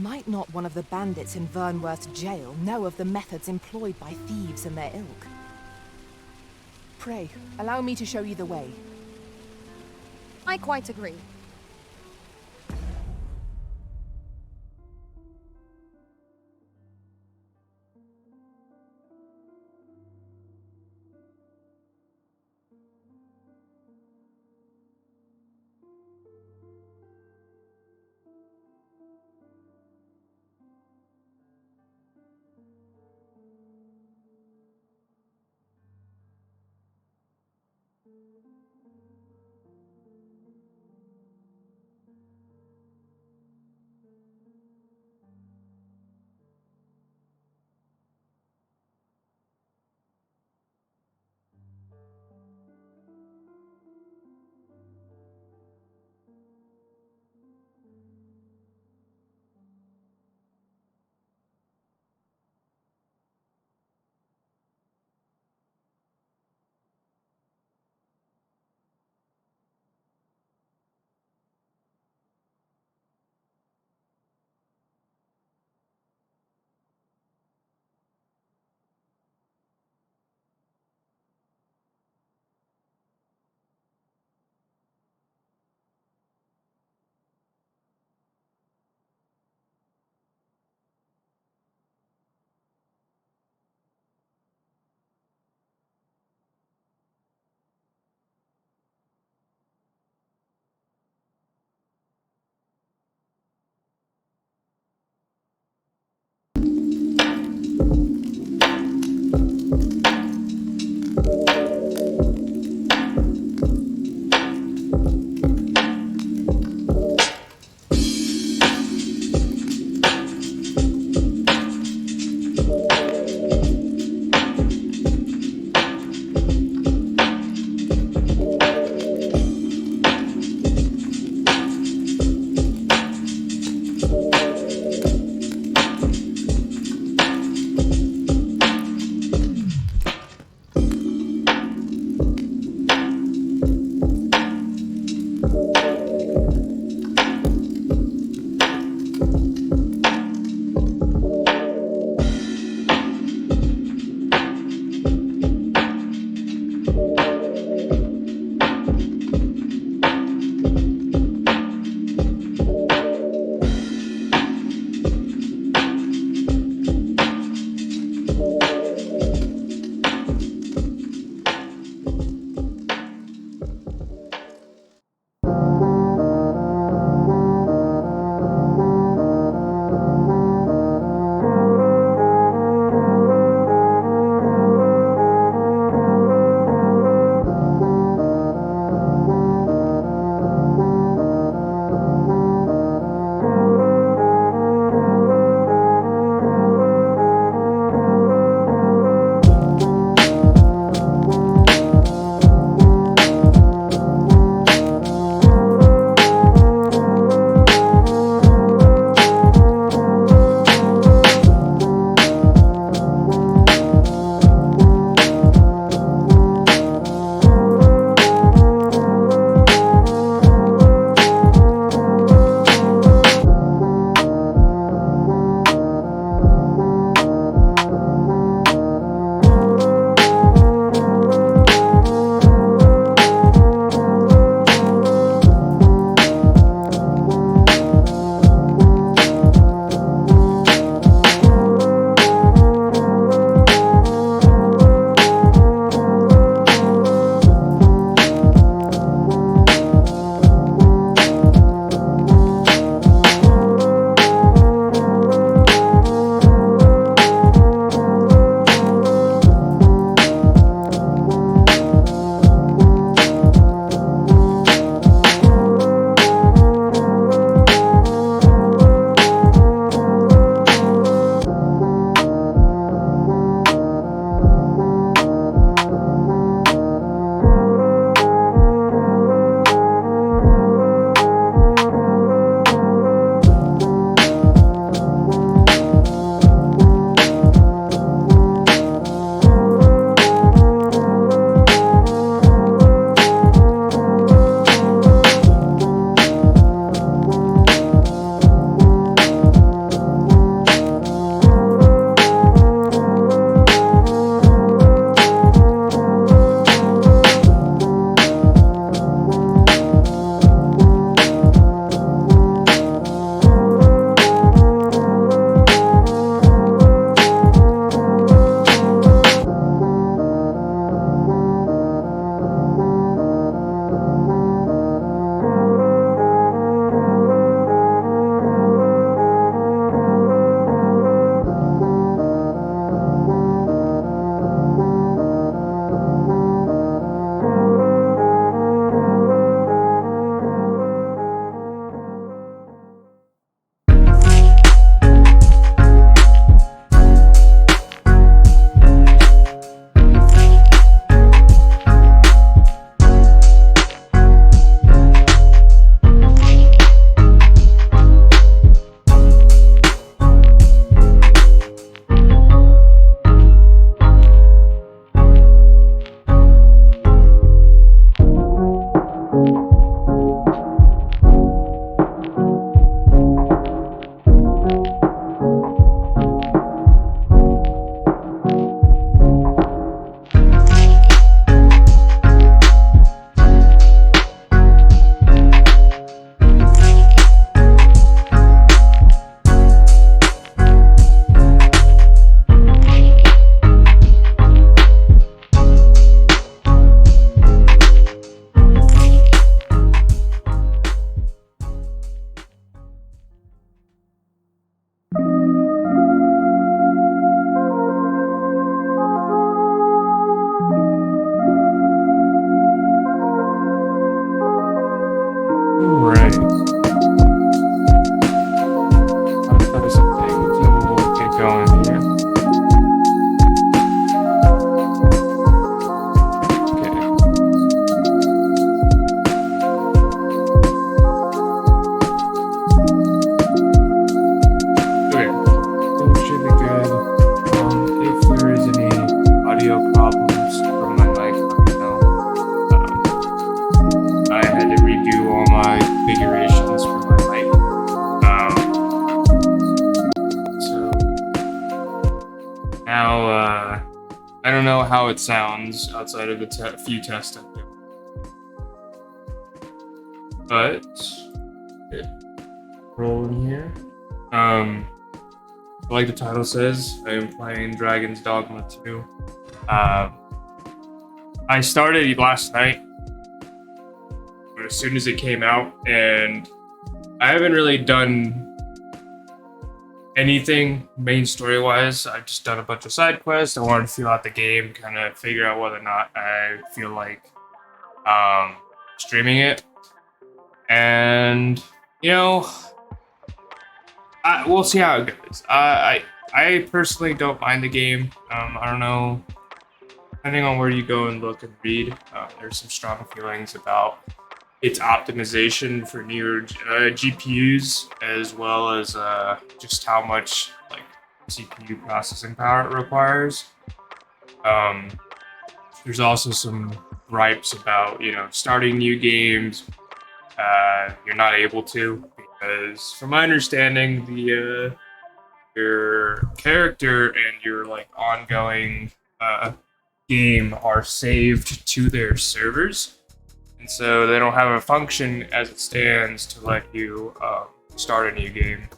Might not one of the bandits in Vernworth's jail know of the methods employed by thieves and their ilk? Pray, allow me to show you the way. I quite agree. how it sounds outside of the few tests I've done. But rolling here. Like the title says, I am playing Dragon's Dogma 2. I started last night, as soon as it came out, and I haven't really done anything main story wise. I've just done a bunch of side quests. I wanted to feel out the game, kind of figure out whether or not I feel like streaming it. And we'll see how it goes. I personally don't mind the game. I don't know. Depending on where you go and look and read, there's some strong feelings about its optimization for newer GPUs, as well as just how much like CPU processing power it requires. There's also some gripes about starting new games. You're not able to, because from my understanding, your character and your ongoing game are saved to their servers, and so they don't have a function as it stands to let you start a new game.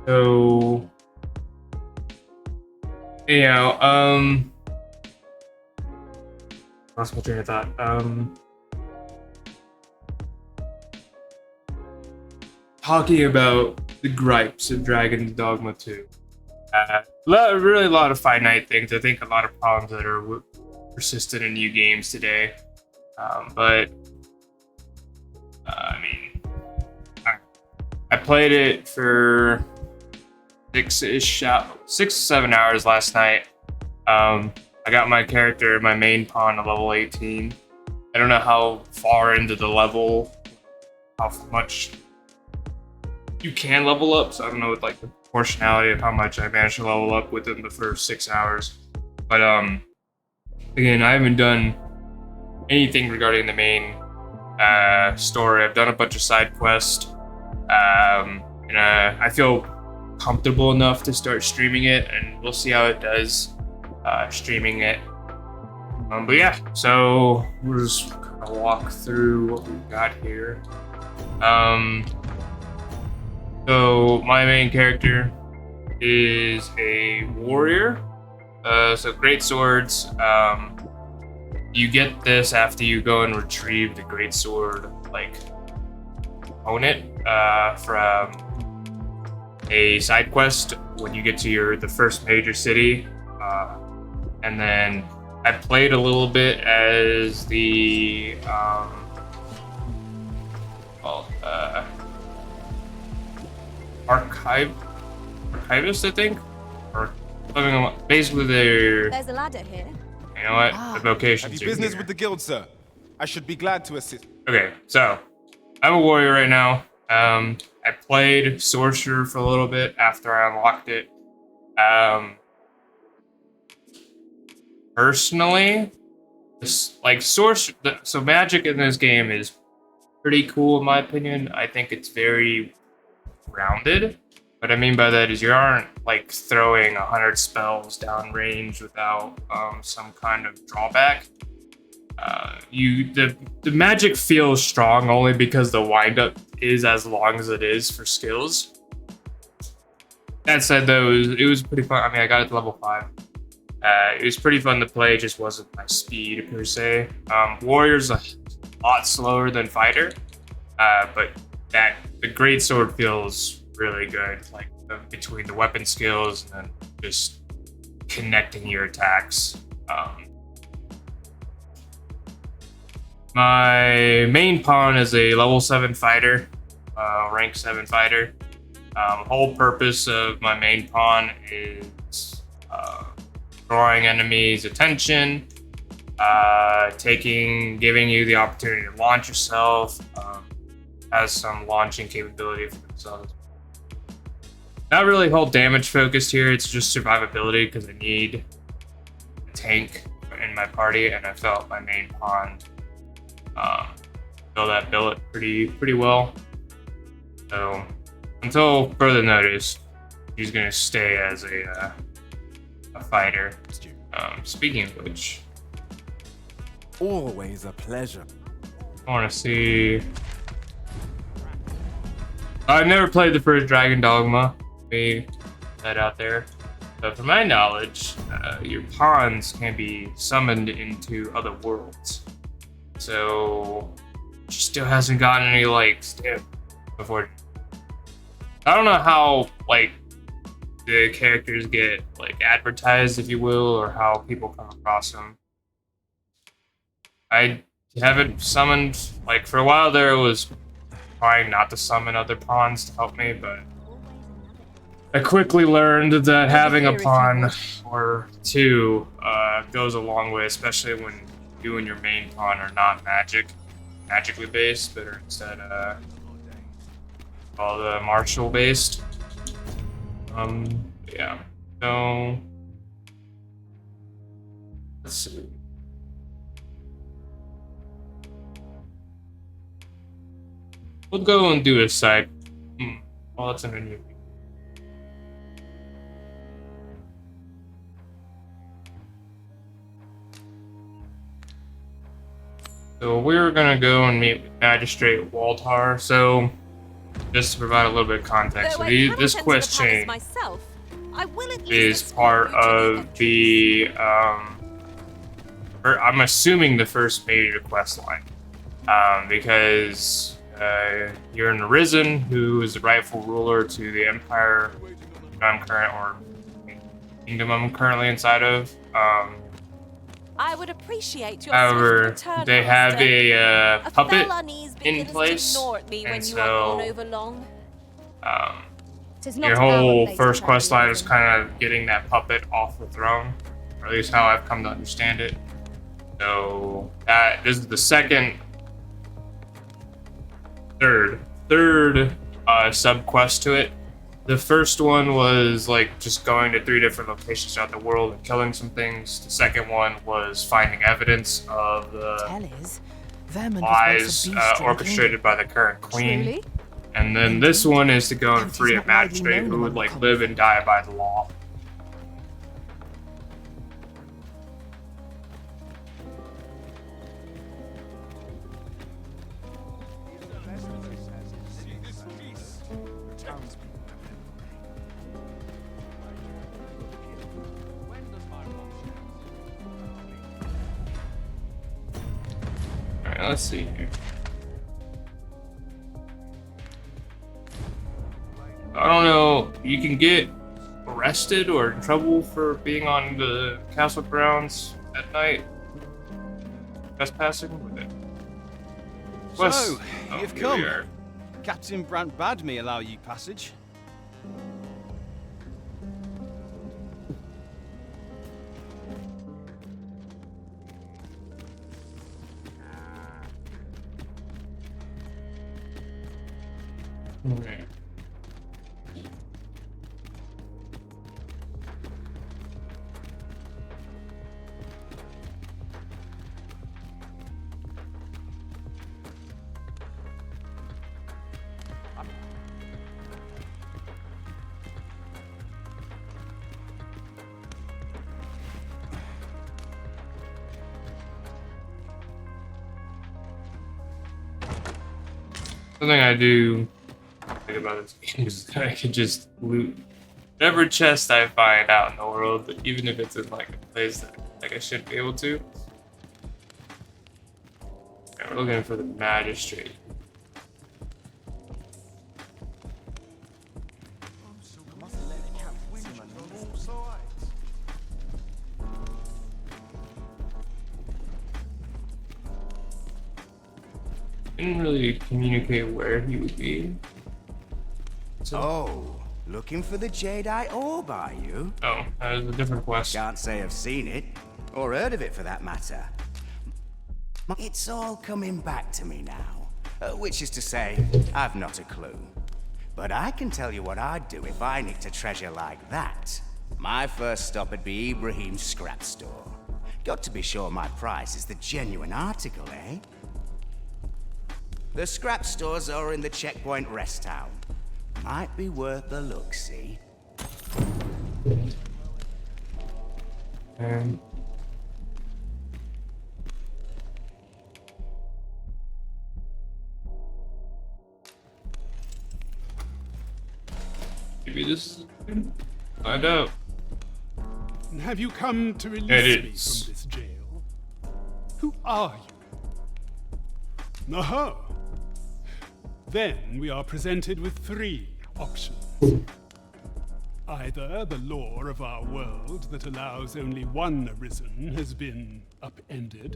So lost my train of thought. Talking about the gripes of Dragon's Dogma 2. Really a lot of finite things. I think a lot of problems that are persistent in new games today. But I played it for 6-7 hours last night. I got my character, my main pawn, to level 18. I don't know how far into the level, how much you can level up, so I don't know the proportionality of how much I managed to level up within the first 6 hours. But again, I haven't done anything regarding the main story. I've done a bunch of side quests, and I feel comfortable enough to start streaming it, and we'll see how it does streaming it. But yeah, so we'll just kind of walk through what we've got here. So my main character is a warrior. So great swords. You get this after you go and retrieve the great sword, opponent from a side quest when you get to the first major city. And then I played a little bit as the archivist, I think, or basically There's a ladder here. You know what? The vocations. Have you business with the guild, sir? I should be glad to assist. Okay, so I'm a warrior right now. I played sorcerer for a little bit after I unlocked it. Personally, so magic in this game is pretty cool in my opinion. I think it's very grounded. What I mean by that is you aren't throwing 100 spells down range without some kind of drawback. The magic feels strong only because the windup is as long as it is for skills. That said, though, it was pretty fun. I mean, I got it to level 5. It was pretty fun to play. It just wasn't my speed per se. Warrior's a lot slower than fighter, but the great sword feels really good. Between the weapon skills and then just connecting your attacks. My main pawn is a level 7 fighter, rank 7 fighter. Whole purpose of my main pawn is drawing enemies' attention, giving you the opportunity to launch yourself, has some launching capability for themselves. Not really whole damage focused here, it's just survivability because I need a tank in in my party, and I felt my main pawn fill that billet pretty well. So until further notice, he's gonna stay as a fighter. Speaking of which, Always a pleasure. I want to see. I've never played the first Dragon Dogma. We put that out there. But from my knowledge, your pawns can be summoned into other worlds. So she still hasn't gotten any like stamp before. I don't know how like the characters get like advertised, if you will, or how people come across them. I haven't summoned, like for a while there it was trying not to summon other pawns to help me, but I quickly learned that having a pawn or two goes a long way, especially when you and your main pawn are not magically based, but are instead all the martial based. Yeah. So let's see. We'll go and do a side. Well, that's an new. So we're gonna go and meet with Magistrate Waltar. So just to provide a little bit of context, so this quest chain is part of the I'm assuming the first major quest line, because you're an Arisen, who is the rightful ruler to the Empire Kingdom I'm currently inside of. I would appreciate your However, return, they have Master. a puppet fell unease in begins place, to gnaw at me when and you are gone so over long. your whole first quest line is kind of getting that puppet off the throne, or at least how I've come to understand it. So this is the third sub quest to it. The first one was like just going to 3 different locations throughout the world and killing some things. The second one was finding evidence of the lies orchestrated by the current queen. Truly? And then this one is to go and free a magistrate who would like live and die by the law. Alright, let's see here. I don't know, you can get arrested or in trouble for being on the castle grounds at night. Trespassing with it. So, you've here we come. are. Captain Brant bade me allow you passage. Okay. Something I do think about this game is that I can just loot whatever chest I find out in the world, even if it's in like a place that like I shouldn't be able to. Okay, we're looking for the magistrate. Didn't really communicate where he would be. So, Oh, looking for the Jadeite orb, are you? oh, that was a different quest. Can't say I've seen it, or heard of it for that matter. It's all coming back to me now, which is to say, I've not a clue. But I can tell you what I'd do if I nicked a treasure like that. My first stop would be Ibrahim's scrap store. Got to be sure my price is the genuine article, eh? The scrap stores are in the Checkpoint Rest Town. Might be worth a look, see? And maybe this find out. Have you come to release It me is. from this jail? Who are you? Aha! Then we are presented with 3 options. Either the law of our world that allows only one arisen has been upended,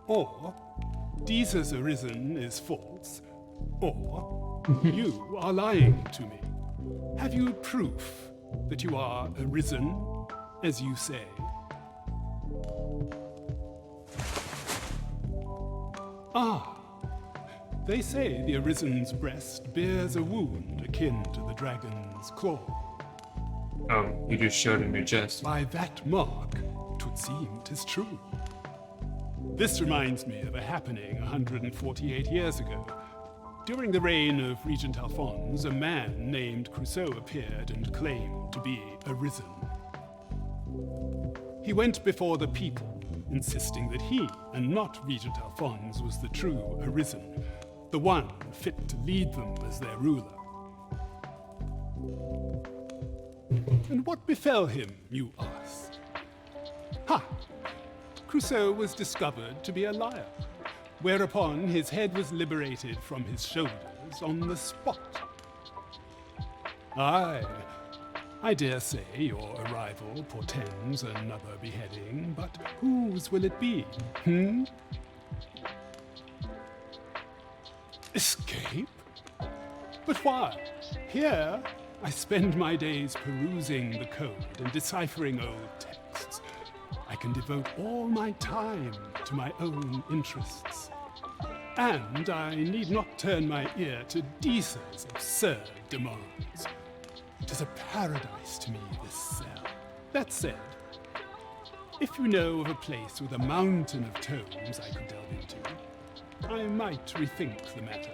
or Deeza's arisen is false, or you are lying to me. Have you proof that you are arisen, as you say? Ah, they say the Arisen's breast bears a wound akin to the dragon's claw. Oh, you just showed him your chest. By that mark, 'twould seem 'tis true. This reminds me of a happening 148 years ago. During the reign of Regent Alphonse, a man named Crusoe appeared and claimed to be arisen. He went before the people, insisting that he, and not Regent Alphonse, was the true arisen, the one fit to lead them as their ruler. And what befell him, you ask? Ha! Crusoe was discovered to be a liar, whereupon his head was liberated from his shoulders on the spot. Aye, I dare say your arrival portends another beheading, but whose will it be, Escape? But why? Here, I spend my days perusing the code and deciphering old texts. I can devote all my time to my own interests. And I need not turn my ear to Deeza's absurd demands. 'Tis a paradise to me, this cell. That said, if you know of a place with a mountain of tomes I could delve into, I might rethink the matter.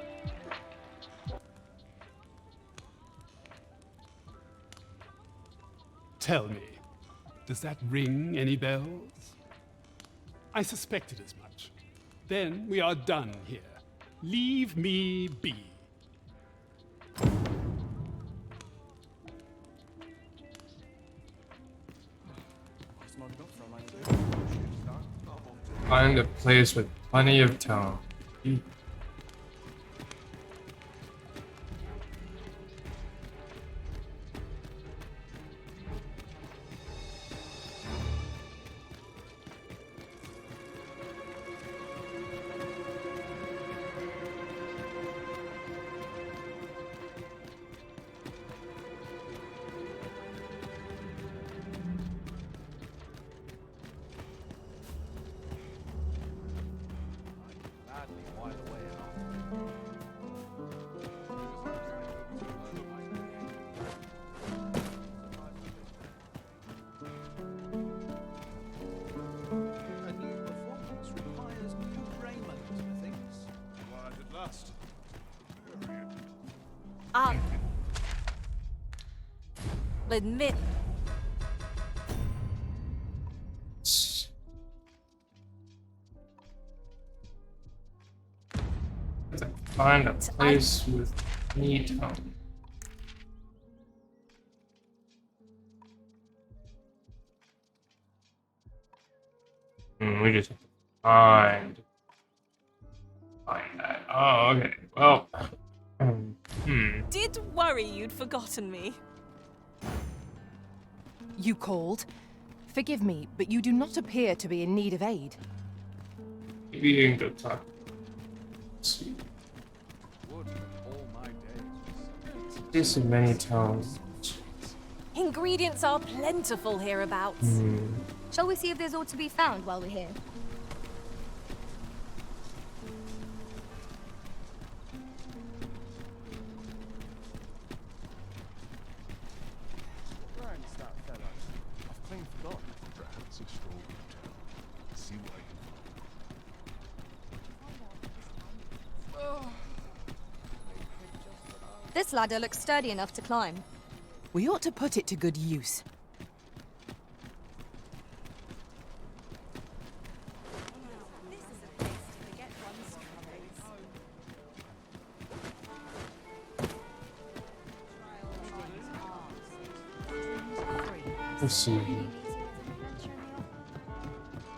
Tell me, does that ring any bells? I suspected as much. Then we are done here. Leave me be. Find a place with plenty of tone. A new performance requires new raiment, methinks. Arrived at last. I'll admit, Find a place with any tone. We just have to find that. Oh, okay. Well, did worry you'd forgotten me. You called? Forgive me, but you do not appear to be in need of aid. maybe you can go talk. Let's see. There's so many tones. Ingredients are plentiful hereabouts. Shall we see if there's aught to be found while we're here? I've clean forgotten. Perhaps a stroll This ladder looks sturdy enough to climb. We ought to put it to good use. Let's see.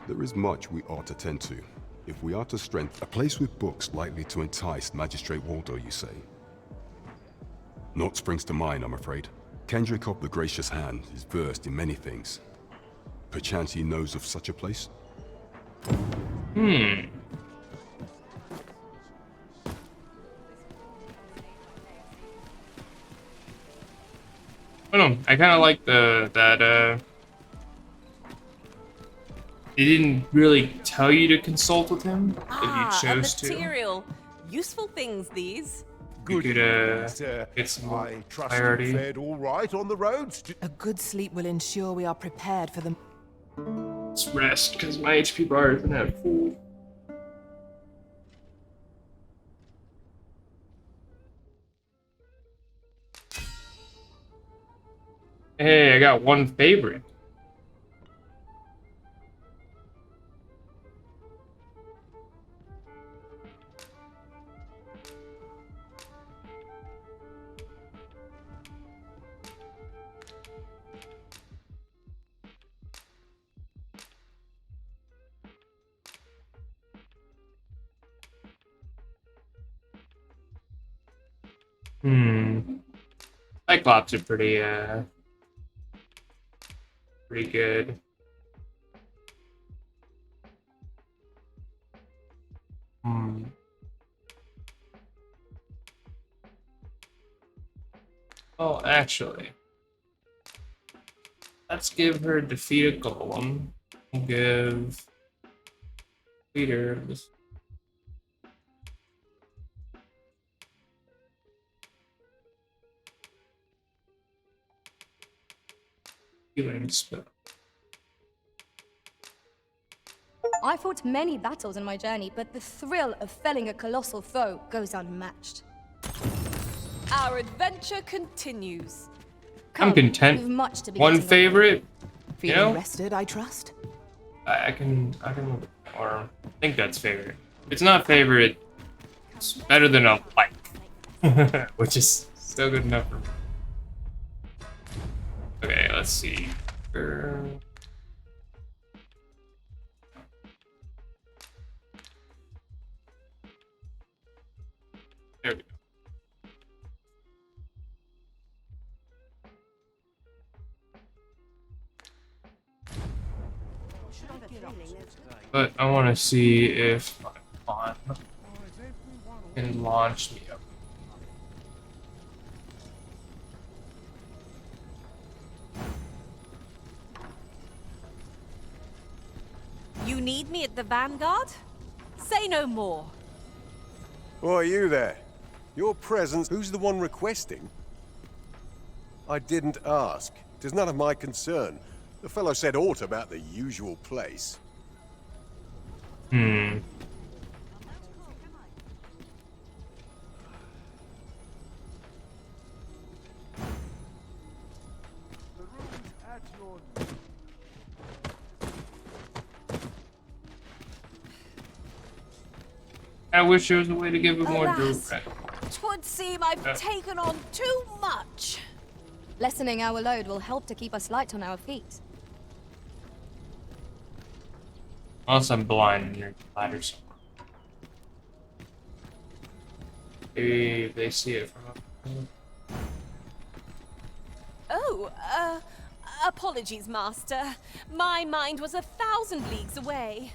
There is much we ought to tend to. If we are to strengthen a place with books likely to entice Magistrate Waldo, you say? Naught springs to mind, I'm afraid. Kendrick of the Gracious Hand is versed in many things. Perchance he knows of such a place? Hmm. I don't know. I kind of like that they didn't really tell you to consult with him if you chose a material. Useful things, these. You could get some more I trust clarity. you fared all right on the road. A good sleep will ensure we are prepared for the... Let's rest because my HP bar isn't at full. Hey, I got one favorite. Cyclops are pretty good. Oh, actually, let's give her defeat a golem. We'll give leader this. Healing spell. I fought many battles in my journey, but the thrill of felling a colossal foe goes unmatched. Our adventure continues. I'm content. We've much to be One getting on. favorite, Feeling you know? rested, I trust? I can, or I think that's favorite. If it's not favorite, it's better than a like, which is still good enough for me. Okay, let's see. There we go. But I want to see if my pawn can launch me up. You need me at the Vanguard? Say no more. Why are you there? Your presence, who's the one requesting? I didn't ask. It is none of my concern. The fellow said aught about the usual place. I wish there was a way to give it more Alas, direct. 'twould seem I've taken on too much. Lessening our load will help to keep us light on our feet. Unless I'm blind and you're ladder somewhere. Maybe they see it from up. Oh, apologies, Master. My mind was 1,000 leagues away.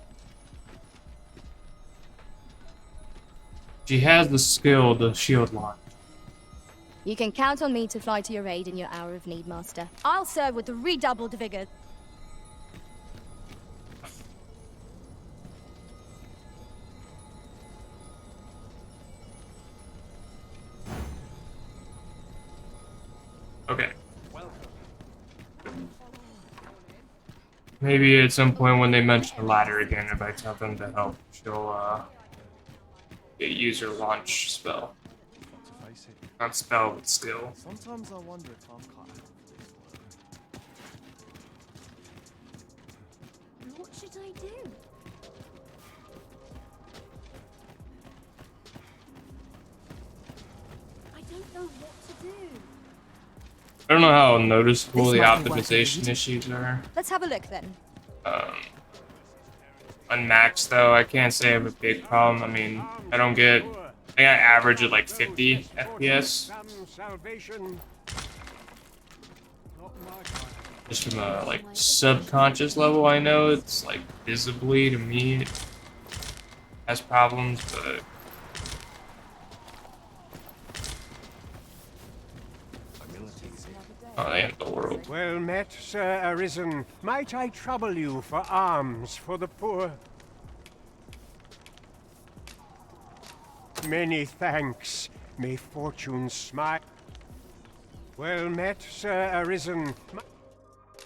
She has the skill to shield launch. You can count on me to fly to your aid in your hour of need, Master. I'll serve with redoubled vigor. Okay. Maybe at some point when they mention the ladder again, if I tell them to help, she'll use her launch spell. To face it, Not spell, but skill. Sometimes I wonder if I'm cut out. What should I do? I don't know what to do. I don't know how noticeable This the might be worth optimization reading. issues are. Let's have a look then. On max though, I can't say I have a big problem. I mean, I don't get. I think I average at like 50 FPS. Just from a like subconscious level, I know it's like visibly to me it has problems, but oh, they end the world. Well met, Sir Arisen. Might I trouble you for alms for the poor? Many thanks. May fortune smile. Well met, Sir Arisen.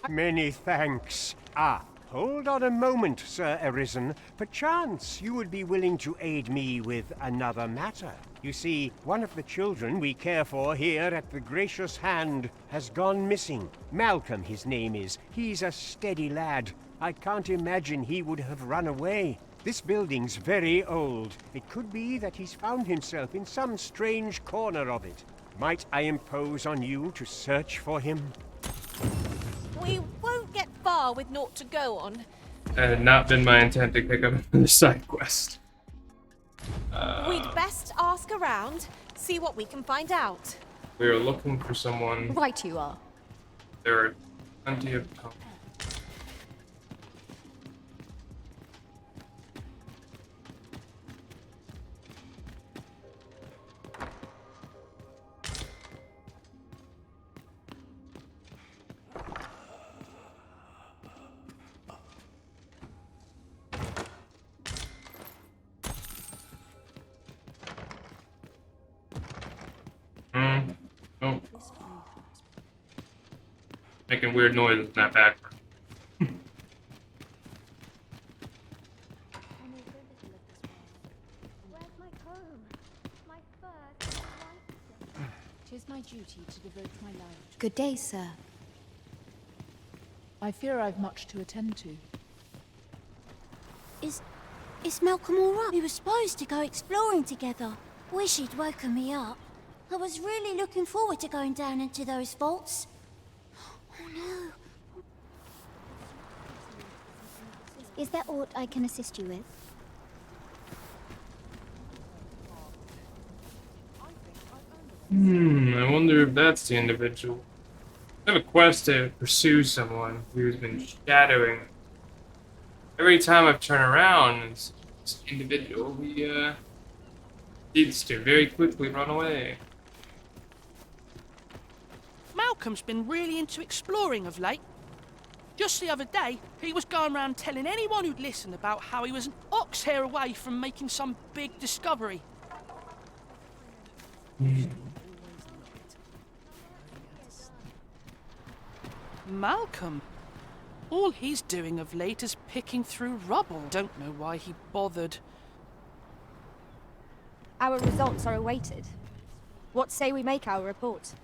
Many thanks. Ah, hold on a moment, Sir Arisen. Perchance you would be willing to aid me with another matter. You see, one of the children we care for here at the Gracious Hand has gone missing. Malcolm, his name is. He's a steady lad. I can't imagine he would have run away. This building's very old. It could be that he's found himself in some strange corner of it. Might I impose on you to search for him? We won't get far with naught to go on. It had not been my intent to pick up another side quest. We'd best ask around, see what we can find out. We are looking for someone. Right you are. There are plenty of. Oh. Making weird noises in that background. Tis my duty to devote my life. Good day, sir. I fear I've much to attend to. Is Malcolm all right? We were supposed to go exploring together. Wish he'd woken me up. I was really looking forward to going down into those vaults. Oh no. Is there aught I can assist you with? I wonder if that's the individual. I have a quest to pursue someone who's been shadowing. Every time I've turned around, it's this individual he needs to very quickly run away. Malcolm's been really into exploring of late. Just the other day, he was going around telling anyone who'd listen about how he was an ox hair away from making some big discovery. Malcolm? All he's doing of late is picking through rubble. Don't know why he bothered. Our results are awaited. What say we make our report?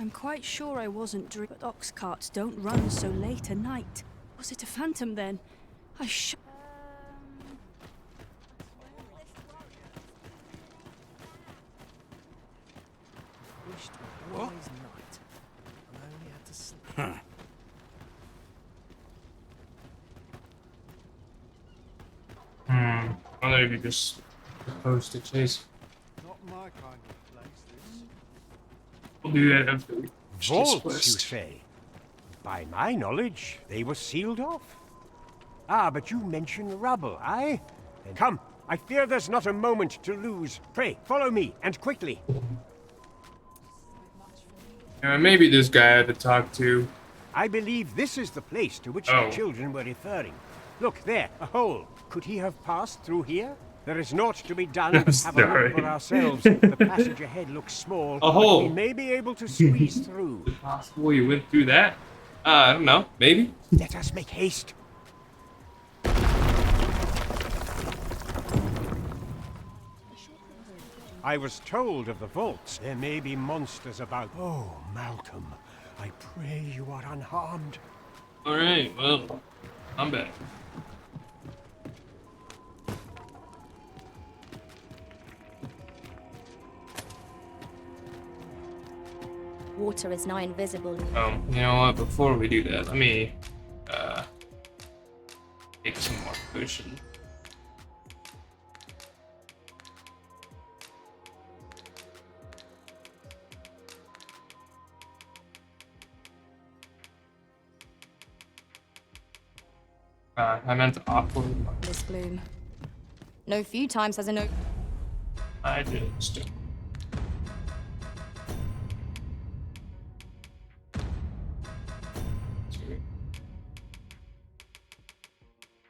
I'm quite sure I wasn't dreaming, but ox carts don't run so late at night. Was it a phantom then? What? Night. I only had to sleep. I wonder if you just supposed to chase. Not my kind of place, this. We'll do that after we finish this Vaults, quest. you say? By my knowledge, they were sealed off. Ah, but you mention rubble, aye? Then come, I fear there's not a moment to lose. Pray, follow me, and quickly. Maybe this guy I had to talk to. I believe this is the place to which Oh. the children were referring. Look, there, a hole. Could he have passed through here? There is naught to be done but have a Sorry. look for ourselves. The passage ahead looks small, A but hole. we may be able to squeeze through. Possible you went through that? I don't know. Maybe. Let us make haste. I was told of the vaults. There may be monsters about. Oh, Malcolm, I pray you are unharmed. Alright, well, I'm back. Water is now invisible. You know what? Before we do that, let me take some more potion. I meant to offload. This gloom. No few times has a no. I just.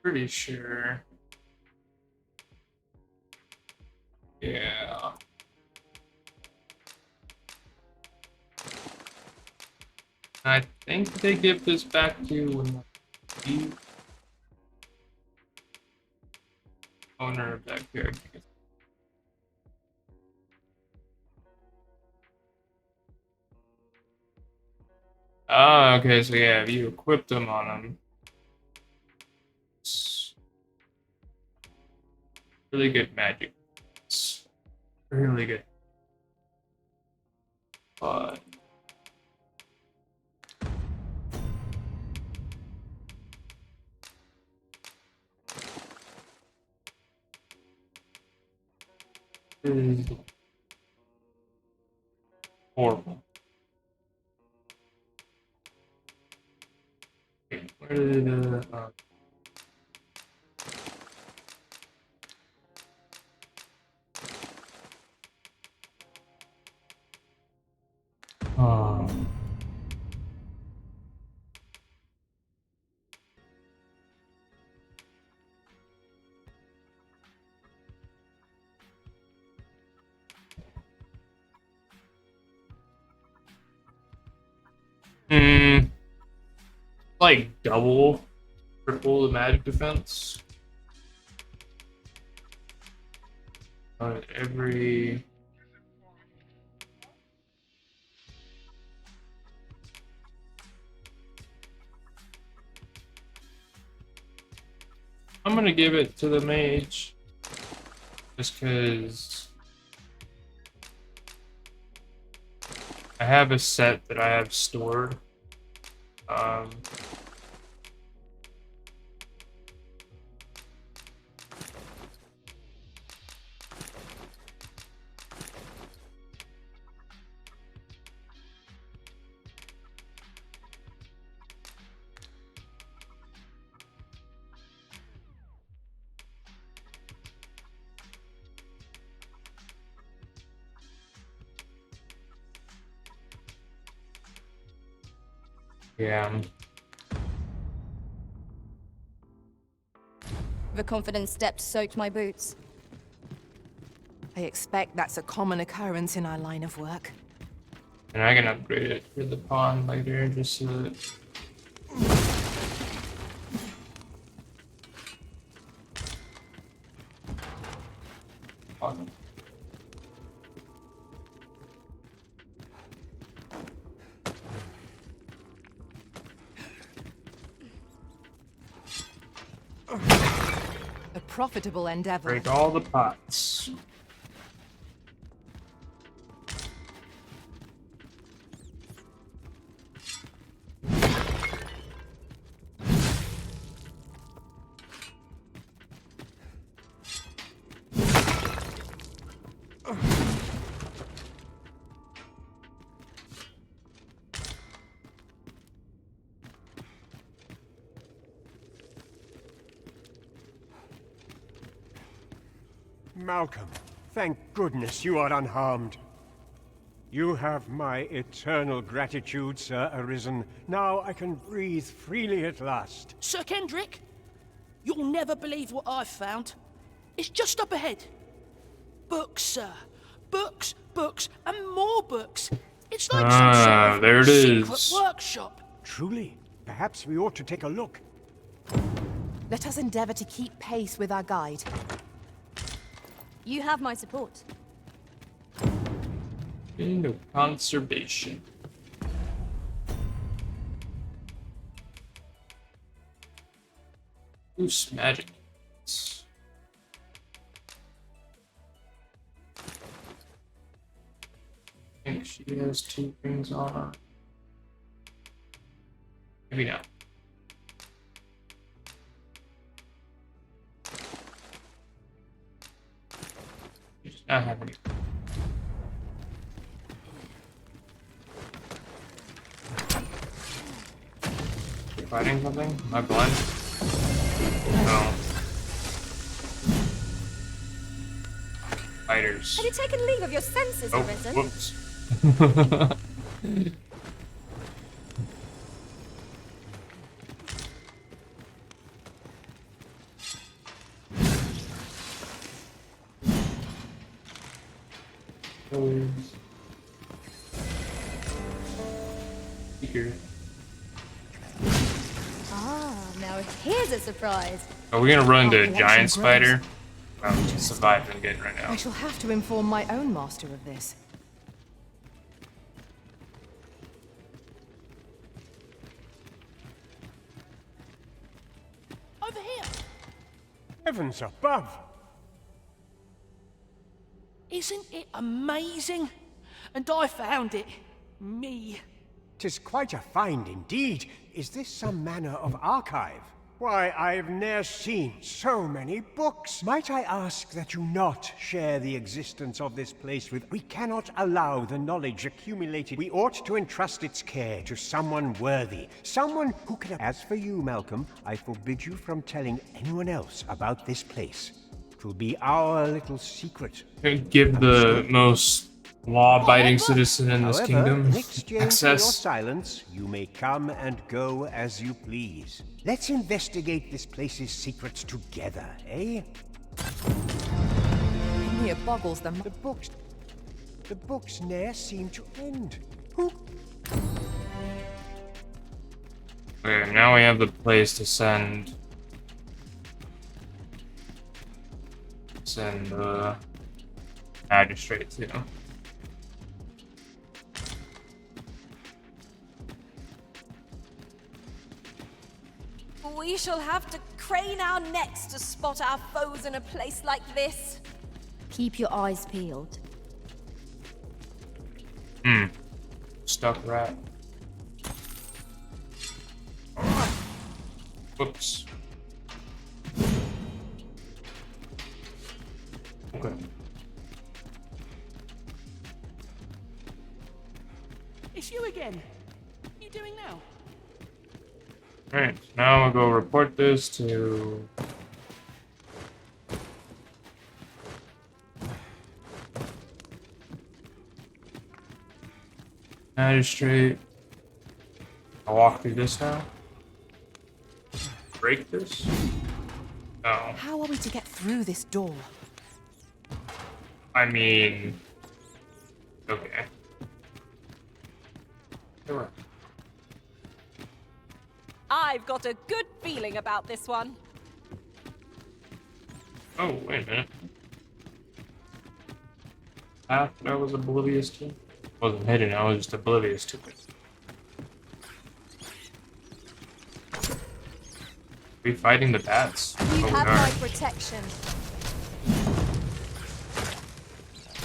Pretty sure. Yeah. I think they give this back to you when the owner of that character gets. Ah, okay, so yeah, if you equip them on them. It's really good magic. It's really good. But horrible. Okay, where did like double, triple the magic defense. Every I'm gonna give it to the mage just because I have a set that I have stored. Yeah. The confident step soaked my boots. I expect that's a common occurrence in our line of work. And I can upgrade it for the pawn later, just so that... Awesome. A profitable endeavor. Break all the pots. Malcolm, thank goodness you are unharmed. You have my eternal gratitude, Sir Arisen. Now I can breathe freely at last. Sir Kendrick, you'll never believe what I've found. It's just up ahead. Books, sir. Books, books, and more books. It's like some sort of there it secret is. workshop. Truly, perhaps we ought to take a look. Let us endeavor to keep pace with our guide. You have my support. Into conservation. Boost magic. I think she has 2 things on her. Maybe not. She does not have any. Fighting something? Am I blind? No. Fighters. Have you taken leave of your senses, Oh, Arisen? whoops. Speaker. Now here's a surprise. Are we gonna run into a collection giant grows. spider? I'm just surviving good right now. I shall have to inform my own master of this. Over here. Heavens above! Isn't it amazing? And I found it. Me. 'Tis quite a find indeed. Is this some manner of archive? Why, I've ne'er seen so many books. Might I ask that you not share the existence of this place with... We cannot allow the knowledge accumulated. We ought to entrust its care to someone worthy. Someone who can... As for you, Malcolm, I forbid you from telling anyone else about this place. It will be our little secret. Give the most law-abiding citizen in this However, kingdom in exchange for your access. silence, you may come and go as you please. Let's investigate this place's secrets together, eh? It near boggles them. The books ne'er seem to end. Who? Okay, now we have the place to send the magistrate to. We shall have to crane our necks to spot our foes in a place like this. Keep your eyes peeled. Stuck rat. Whoops. Okay. It's you again. What are you doing now? Alright, now I'll go report this to... Magistrate. I'll walk through this now. Break this? No. How are we to get through this door? I mean... Okay. Sure. I've got a good feeling about this one. Oh, wait a minute. I was oblivious to. Wasn't hidden, I was just oblivious to it. We fighting the bats? You Oh, have we are. my protection.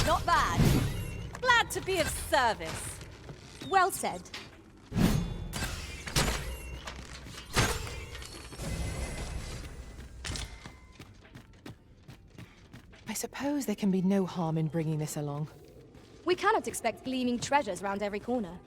Not bad. Glad to be of service. Well said. I suppose there can be no harm in bringing this along. We cannot expect gleaming treasures round every corner.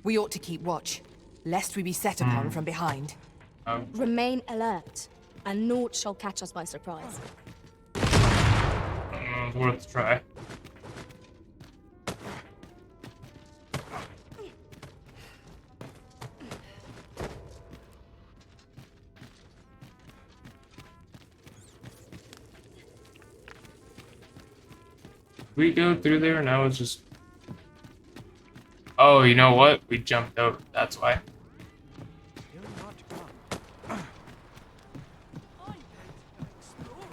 We ought to keep watch, lest we be set upon from behind. Remain alert, and naught shall catch us by surprise. Worth a try. We go through there and I was just... Oh, you know what? We jumped over. That's why.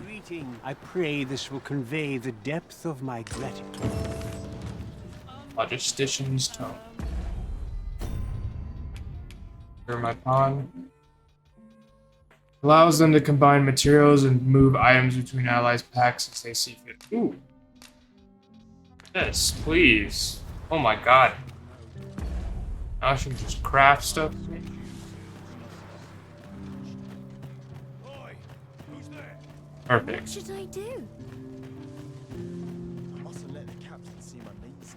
Greeting. I pray this will convey the depth of my gratitude. Logistician's tone. Here my pawn. Allows them to combine materials and move items between allies' packs as they see fit. Ooh. Yes, please. Oh my god. Now I should just craft stuff. Perfect. What should I do? I mustn't let the captain see my knees.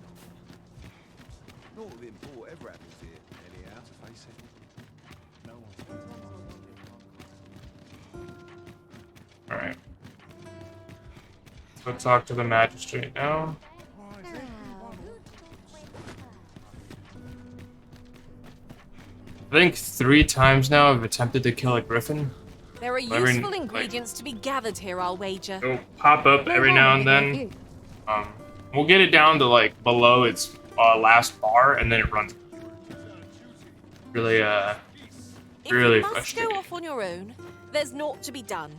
Not with him, whatever happens here. Anyhow, to face it. No one. Alright. Let's go talk to the magistrate now. I think 3 times now I've attempted to kill a griffin. There are useful ingredients to be gathered here, I'll wager. It'll pop up every now and then. We'll get it down to like below its last bar, and then it runs. Really, really If you must frustrating. go off on your own, there's naught to be done.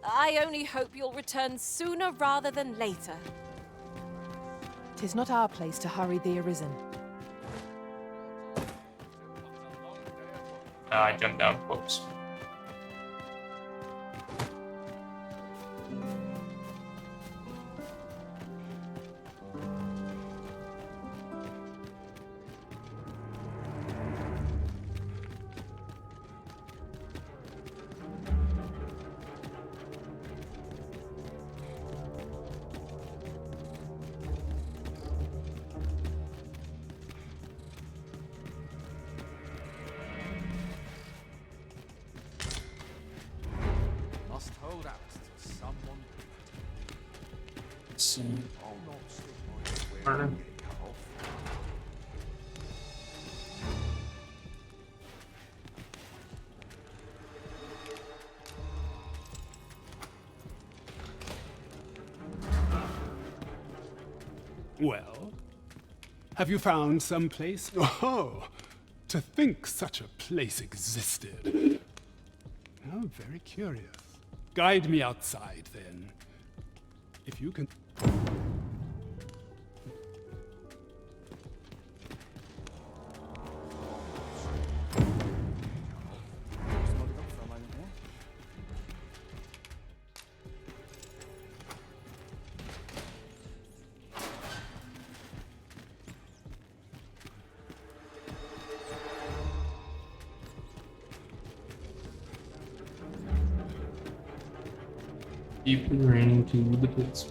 I only hope you'll return sooner rather than later. 'Tis not our place to hurry the Arisen. I jumped down. Whoops. Must hold out to someone. Let's see. I'll not stick my head where it get cut off. Well, have you found some place? Oh, to think such a place existed. Oh, very curious. Guide me outside, then. If you can... Keep running to the pits.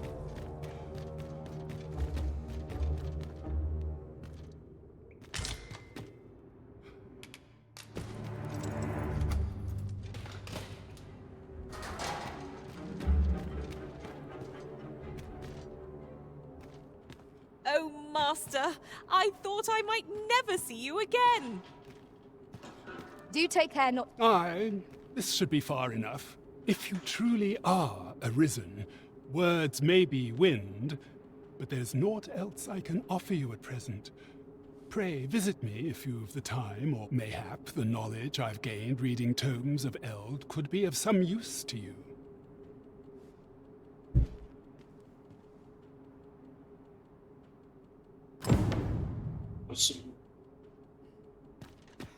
Oh, Master, I thought I might never see you again. Do take care not... Aye, this should be far enough. If you truly are Arisen, words may be wind, but there's naught else I can offer you at present. Pray visit me if you've the time, or mayhap the knowledge I've gained reading tomes of Eld could be of some use to you. Awesome.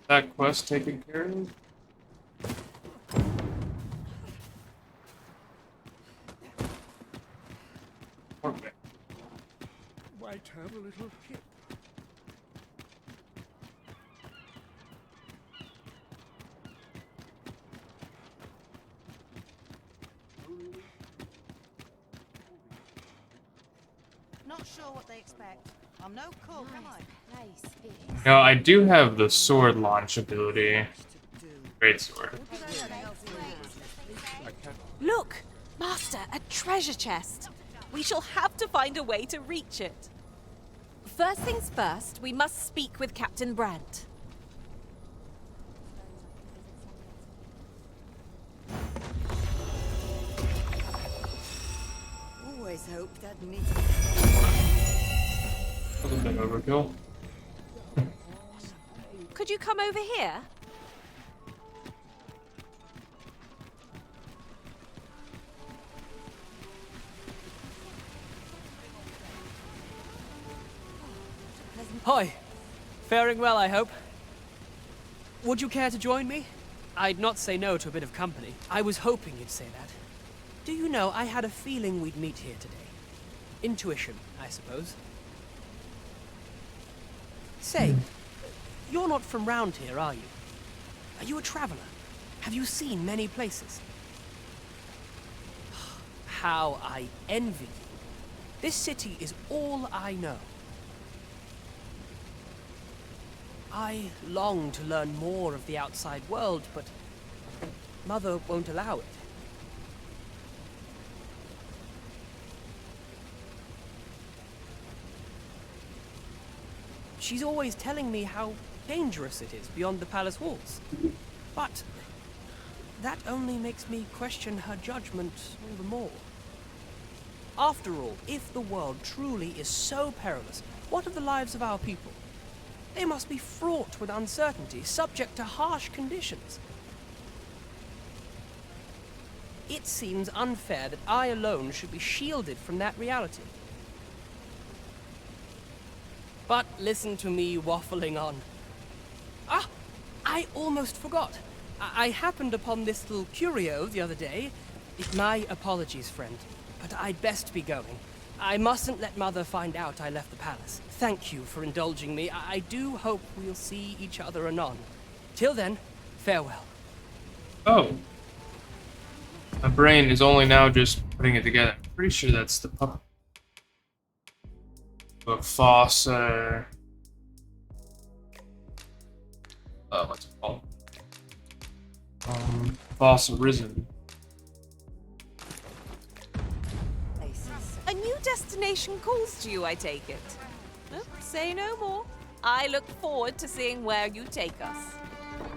That quest taken care of? Okay. Might have a little hip. Not sure what they expect. I'm no cook, am I? No, I do have the sword launch ability. Great sword. Look, Master, a treasure chest. We shall have to find a way to reach it. First things first, we must speak with Captain Brandt. Always hoped I'd meet bit overkill. Could you come over here? Hi. Faring well, I hope. Would you care to join me? I'd not say no to a bit of company. I was hoping you'd say that. Do you know, I had a feeling we'd meet here today. Intuition, I suppose. Say, you're not from round here, are you? Are you a traveler? Have you seen many places? How I envy you. This city is all I know. I long to learn more of the outside world, but Mother won't allow it. She's always telling me how dangerous it is beyond the palace walls. But that only makes me question her judgment all the more. After all, if the world truly is so perilous, what of the lives of our people? They must be fraught with uncertainty, subject to harsh conditions. It seems unfair that I alone should be shielded from that reality. But listen to me waffling on. Ah, I almost forgot. I happened upon this little curio the other day. My apologies, friend, but I'd best be going. I mustn't let Mother find out I left the palace. Thank you for indulging me. I do hope we'll see each other anon. Till then, farewell. Oh. My brain is only now just putting it together. I'm pretty sure that's the puppet. But Fossa... what's it called? Fossa Risen. A new destination calls to you, I take it. Oh, say no more. I look forward to seeing where you take us.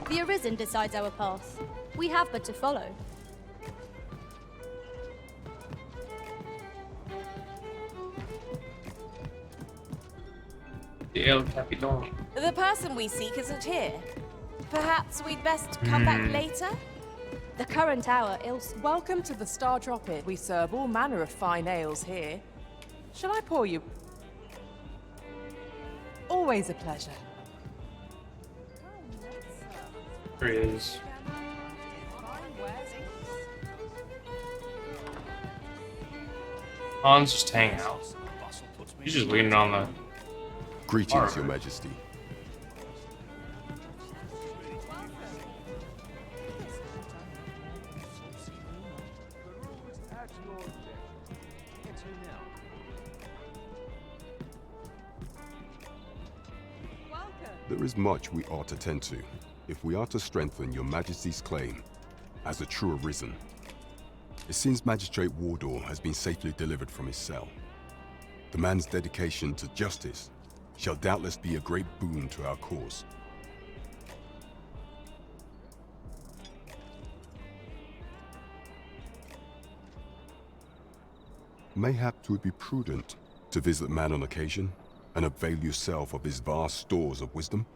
The Arisen decides our path. We have but to follow. The El Capitan. The person we seek isn't here. Perhaps we'd best come back later? The current hour, Welcome to the Star Drop Inn. We serve all manner of fine ales here. Shall I pour you? Always a pleasure. There he is. Han's just hanging out. He's just leaning on the... Greetings, Your Majesty. There is much we ought to tend to, if we are to strengthen Your Majesty's claim as a true Arisen. It seems Magistrate Wardor has been safely delivered from his cell. The man's dedication to justice shall doubtless be a great boon to our cause. Mayhap 'twould be prudent to visit the man on occasion and avail yourself of his vast stores of wisdom.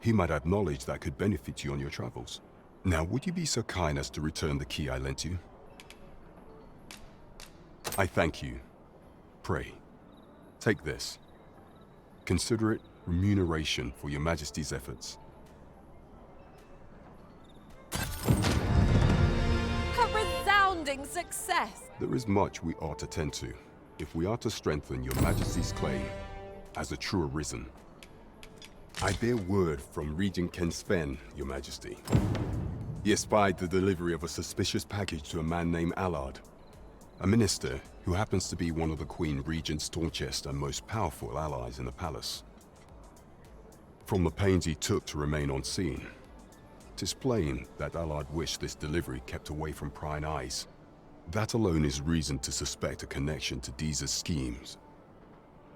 He might have knowledge that could benefit you on your travels. Now, would you be so kind as to return the key I lent you? I thank you. Pray, take this. Consider it remuneration for Your Majesty's efforts. A resounding success! There is much we ought to tend to, if we are to strengthen Your Majesty's claim as a true Arisen. I bear word from Regent Ken Sven, Your Majesty. He espied the delivery of a suspicious package to a man named Allard, a minister who happens to be one of the Queen Regent's staunchest and most powerful allies in the palace. From the pains he took to remain on scene, 'tis plain that Allard wished this delivery kept away from prying eyes. That alone is reason to suspect a connection to Deeza's schemes.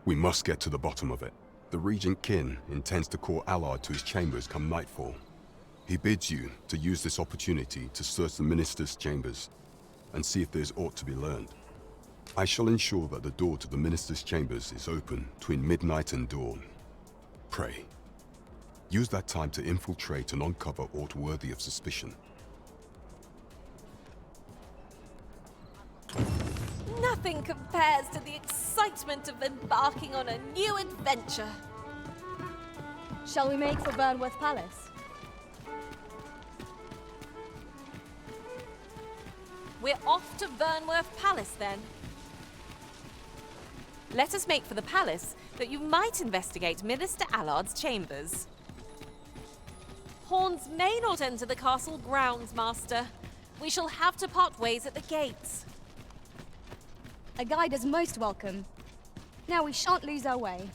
We must get to the bottom of it. The Regent Kin intends to call Allard to his chambers come nightfall. He bids you to use this opportunity to search the minister's chambers and see if there's aught to be learned. I shall ensure that the door to the minister's chambers is open between midnight and dawn. Pray. Use that time to infiltrate and uncover aught worthy of suspicion. Nothing compares to the excitement of embarking on a new adventure. Shall we make for Burnworth Palace? We're off to Burnworth Palace then. Let us make for the palace, that you might investigate Minister Allard's chambers. Horns may not enter the castle grounds, Master. We shall have to part ways at the gates. A guide is most welcome. Now we shan't lose our way.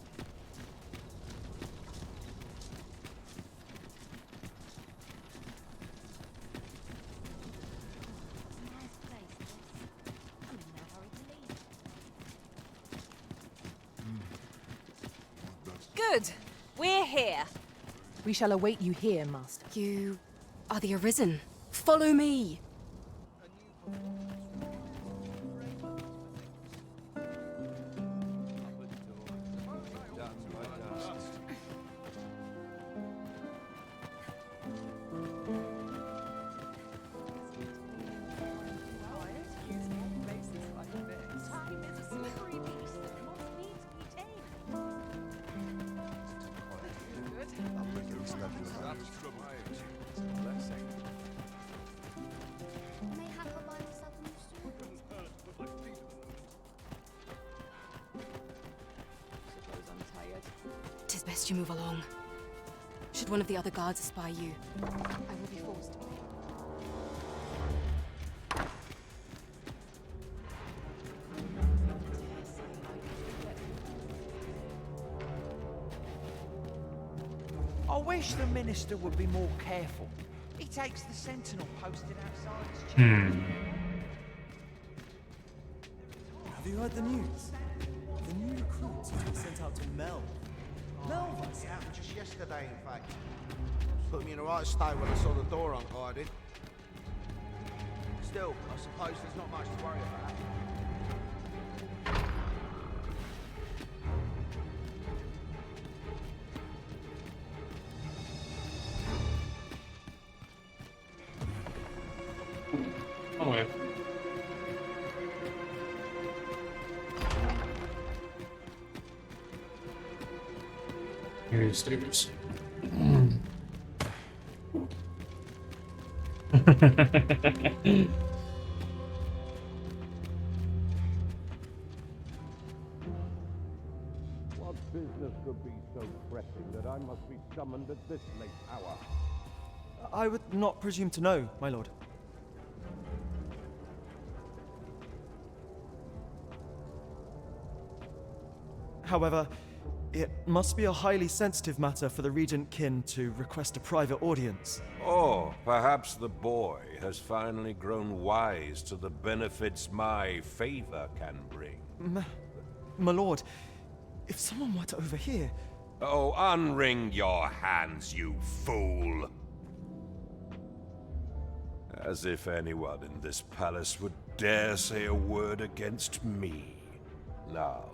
Good. We're here. We shall await you here, Master. You are the Arisen. Follow me. Tis best you move along. Should one of the other guards espy you, I will be forced to. I wish the minister would be more careful. He takes the sentinel posted outside his chamber. Have you heard the news? The new recruits have been sent out to Mel. Mel? It happened just yesterday, in fact. Put me in the right state when I saw the door unguarded. Still, I suppose there's not much to worry about. Oh, wait. Here's stairs. What business could be so pressing that I must be summoned at this late hour? I would not presume to know, my lord. However, it must be a highly sensitive matter for the Regent Kin to request a private audience. Or perhaps the boy has finally grown wise to the benefits my favor can bring. My lord, if someone were to overhear... Oh, unwring your hands, you fool! As if anyone in this palace would dare say a word against me. Now,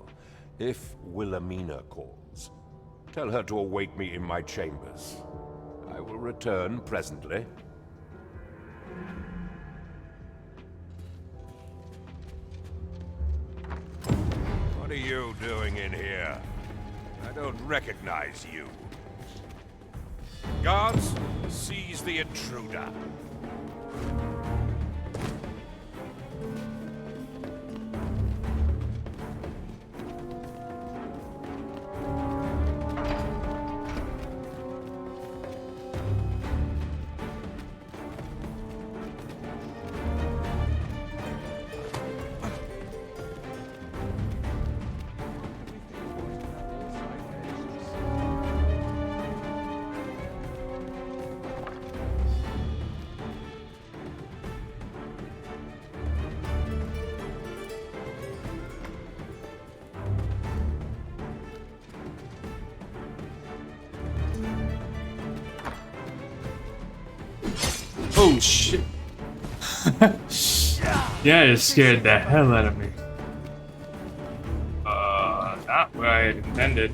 if Wilhelmina calls, tell her to await me in my chambers. I will return presently. What are you doing in here? I don't recognize you. Guards, seize the intruder. Oh shit. Yeah, it scared the hell out of me. had intended.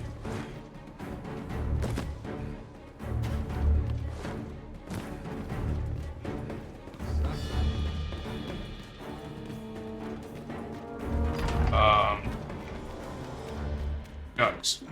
Guys.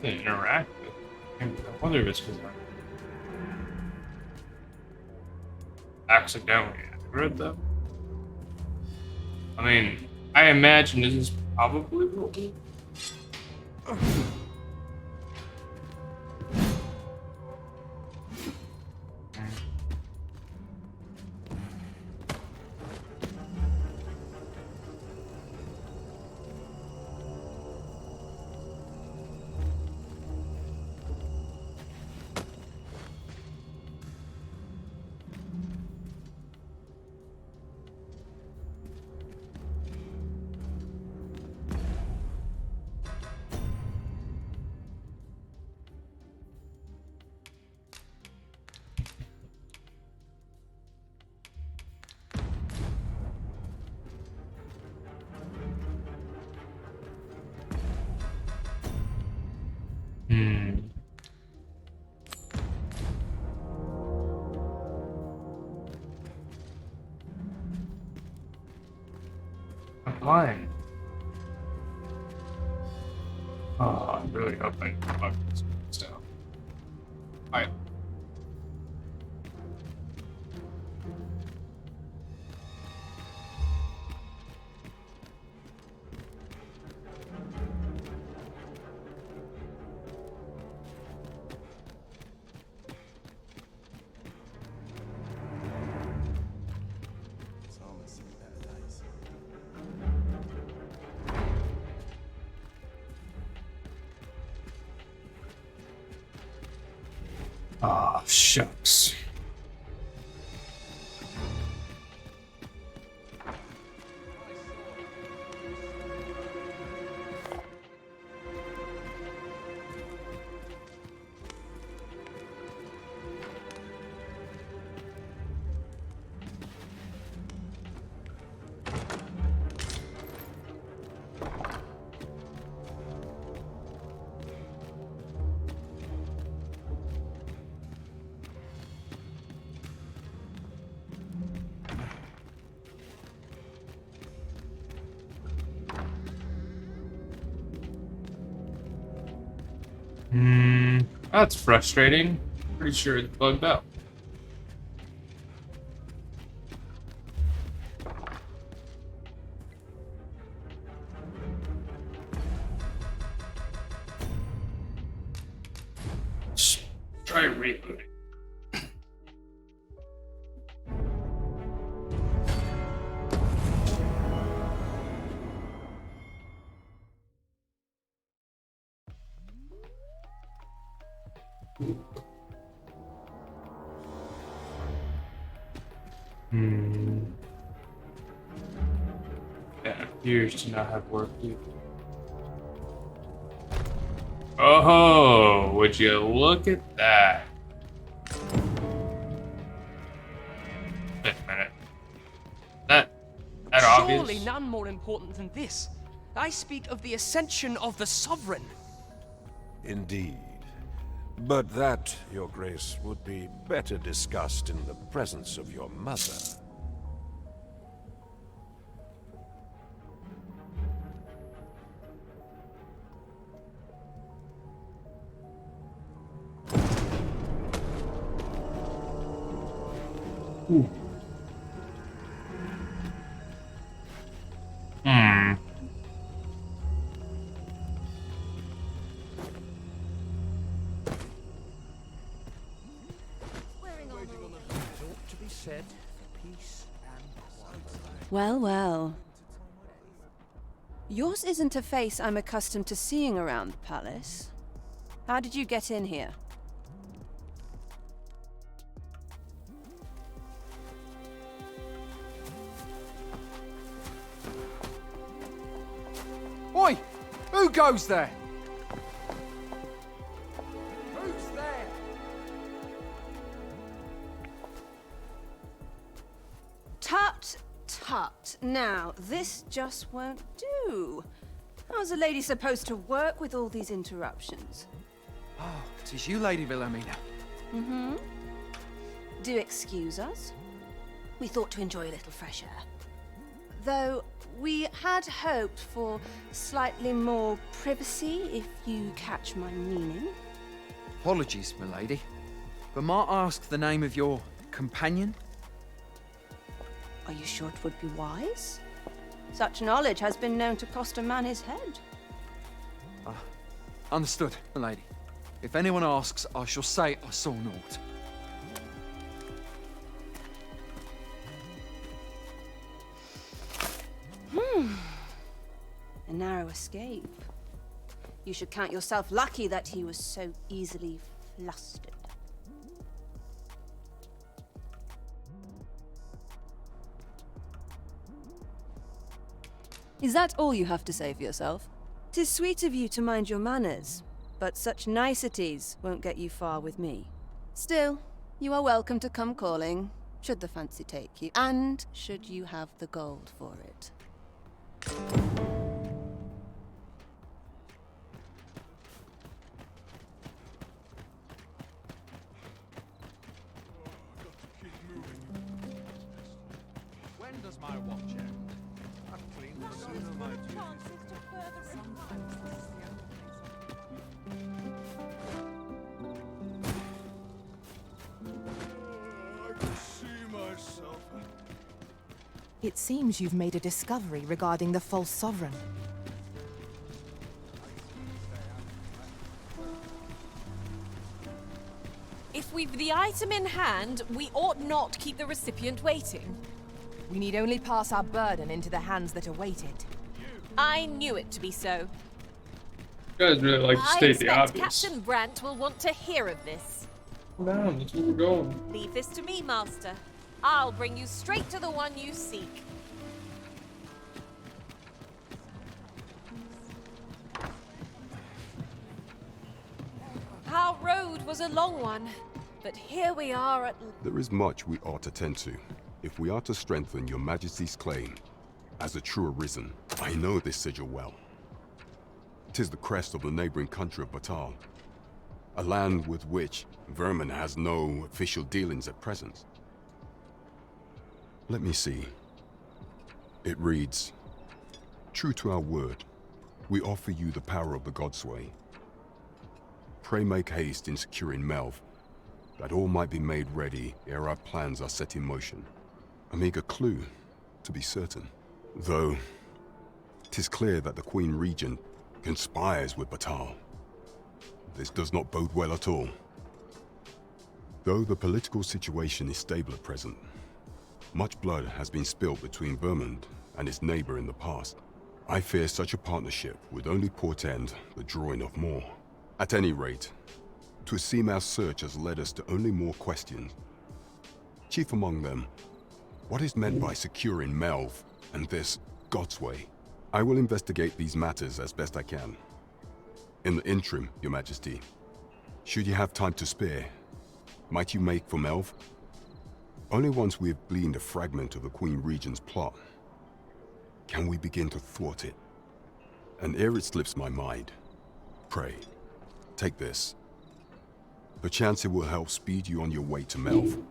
They interact with. I wonder if it's because I accidentally read them. I mean, I imagine this is probably what we... I'm blind. Oh, I'm really hoping I can fuck this stuff. Alright. Ah, shucks. That's frustrating. Pretty sure it's bugged out. Let's try rebooting. That appears to not have worked either. Oh, would you look at that? Wait a minute. That obvious? Surely none more important than this. I speak of the ascension of the Sovereign. Indeed. But that, Your Grace, would be better discussed in the presence of your mother. Ooh. To be said, peace and quiet. Well, well. Yours isn't a face I'm accustomed to seeing around the palace. How did you get in here? Oi! Who goes there? Who's there? Tut, tut. Now, this just won't do. How's a lady supposed to work with all these interruptions? Oh, 'tis you, Lady Wilhelmina. Mm-hmm. Do excuse us. We thought to enjoy a little fresh air. Though, we had hoped for slightly more privacy, if you catch my meaning. Apologies, milady. But might I ask the name of your companion? Are you sure it would be wise? Such knowledge has been known to cost a man his head. Understood, milady. If anyone asks, I shall say I saw naught. A narrow escape. You should count yourself lucky that he was so easily flustered. Is that all you have to say for yourself? 'Tis sweet of you to mind your manners, but such niceties won't get you far with me. Still, you are welcome to come calling, should the fancy take you, and should you have the gold for it. When does my watch end? I've cleaned the sooner my I can see myself. It seems you've made a discovery regarding the false sovereign. If we've the item in hand, we ought not keep the recipient waiting. We need only pass our burden into the hands that await it. I knew it to be so. You guys really like to I state the expect obvious. Captain Brandt will want to hear of this. Calm down, that's where we're going. Leave this to me, Master. I'll bring you straight to the one you seek. Our road was a long one, but here we are at... There is much we ought to tend to, if we are to strengthen your Majesty's claim as a true arisen. I know this sigil well. 'Tis the crest of the neighboring country of Batal, a land with which Vermin has no official dealings at present. Let me see. It reads, "True to our word, we offer you the power of the Godsway. Pray make haste in securing Melv, that all might be made ready ere our plans are set in motion." A meager clue, to be certain. Though, 'tis clear that the Queen Regent conspires with Batal. This does not bode well at all. Though the political situation is stable at present, much blood has been spilled between Vermund and its neighbor in the past. I fear such a partnership would only portend the drawing of more. At any rate, 'twould seem our search has led us to only more questions. Chief among them, what is meant by securing Melv and this Godsway? I will investigate these matters as best I can. In the interim, Your Majesty, should you have time to spare, might you make for Melv? Only once we have gleaned a fragment of the Queen Regent's plot can we begin to thwart it. And ere it slips my mind, pray, take this. Perchance it will help speed you on your way to Melv.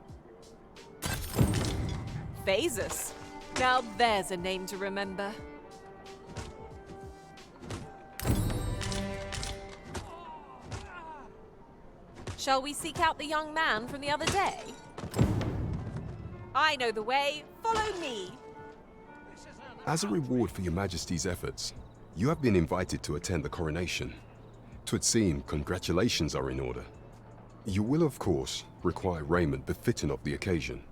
Phasus. Now there's a name to remember. Shall we seek out the young man from the other day? I know the way. Follow me. As a reward for Your Majesty's efforts, you have been invited to attend the coronation. 'Twould seem congratulations are in order. You will, of course, require raiment befitting of the occasion.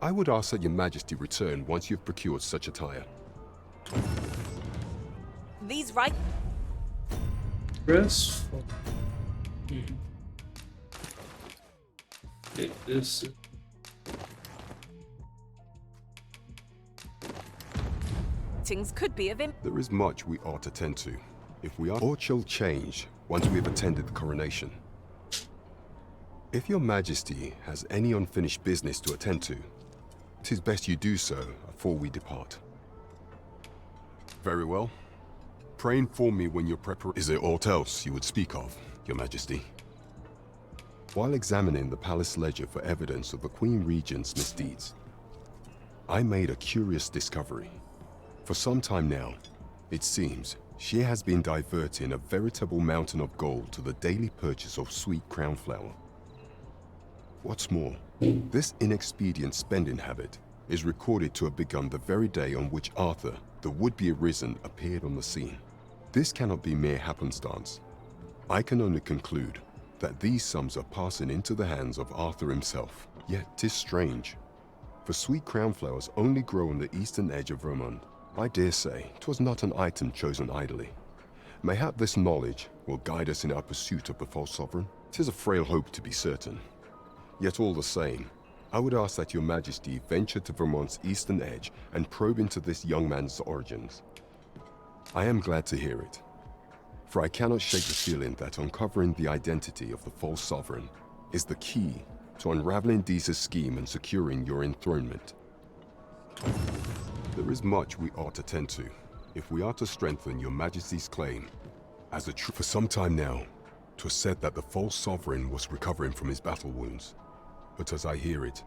I would ask that your majesty return once you've procured such attire. These right. Press. Take this. Things could be of him. There is much we ought to tend to, if we are, or shall change once we have attended the coronation. If your majesty has any unfinished business to attend to, 'tis best you do so before we depart. Very well. Pray inform me when your preparation. Is there aught else you would speak of, your majesty? While examining the palace ledger for evidence of the Queen Regent's misdeeds, I made a curious discovery. For some time now, it seems, she has been diverting a veritable mountain of gold to the daily purchase of sweet crown flower. What's more, this inexpedient spending habit is recorded to have begun the very day on which Arthur, the would-be arisen, appeared on the scene. This cannot be mere happenstance. I can only conclude that these sums are passing into the hands of Arthur himself. Yet 'tis strange, for sweet crown flowers only grow on the eastern edge of Vermund. I dare say 'twas not an item chosen idly. Mayhap this knowledge will guide us in our pursuit of the false sovereign. 'Tis a frail hope to be certain. Yet all the same, I would ask that your majesty venture to Vermont's eastern edge and probe into this young man's origins. I am glad to hear it, for I cannot shake the feeling that uncovering the identity of the false sovereign is the key to unraveling Deeza's scheme and securing your enthronement. There is much we ought to tend to, if we are to strengthen your majesty's claim as a true. For some time now, 'twas said that the false sovereign was recovering from his battle wounds, but as I hear it,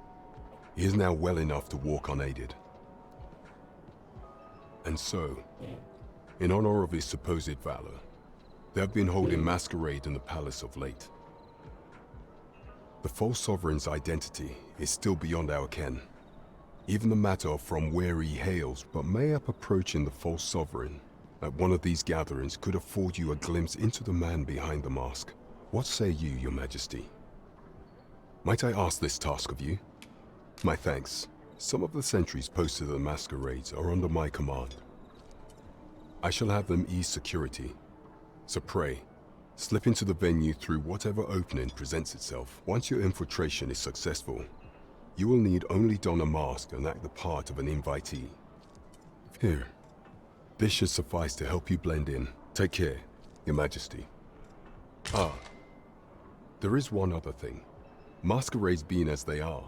he is now well enough to walk unaided. And so, in honor of his supposed valor, they have been holding masquerade in the palace of late. The false sovereign's identity is still beyond our ken. Even the matter of from where he hails, but mayhap approaching the false sovereign at one of these gatherings could afford you a glimpse into the man behind the mask. What say you, your majesty? Might I ask this task of you? My thanks. Some of the sentries posted at the masquerades are under my command. I shall have them ease security. So pray, slip into the venue through whatever opening presents itself. Once your infiltration is successful, you will need only don a mask and act the part of an invitee. Here, this should suffice to help you blend in. Take care, your majesty. Ah, there is one other thing. Masquerades being as they are,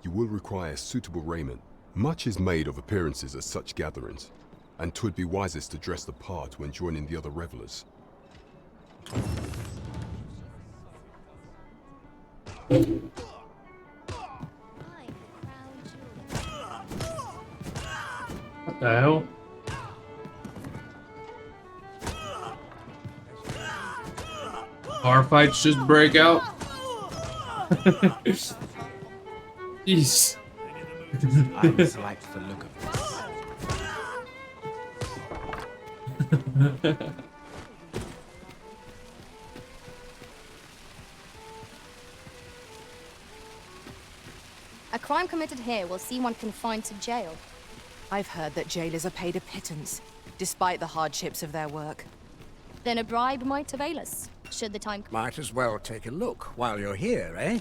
you will require suitable raiment. Much is made of appearances at such gatherings, and 'twould be wisest to dress the part when joining the other revelers. What the hell? Bar fights just break out. Jeez. I disliked the look of this. A crime committed here will see one confined to jail. I've heard that jailers are paid a pittance, despite the hardships of their work. Then a bribe might avail us, should the time come. Might as well take a look while you're here, eh?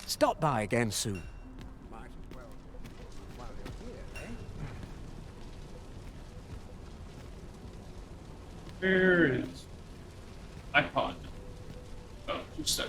Stop by again soon. Might as well while you're here, eh? Where is my pod? Oh, just so.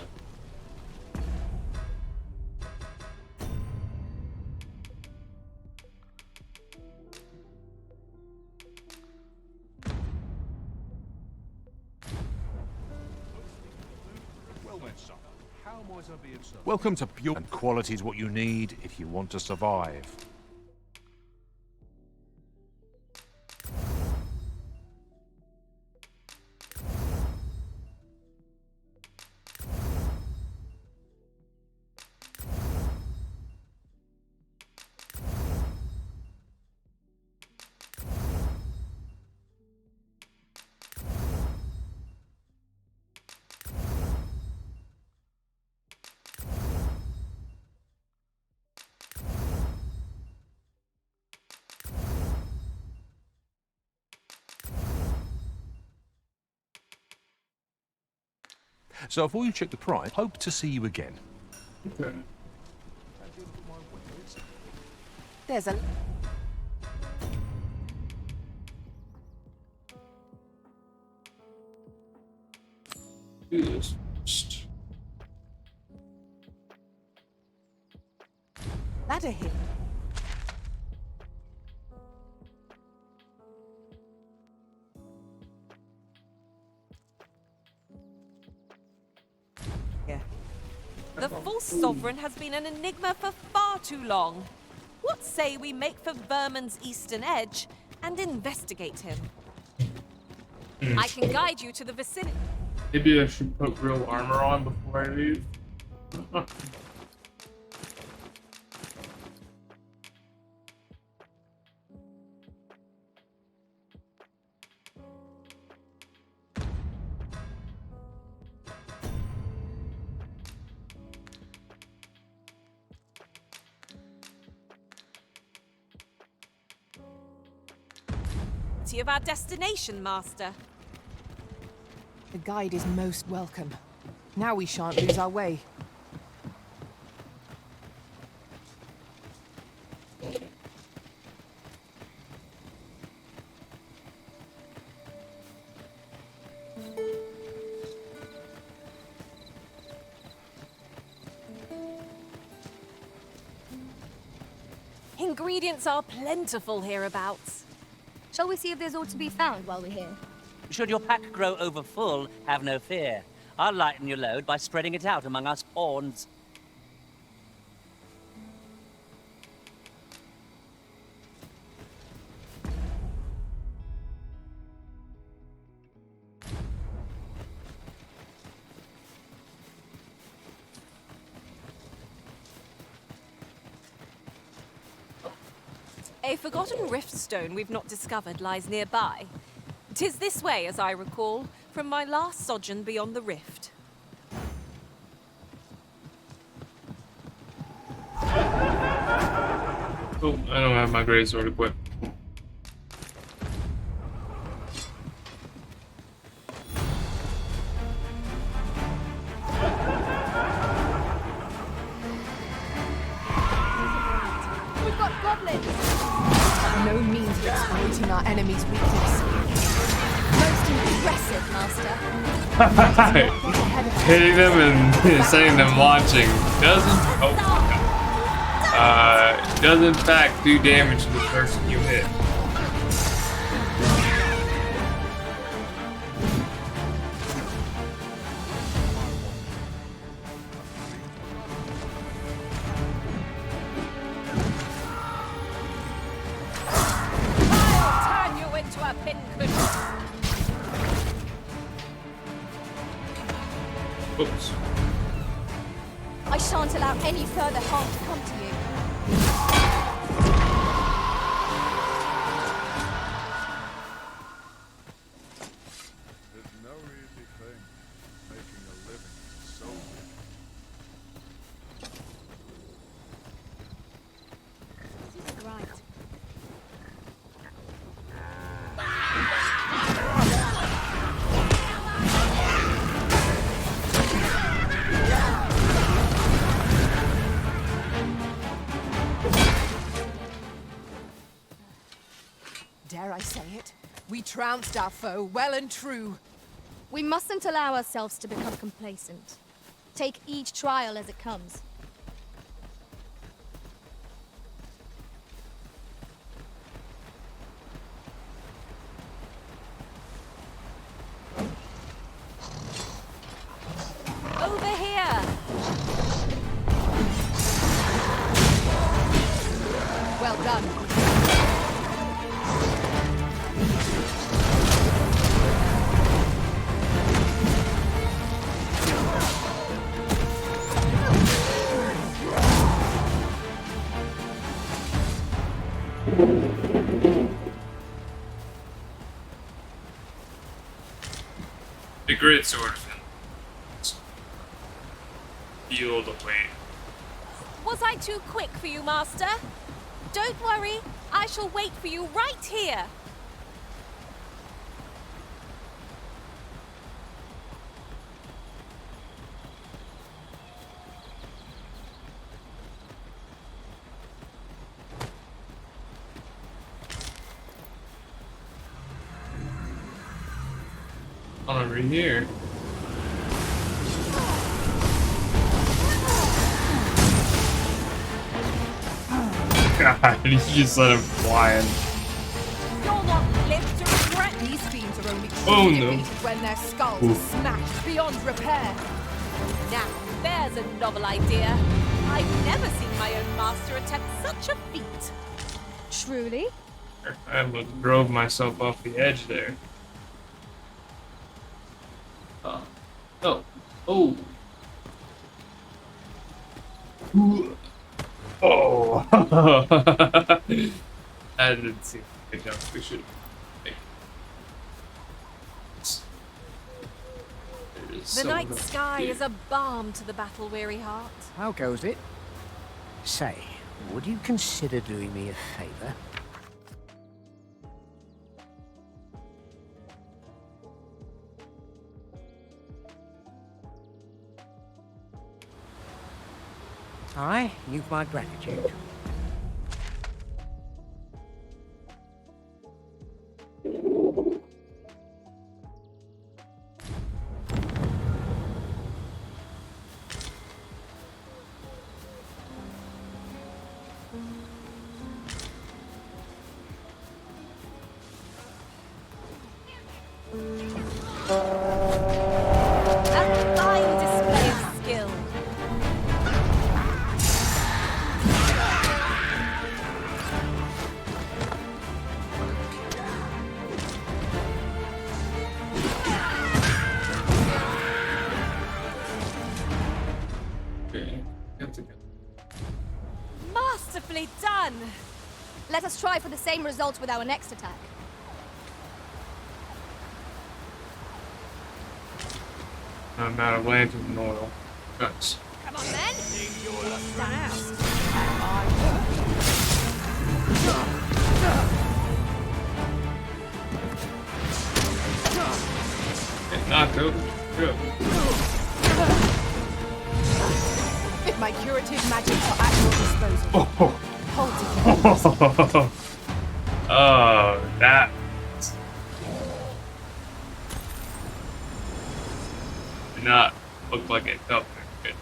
Welcome to Pure, and quality is what you need if you want to survive. So before you check the price, hope to see you again. Okay. There's a... Do this first. ladder here. The false sovereign has been an enigma for far too long. What say we make for Vermin's eastern edge and investigate him? I can guide you to the vicinity. Maybe I should put real armor on before I leave. Of our destination, Master. The guide is most welcome. Now we shan't lose our way. Ingredients are plentiful hereabouts. Shall we see if there's aught to be found while we're here? Should your pack grow over full, have no fear. I'll lighten your load by spreading it out among us pawns. A forgotten riftstone we've not discovered lies nearby. 'Tis this way, as I recall, from my last sojourn beyond the rift. Oh, I don't have my greatsword equipped. We've got goblins! No means of exploiting our enemy's weakness. Most impressive, Master. Hitting them and saying them launching does in fact do damage to the person you hit. I'll turn you into a pincushion. Oops. I shan't allow any further harm to come to you. There's no easy thing, making a living so big. This is right. Dare I say it? We trounced our foe well and true. We mustn't allow ourselves to become complacent. Take each trial as it comes. Over here. done. The grid sword feel the weight. Was I too quick for you, Master? Don't worry, I shall wait for you right here. On over here. God, you just let him fly in. You'll not live to regret. These fiends are only Oh, truly no. defeated when their skulls Oof. are smashed beyond repair. Now, there's a novel idea. I've never seen my own master attempt such a feat. Truly? I almost drove myself off the edge there. Oh. Oh. Ooh. Oh. I didn't see the jump. We should. The night sky is a balm to the battle-weary heart. How goes it? Say, would you consider doing me a favor? Aye, you've my gratitude. A fine display of skill. Masterfully done! Let us try for the same result with our next attack. I'm out of lantern oil. Guts. Come on then! Stand Get knocked over. Good. If my curative magics are at your disposal, Oh. hold it. Oh, that. Did not look like it felt very good.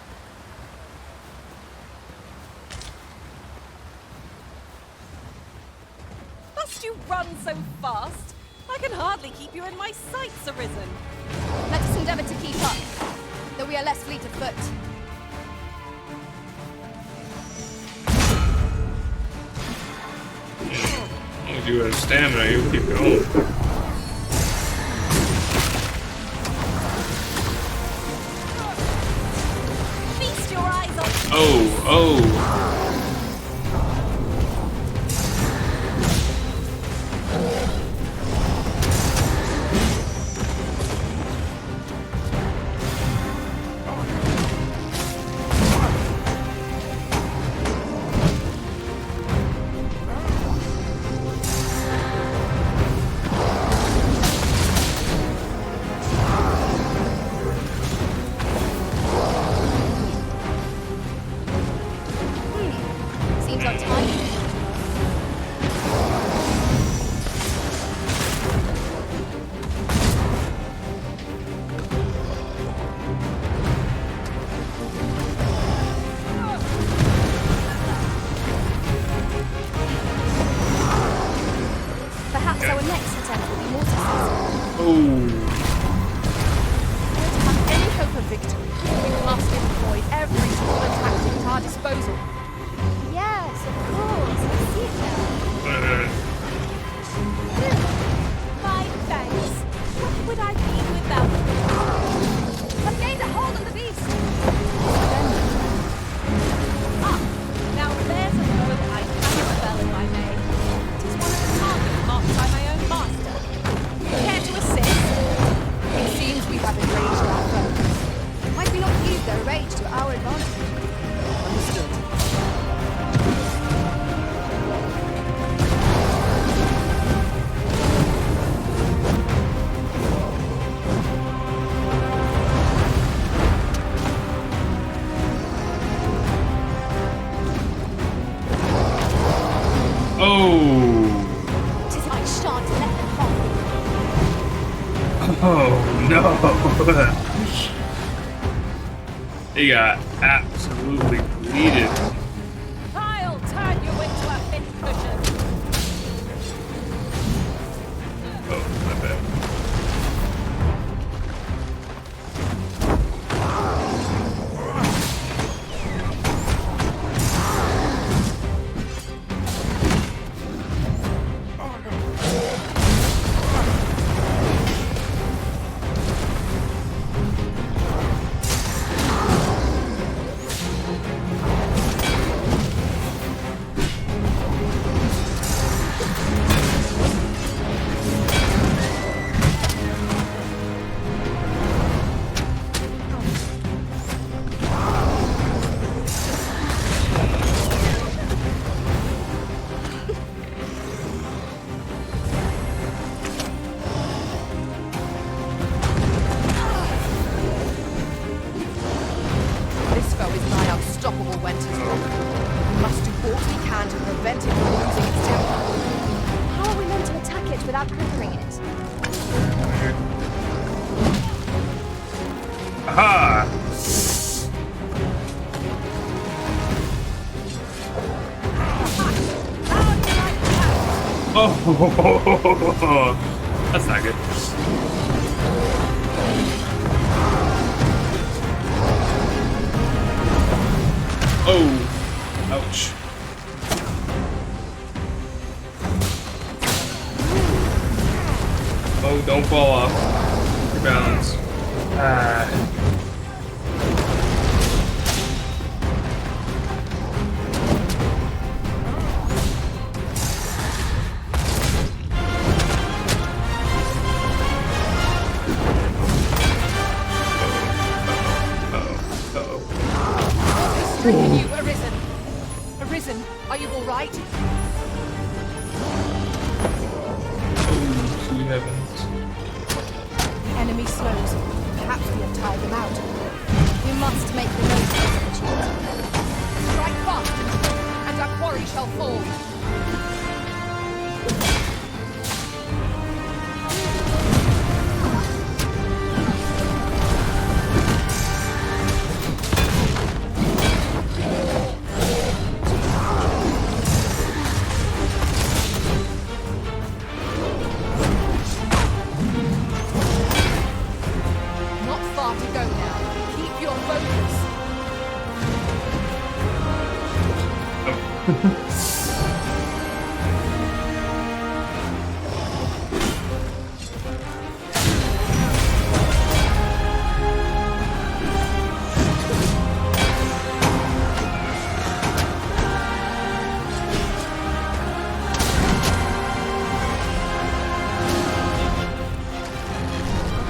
Must you run so fast? I can hardly keep you in my sights, Arisen. Let us endeavor to keep up, though we are less fleet of foot. As long as you have stamina, you'll keep going. Feast your eyes on. Oh. Oh no! He got absolutely deleted. I'll turn you into a fifth cushion. Oh, my bad. This foe is nigh unstoppable, Wenter's Rock. We must do all we can to prevent it from losing its temper. How are we meant to attack it without conquering it? Aha! Oh, that's not good. Oh, ouch. Oh, don't fall off your balance. Ah. Stricken you, Arisen. Arisen, are you all right? Oh, sweet heavens. The enemy slows. Perhaps we have tired them out. We must make the most of this opportunity. Strike fast, and our quarry shall fall. Not far to go now. Keep your focus.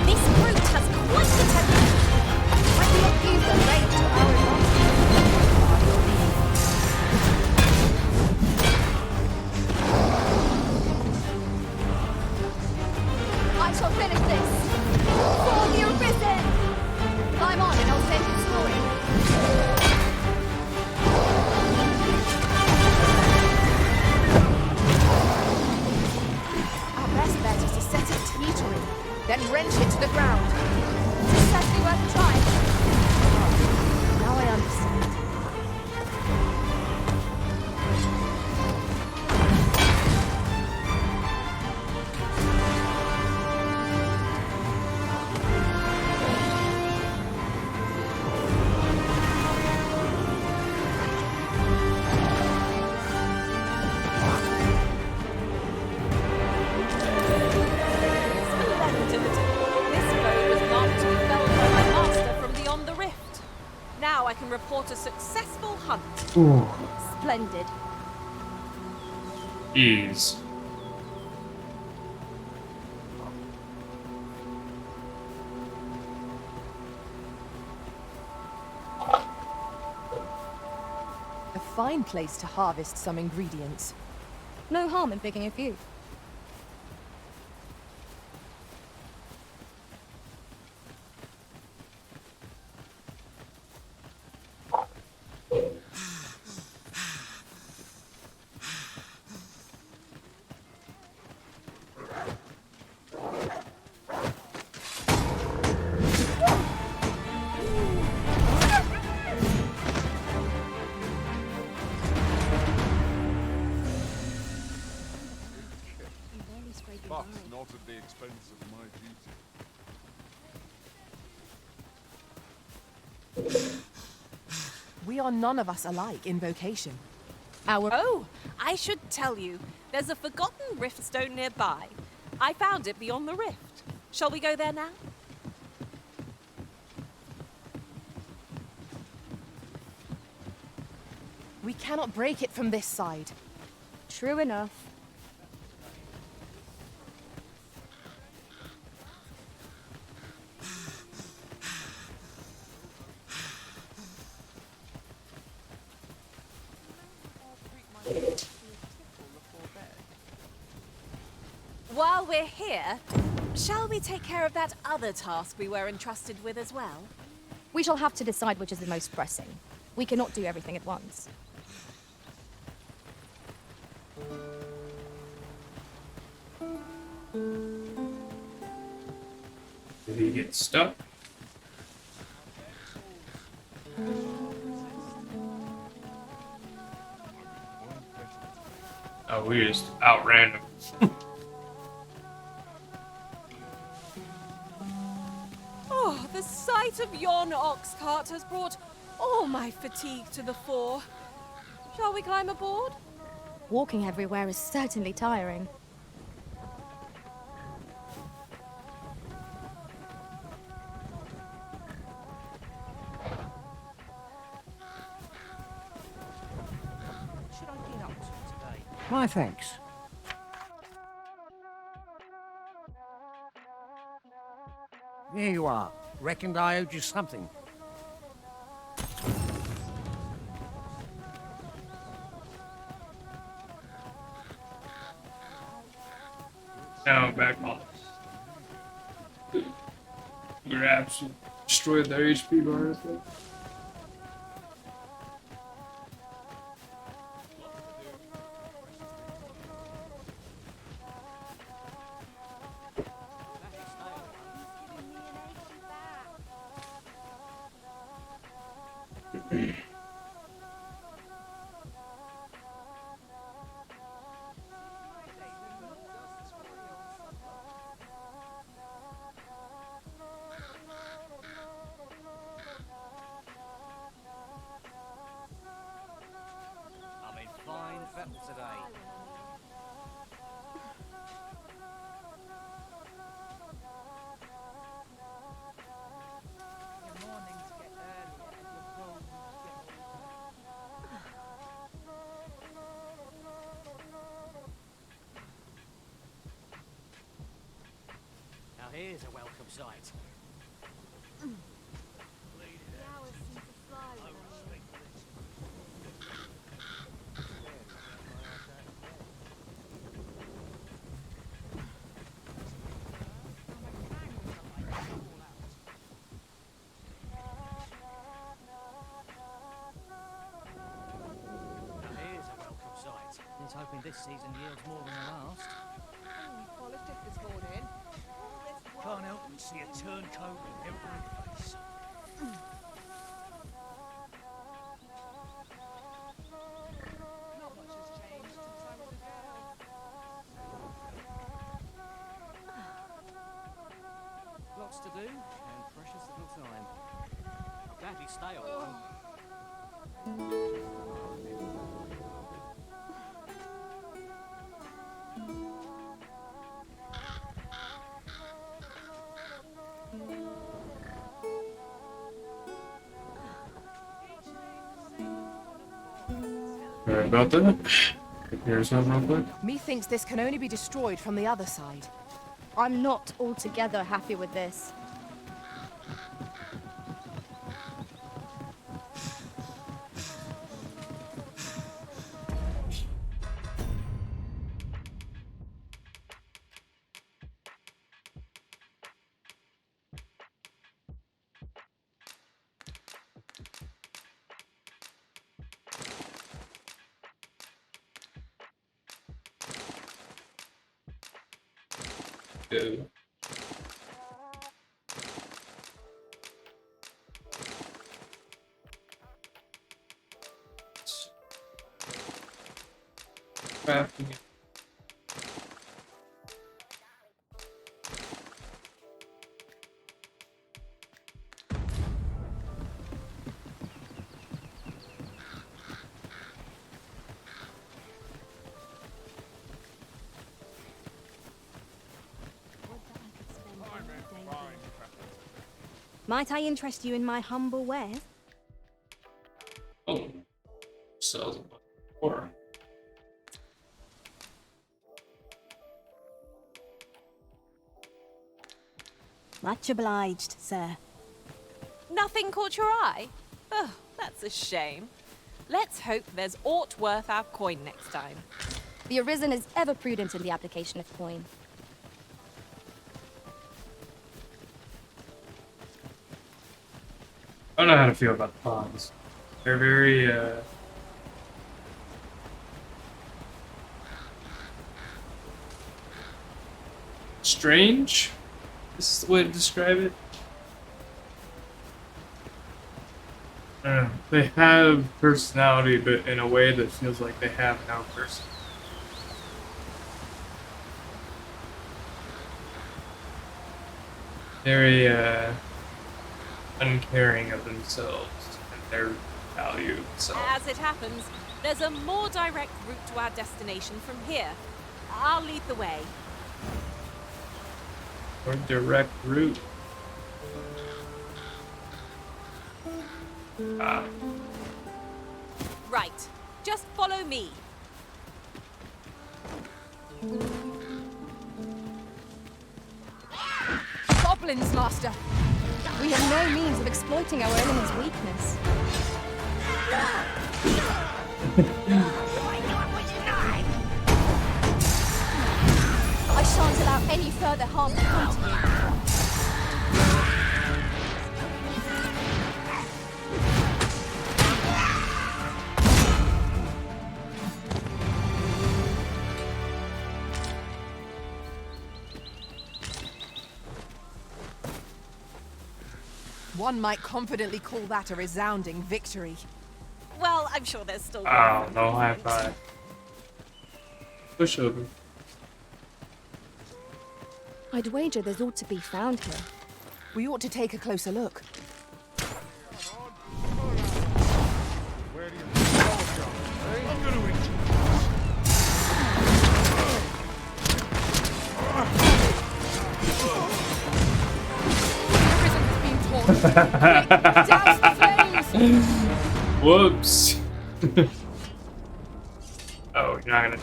This brute has quite the temper. I cannot use the range to our advantage. I shall finish this. For the Arisen! Climb on and I'll send you snoring. Our best bet is to set it teetering, then wrench it to the ground. Certainly worth a try. Now I understand. This foe was marked to be felled by my master from beyond the rift. Now I can report a successful hunt. Ooh. Splendid. Jeez. A fine place to harvest some ingredients. No harm in picking a few. not at the expense of my duty. We are none of us alike in vocation. Oh, I should tell you, there's a forgotten rift stone nearby. I found it beyond the rift. Shall we go there now? We cannot break it from this side. True enough. While we're here, shall we take care of that other task we were entrusted with as well? We shall have to decide which is the most pressing. We cannot do everything at once. Did he get stuck? Oh, we just outran him. Oh, the sight of yon ox cart has brought all my fatigue to the fore. Shall we climb aboard? Walking everywhere is certainly tiring. Should I get up to today? My thanks. There you are. Reckoned I owed you something. Now I'm back on. We're absolutely destroyed their HP bar. I'm in fine fettle today. Your mornings get earlier and your roads get Now here's a welcome sight. Here's hoping this season yields more than the last. Polished it this morning. Can't help but see a turncoat in every face. Not much has changed since I was a girl. Lots to do and precious little time. I'll gladly stay a while. Sorry about that. Here's something real quick. Methinks this can only be destroyed from the other side. I'm not altogether happy with this. Ew. Crafting it. Might I interest you in my humble wares? Oh, sells a lot more. Much obliged, sir. Nothing caught your eye? Oh, that's a shame. Let's hope there's aught worth our coin next time. The Arisen is ever prudent in the application of coin. I don't know how to feel about the pawns. They're very, strange? This is the way to describe it. I don't know. They have personality, but in a way that feels like they have no person. Very, uncaring of themselves and their value. So. As it happens, there's a more direct route to our destination from here. I'll lead the way. Or direct route. Ah. Right. Just follow me. Goblins, Master! We have no means of exploiting our enemy's weakness. I shan't allow any further harm to come to you. One might confidently call that a resounding victory. Well, I'm sure there's still one. Oh, no high five. Push over. I'd wager there's ought to be found here. We ought to take a closer look. Where do you think you're going? I'm gonna eat you. Whoops. Oh, you're not gonna.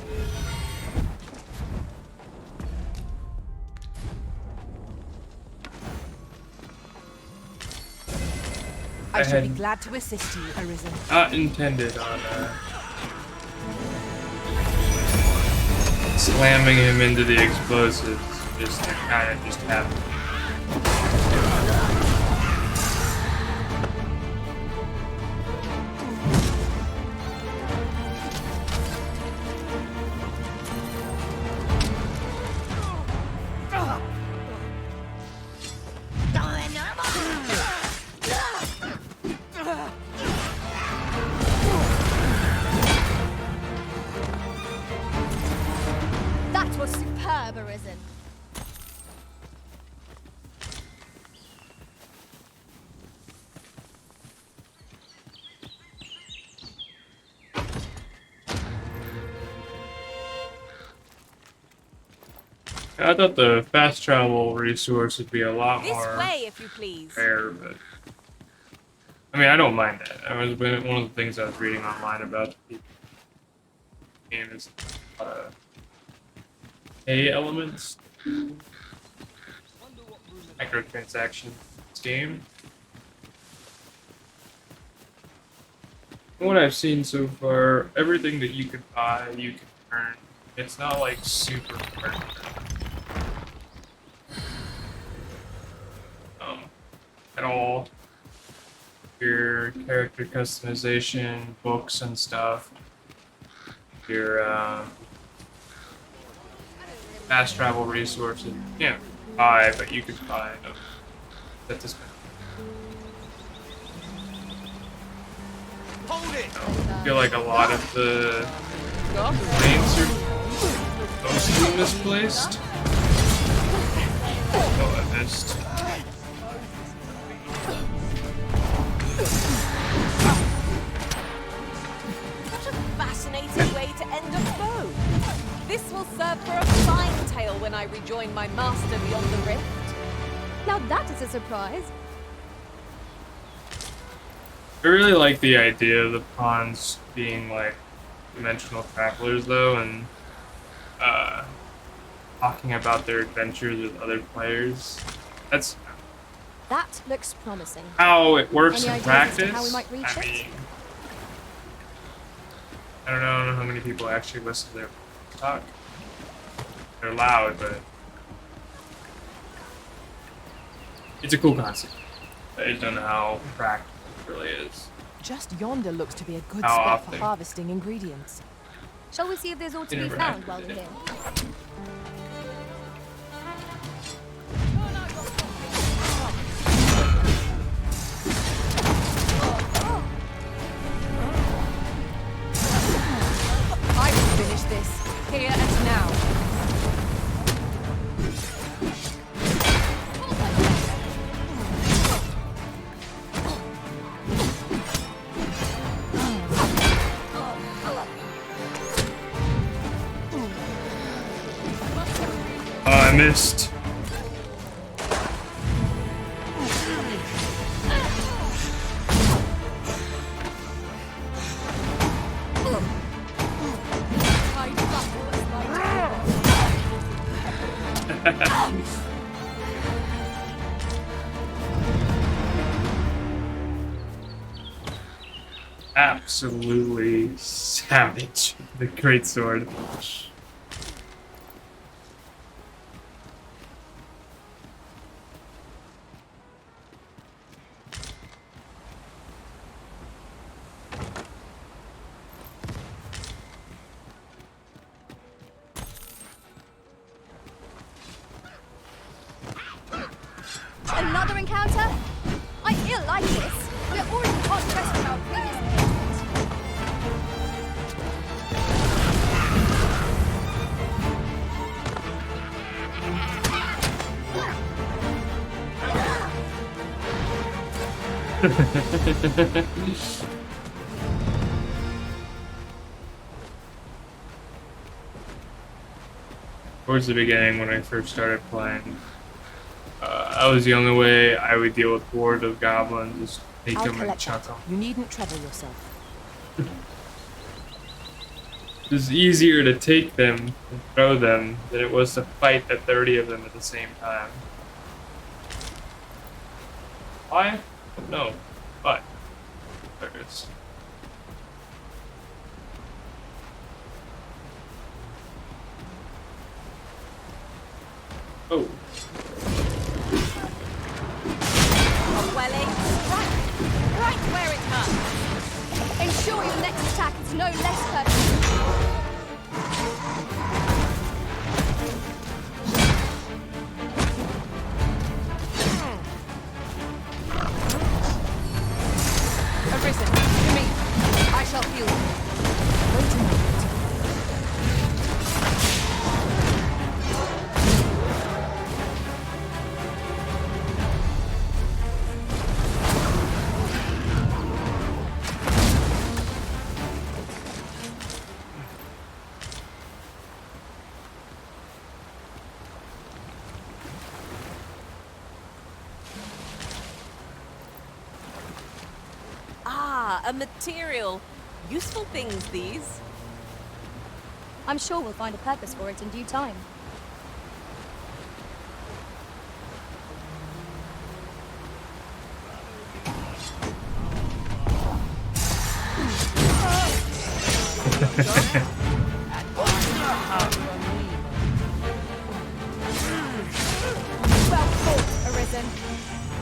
I shall be glad to assist you, Arisen. Not intended on slamming him into the explosives. Just kind of just happened. That was superb, Arisen. I thought the fast travel resource would be a lot This more way, if you please. rare, but I mean, I don't mind that. That was one of the things I was reading online about the game is pay elements, microtransaction game. From what I've seen so far, everything that you could buy, you can earn. It's not like super permanent. At all. Your character customization, books and stuff. Your fast travel resources. You can't buy, but you could buy them. That does Hold it! I feel like a lot of the lanes are mostly misplaced. Oh, I missed. Such a fascinating way to end a foe. This will serve for a fine tale when I rejoin my master beyond the rift. Now that is a surprise. I really like the idea of the pawns being like dimensional travelers though, and talking about their adventures with other players. That's That looks promising. how it works Any in ideas as to practice. how we might reach I it? mean, I don't know how many people actually listen to their talk. They're loud, but it's a cool concept. I just don't know how practical it really is. Just yonder looks to be a good How spot often? for harvesting ingredients. Shall we see if there's all to be Interact found while with we're it. here? I will finish this, here and now. Oh, I missed. Absolutely savage. The great sword. Another encounter? I ill like this. We're already hard pressed from our previous engagements. Towards the beginning, when I first started playing, that was the only way I would deal with horde of goblins, just take I'll them and collect chuck that. them. You needn't trouble yourself. It was easier to take them and throw them than it was to fight the 30 of them at the same time. Why? No. But there it is. Oh. Welling, right where it hurts. Ensure your next attack is no less perfect. Arisen, to me. I shall heal you. Wait a moment. Ah, a material. Useful things, these. I'm sure we'll find a purpose for it in due time. Well fought, Arisen.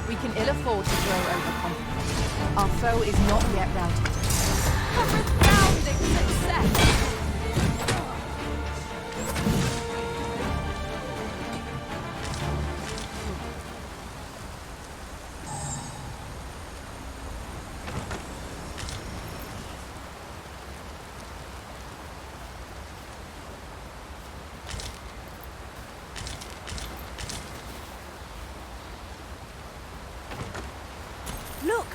We can ill afford to grow overconfident. Our foe is not yet routed. A resounding success. Look,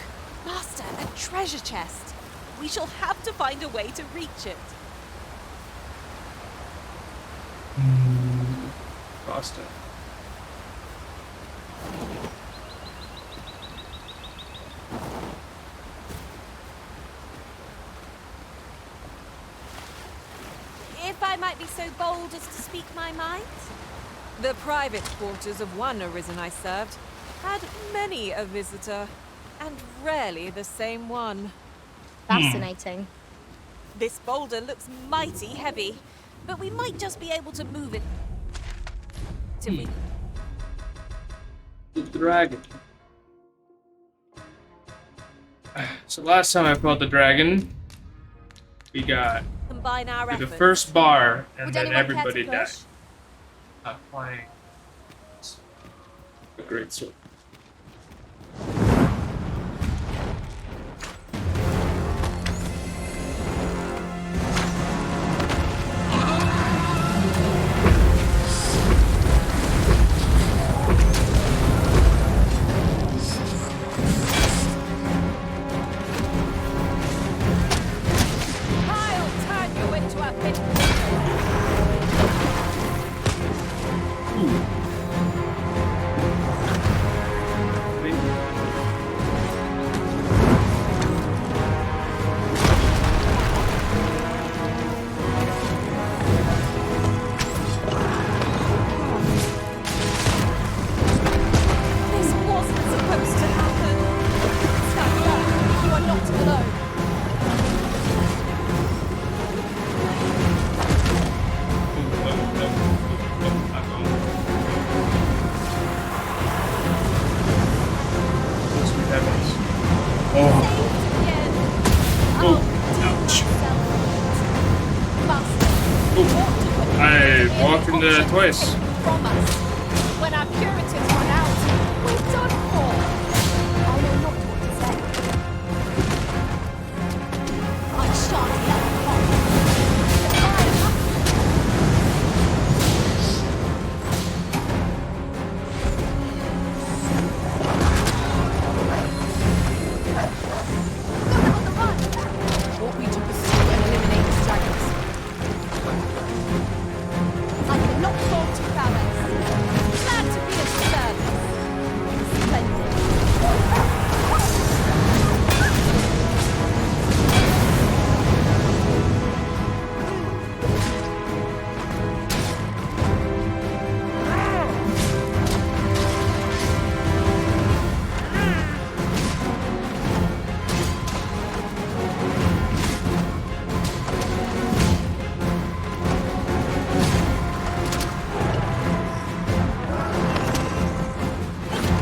Master, a treasure chest. We shall have to find a way to reach it. Boston. if I might be so bold as to speak my mind? The private quarters of one Arisen I served had many a visitor, and rarely the same one. Fascinating. This boulder looks mighty heavy, but we might just be able to move it. The dragon. So last time I fought the dragon, we got Combine our to the efforts. first bar, and Would then anyone care to everybody died. push? Not playing. A great sword. I'll turn you into a pit. This wasn't supposed to happen. Stand back. You are not alone. I walked into that twice. From us. When our Puritans run out, we're done for. I know not what to say. I shan't let them off. The fire Want me to pursue and eliminate the dragons? I cannot fault you, Valens. Glad to be of service. Splendid.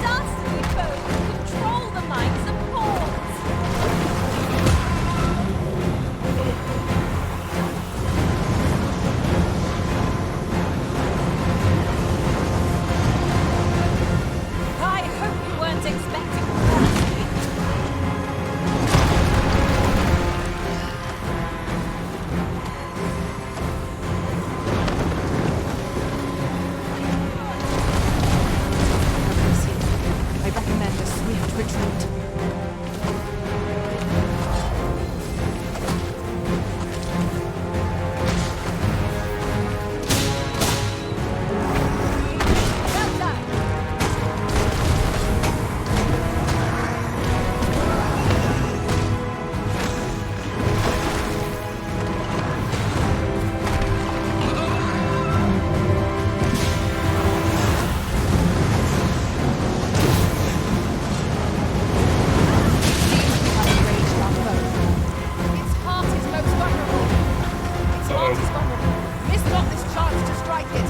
Dastardly foes who control the minds of pawns. I hope you weren't expecting quality. I recommend a swift retreat. Well done. Its heart is most vulnerable. Its heart is vulnerable. Miss not this chance to strike it.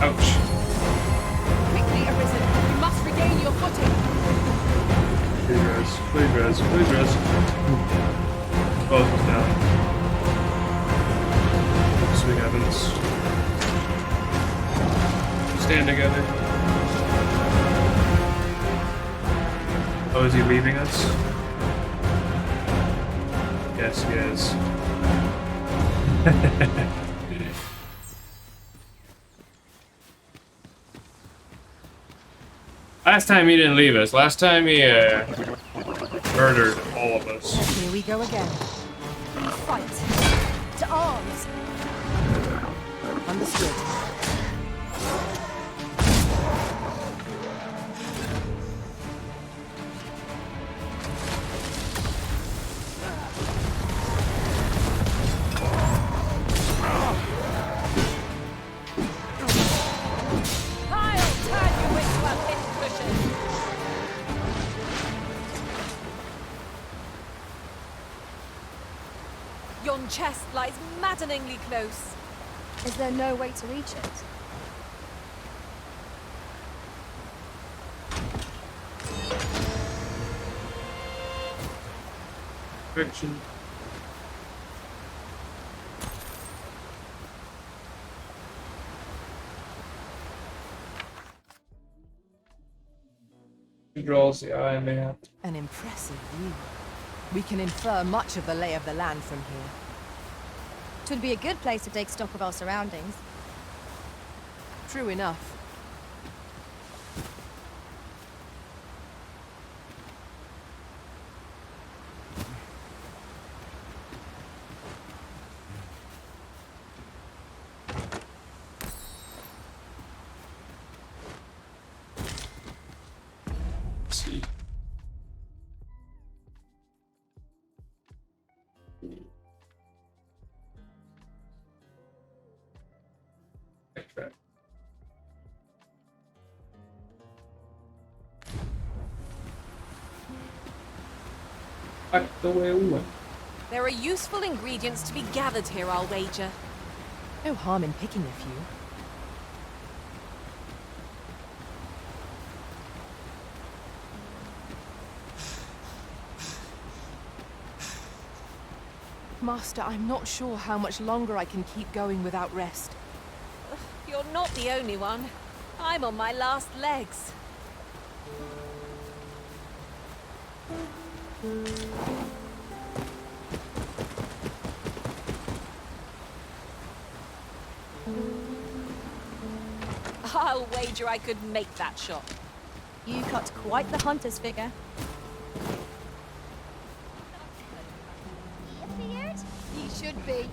Ouch. Quickly, Arisen. You must regain your footing. Please res. Both is down. Sweet heavens. Stand together. Oh, is he leaving us? Yes, he is. Last time he didn't leave us. Last time he murdered all of us. Here we go again. Fight. To arms. Understood. Yon chest lies maddeningly close. Is there no way to reach it? Friction. Who draws the eye map? An impressive view. We can infer much of the lay of the land from here. Twould be a good place to take stock of our surroundings. True enough. Let's see. Backtrack. Back the way we went. There are useful ingredients to be gathered here, I'll wager. No harm in picking a few. Master, I'm not sure how much longer I can keep going without rest. You're not the only one. I'm on my last legs. I'll wager I could make that shot. You cut quite the hunter's figure. He should be.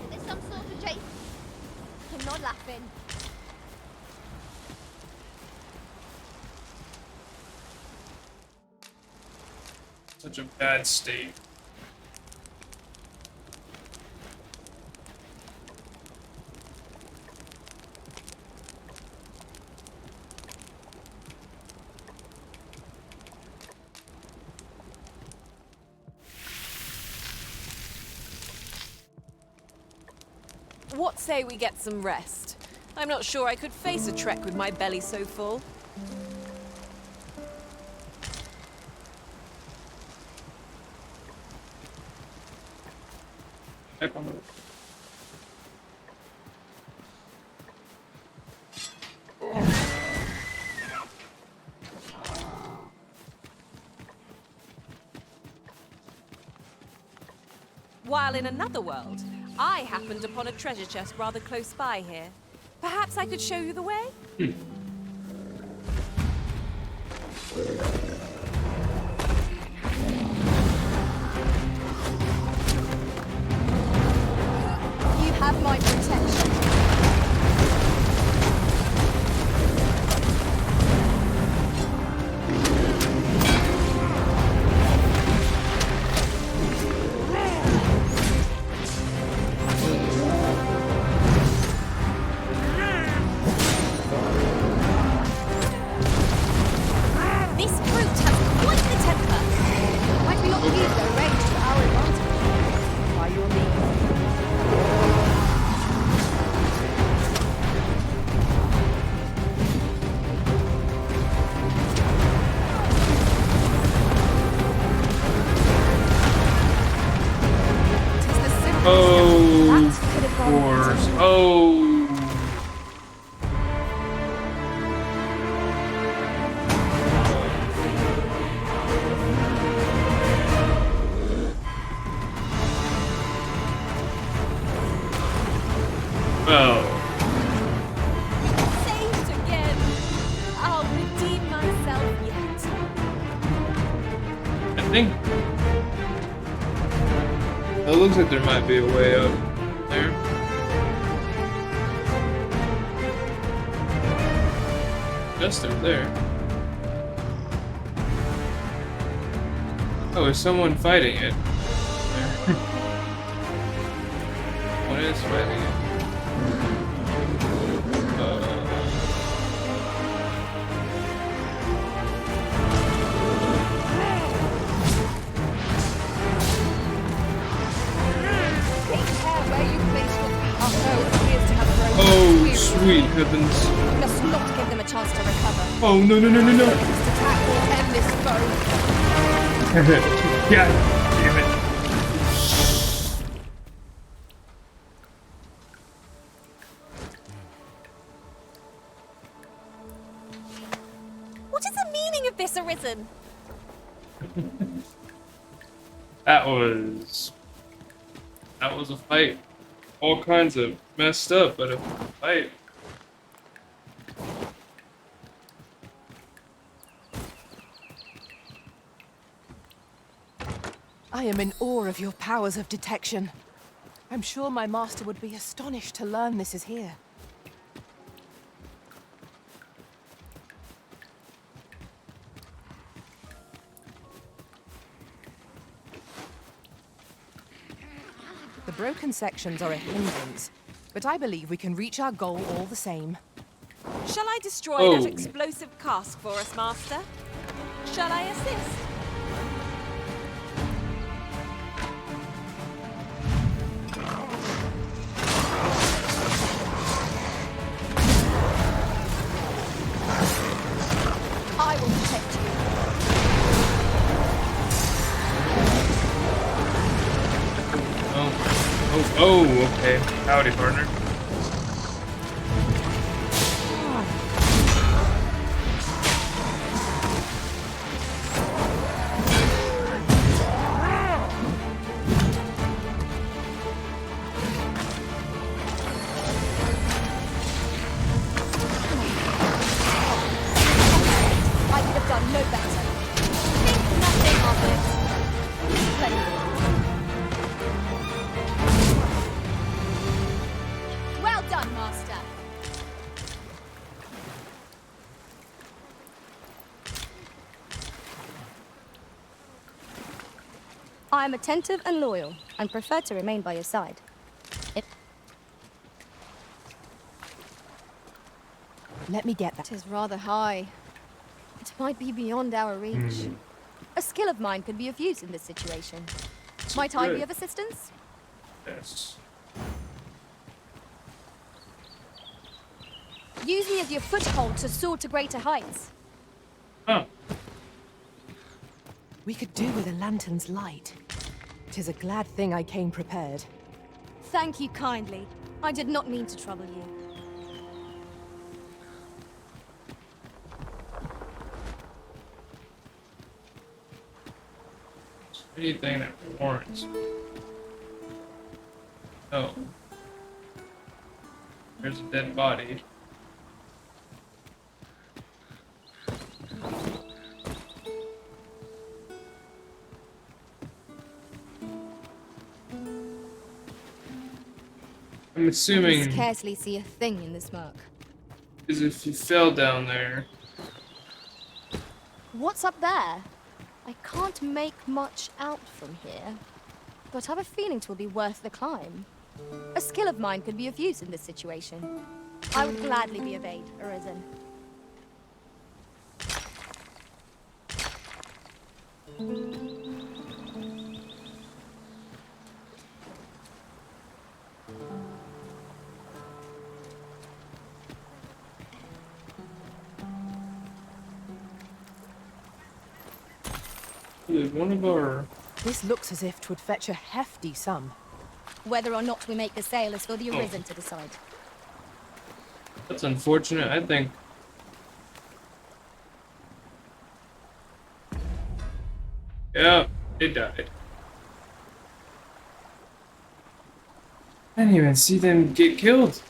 There's some sort of Jake. I'm not laughing. Such a bad state. What say we get some rest? I'm not sure I could face a trek with my belly so full. While in another world, I happened upon a treasure chest rather close by here. Perhaps I could show you the way? You have my protection. This brute has quite the temper. Might we not use their range to our advantage? By your leave. Oh, of course. Oh. Well. Saved again. I'll redeem myself yet. I think it looks like there might be a way up there. Just up there. Oh, is someone fighting it? What is fighting it? Sweet heavens. We must not give them a chance to recover. Oh, no, no, no, no, no. This attack will end this foe. God damn it. What is the meaning of this, Arisen? That was a fight. All kinds of messed up, but a fight. I am in awe of your powers of detection. I'm sure my master would be astonished to learn this is here. The broken sections are a hindrance, but I believe we can reach our goal all the same. Shall I destroy Oh. that explosive cask for us, Master? Shall I assist? I will protect you. Oh, okay. Howdy, partner. I could have done no better. Think nothing of it. Splendid. Well done, Master. I am attentive and loyal, and prefer to remain by your side. Let me get that. It is rather high. It might be beyond our reach. A skill of mine could be of use in this situation. Might I be good. of assistance? Yes. Use me as your foothold to soar to greater heights. Huh. We could do with a lantern's light. 'Tis a glad thing I came prepared. Thank you kindly. I did not mean to trouble you. Anything that warrants. Oh. There's a dead body. I'm I assuming can scarcely see a thing in this murk. is if you fell down there. What's up there? I can't make much out from here, but I have a feeling it will be worth the climb. A skill of mine could be of use in this situation. I would gladly be of aid, Arisen. One of our This looks as if 'twould fetch a hefty sum. Whether or not we make the sale is for the Oh. Arisen to decide. That's unfortunate. I think. Yeah, it died. I didn't even see them get killed.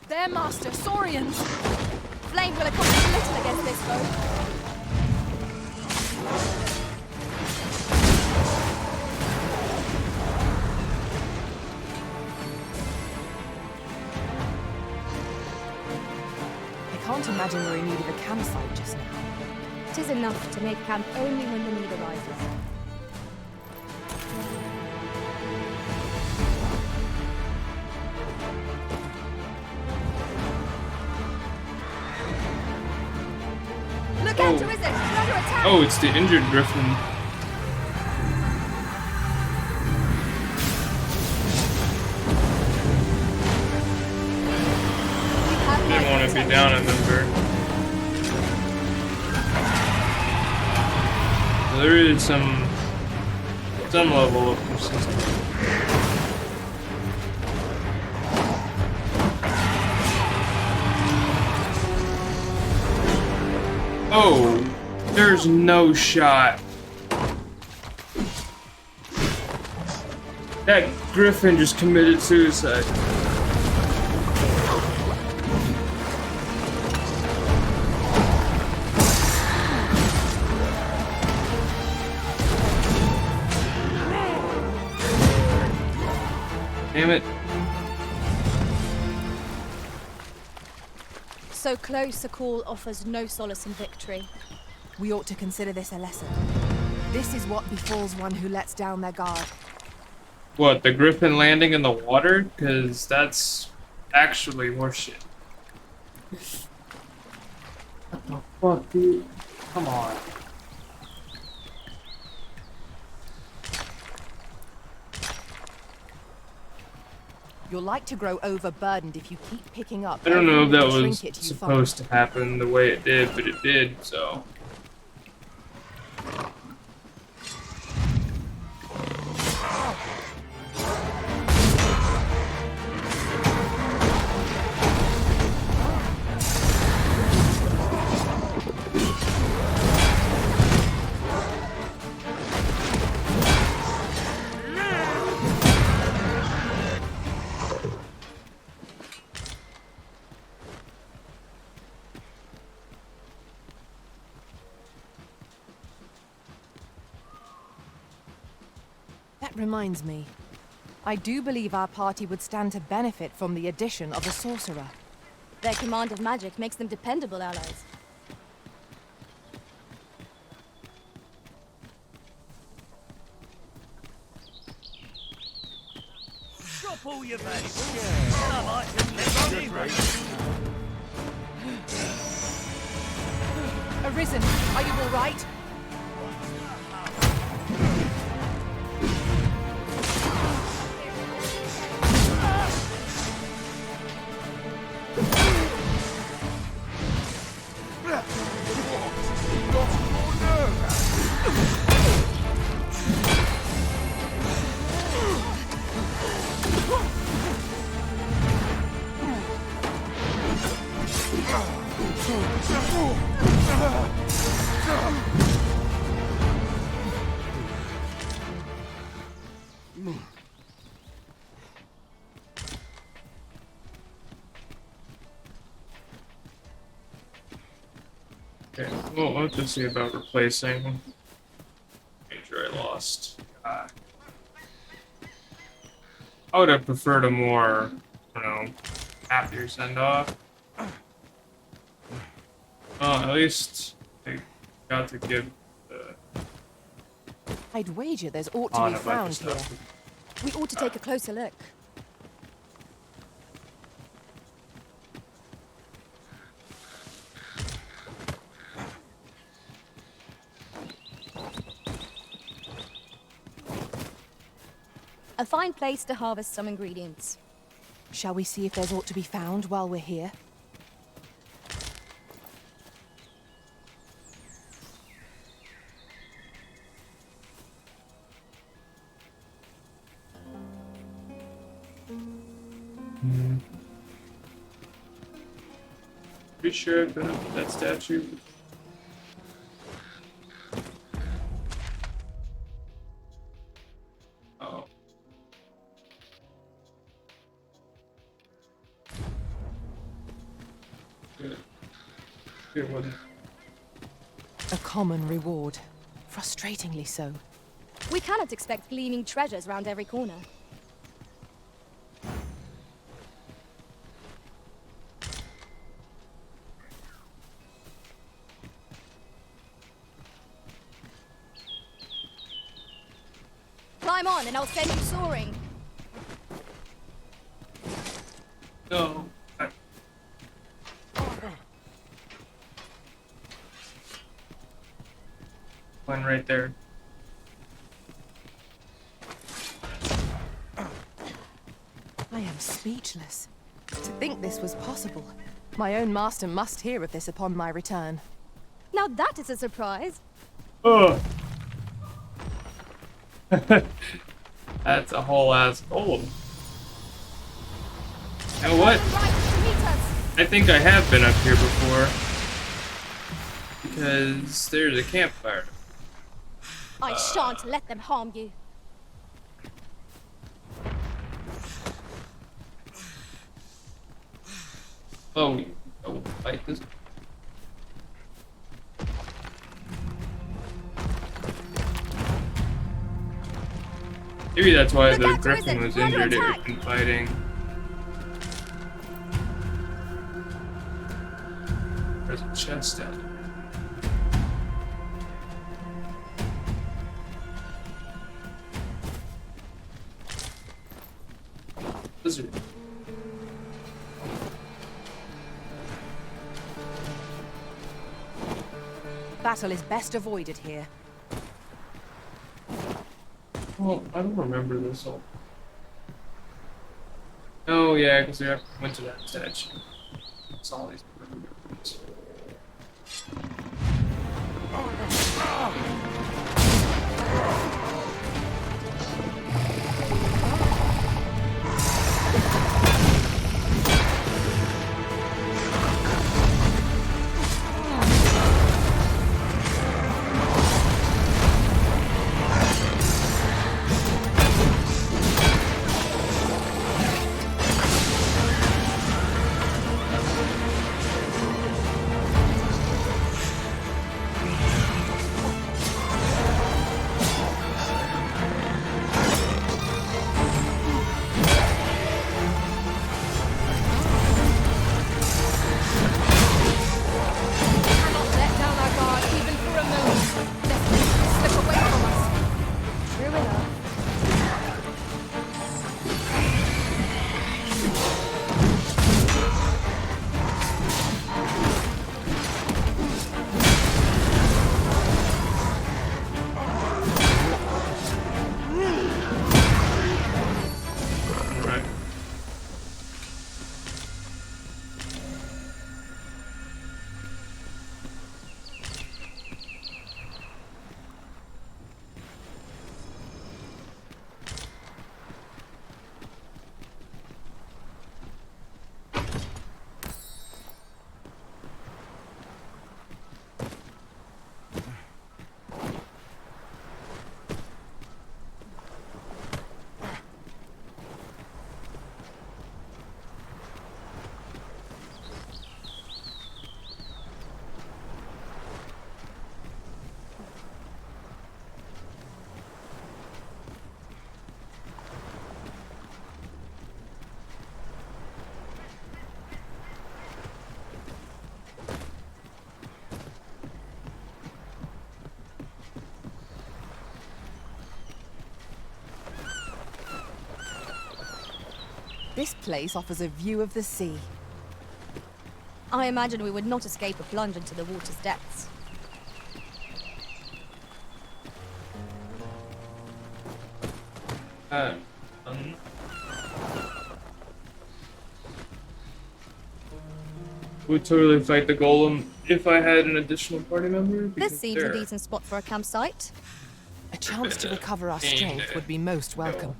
Their master, Saurians! Flame will accomplish little against this foe. I can't imagine we're in need of a campsite just now. It is enough to make camp only when the need arises. Look out, Arisen! We're under attack! Oh, it's the injured Griffin. might be down a number. So there is some level of consistency. Oh, there's no shot. That griffin just committed suicide. Damn it. So close, a call offers no solace in victory. We ought to consider this a lesson. This is what befalls one who lets down their guard. What, the griffin landing in the water? Because that's actually horseshit. What the fuck, dude? Come on. You're like to grow overburdened if you keep picking up. I don't know if that every was trinket you supposed to happen the way it did, but it did, so. That reminds me. I do believe our party would stand to benefit from the addition of a sorcerer. Their command of magic makes them dependable allies. Drop all your valuables. I like to live on Arisen, are you all right? Okay, well, we'll have to see about replacing. Make sure I lost. God. I would have preferred a more, you know, happier send-off. Well, at least they got to give the... I'd wager there's ought to on be a bunch found of here. stuff. We ought to take a closer look. A fine place to harvest some ingredients. Shall we see if there's ought to be found while we're here? Pretty sure I've been up with that statue. Oh. Good. Good one. A common reward. Frustratingly so. We cannot expect gleaming treasures round every corner. Climb on and I'll send you soaring. No. One right there. I am speechless. To think this was possible. My own master must hear of this upon my return. Now that is a surprise. Oh. That's a whole ass golem. You know what? I think I have been up here before. Because there's a campfire. I shan't let them harm you. Oh, fight this. Maybe that's why the griffin was injured in fighting. There's a chest out there. Lizard. Battle is best avoided here. Well, I don't remember this all. Oh yeah, because we went to that statue. It's all these. This place offers a view of the sea. I imagine we would not escape a plunge into the water's depths. Would totally fight the golem if I had an additional party member. This seems a decent spot for a campsite. A chance to recover our strength would be most welcome.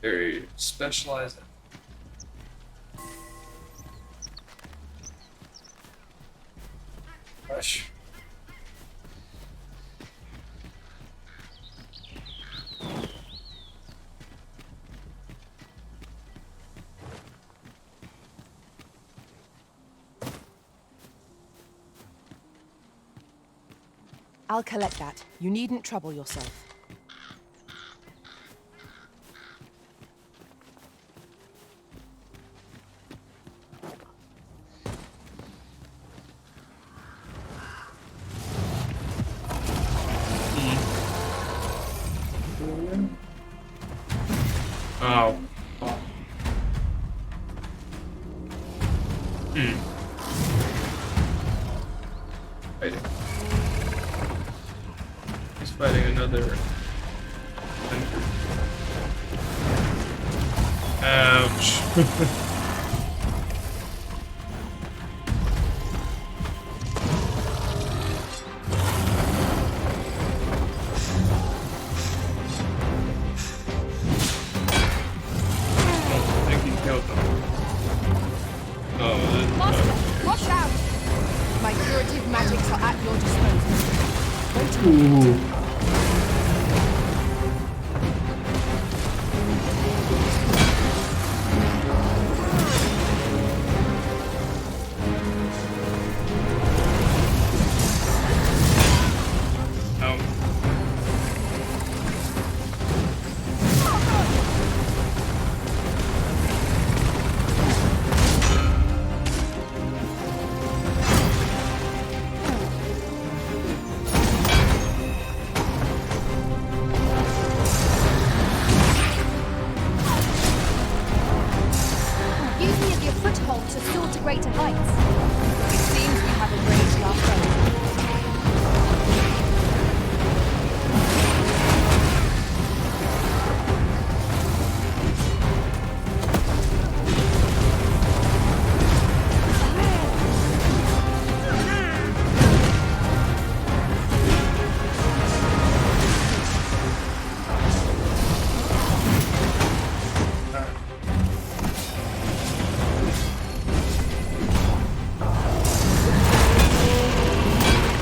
Very specialized. Gosh. I'll collect that. You needn't trouble yourself. Oh. Fighting. He's fighting another. Ouch. Ooh. Use me as your foothold to soar to greater heights. It seems we have arranged our fate.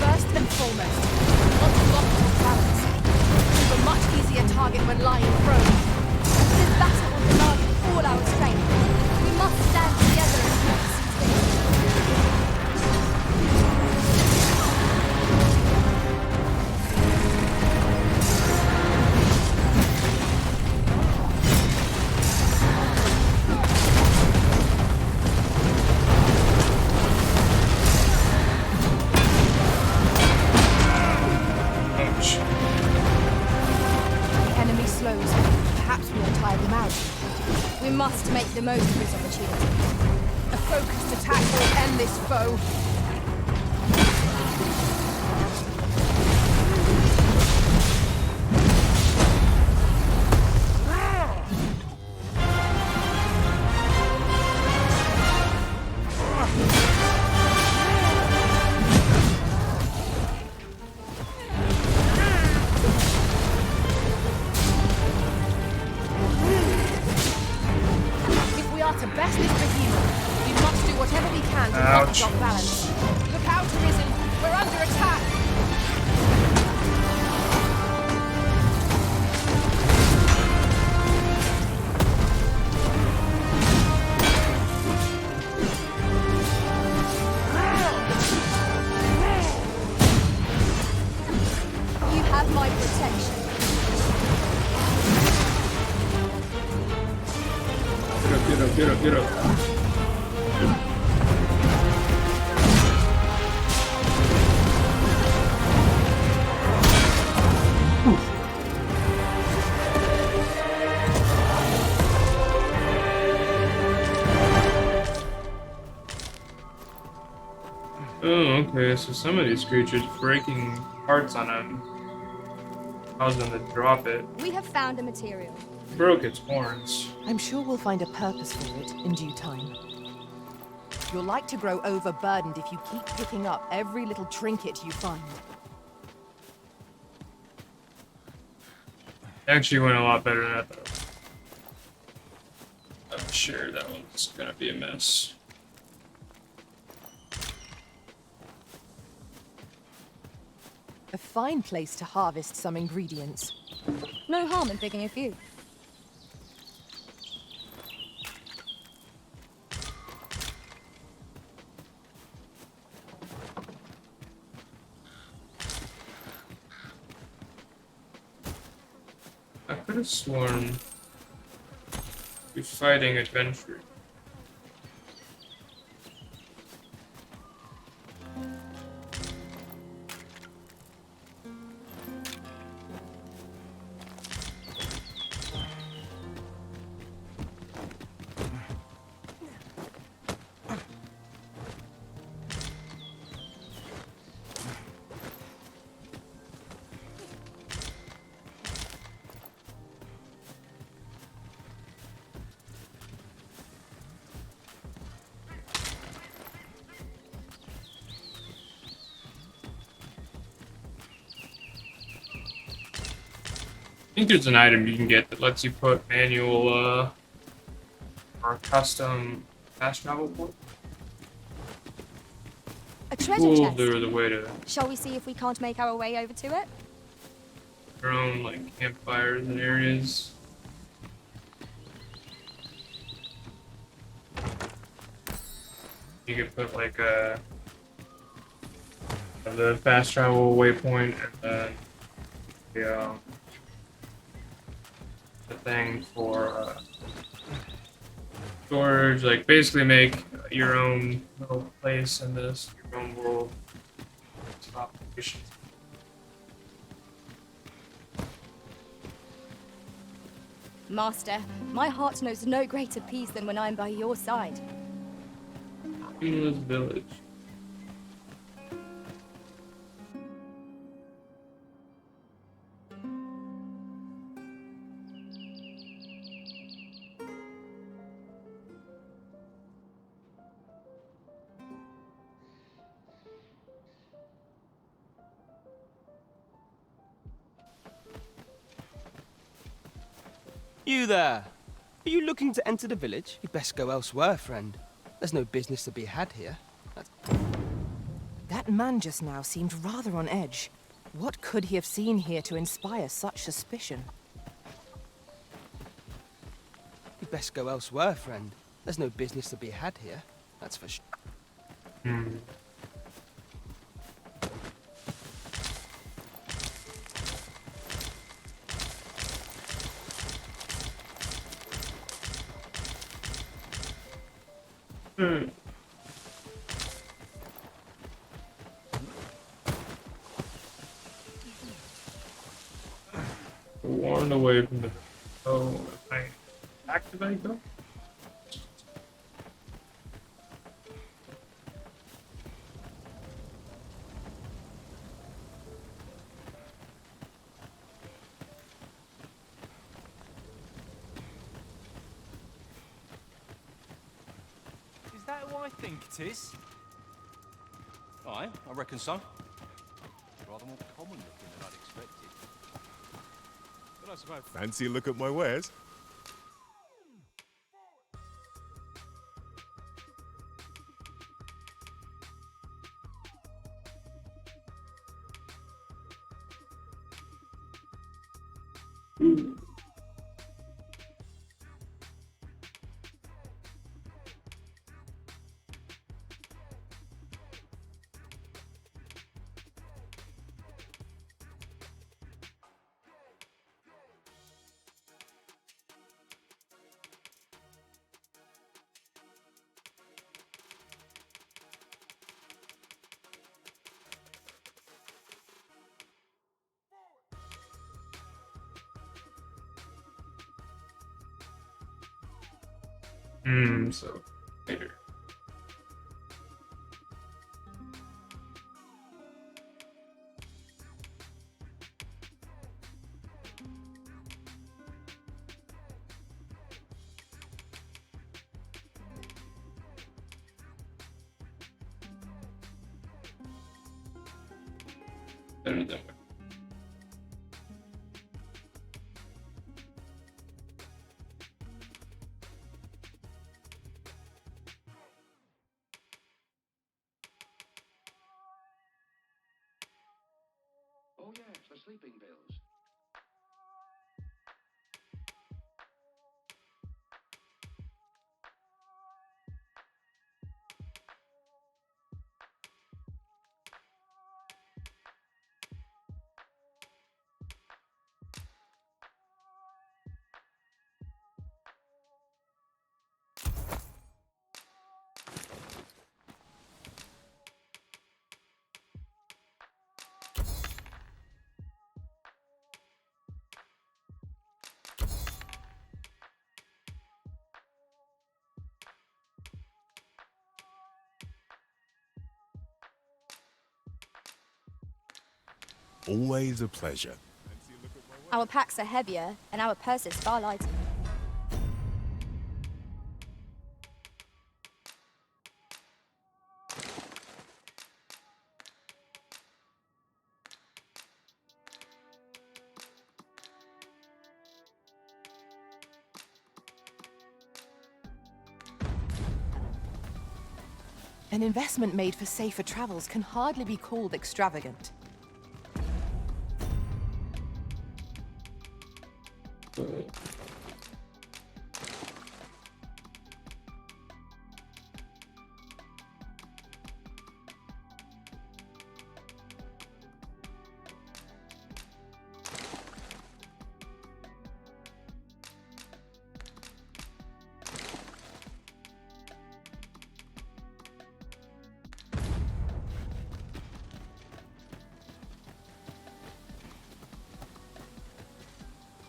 First and foremost, not lost your balance. You're a much easier target when lying prone. This battle will demand all our strength. We must stand together and keep this. Ouch. The enemy slows. Perhaps we'll tire them out. We must make the most of this opportunity. A focused attack will end this foe. If we are to best this behemoth, we must do whatever we can to knock us off balance. Look out, Arisen! We're under attack! You have my protection. Get up, get up. Oh, okay, so some of these creatures breaking parts on them cause them to drop it. We have found a material. Broke its horns. I'm sure we'll find a purpose for it in due time. You'll like to grow overburdened if you keep picking up every little trinket you find. Actually went a lot better than I thought. I'm sure that one's gonna be a mess. A fine place to harvest some ingredients. No harm in picking a few. I could have sworn we're fighting adventure. I think there's an item you can get that lets you put manual or custom fast travel port. A treasure cool chest. if there was a way to Shall we see if we can't make our way over to it? their own like campfires and areas. You could put like the fast travel waypoint and then the thing for storage. Like basically make your own little place in this, your own world of operations. Master, my heart knows no greater peace than when I am by your side. Peanless village. You there! Are you looking to enter the village? You'd best go elsewhere, friend. There's no business to be had here. That man just now seemed rather on edge. What could he have seen here to inspire such suspicion? You'd best go elsewhere, friend. There's no business to be had here. That's for sure. Warned away from the. Oh, if I activate them? Is that who I think it is? Aye, I reckon so. Rather more common looking than I'd expected. But I suppose fancy a look at my wares. So later. Better that way. Oh yes, the sleeping pills. Always a pleasure. Our packs are heavier, and our purses far lighter. An investment made for safer travels can hardly be called extravagant.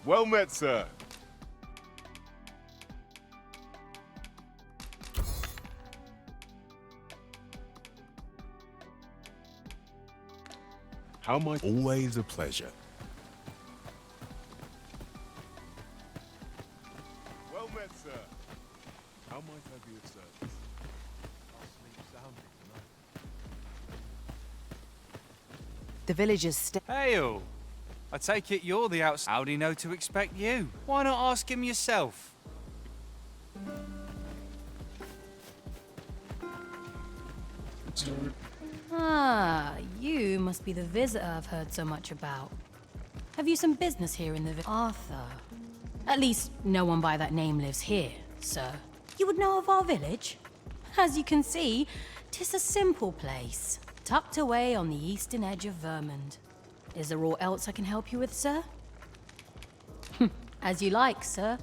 Well met, sir. How might... Always a pleasure. Well met, sir. How might I be of service? I'll sleep soundly tonight. The villagers stay. Hail! I take it you're the outsider. How'd he know to expect you? Why not ask him yourself? Ah, you must be the visitor I've heard so much about. Have you some business here in the Arthur? At least, no one by that name lives here, sir. You would know of our village? As you can see, 'tis a simple place, tucked away on the eastern edge of Vermund. Is there aught else I can help you with, sir? As you like, sir.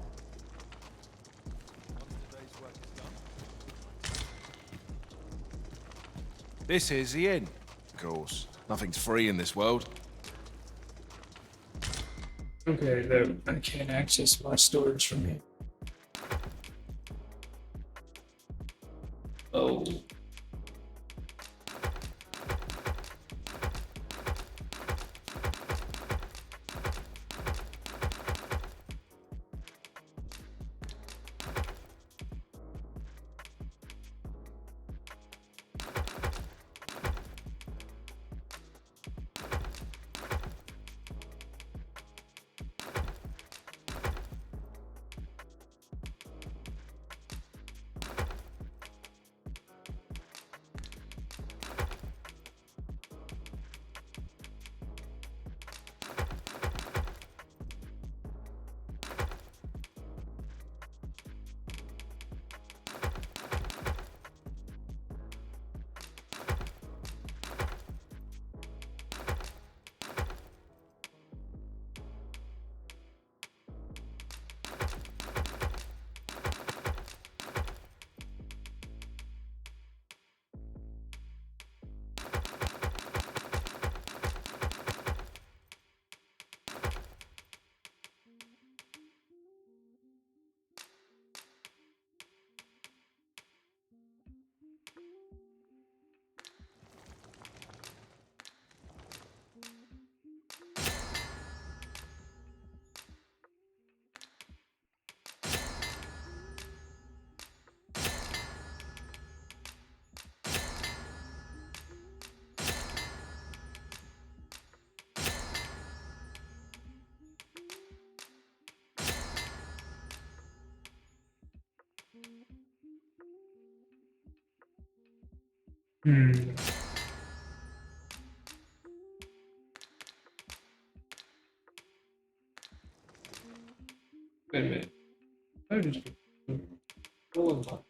This is the inn. Of course, nothing's free in this world. Okay, I can't access my storage from here. Oh. Hmm. Wait a minute. I just hold on.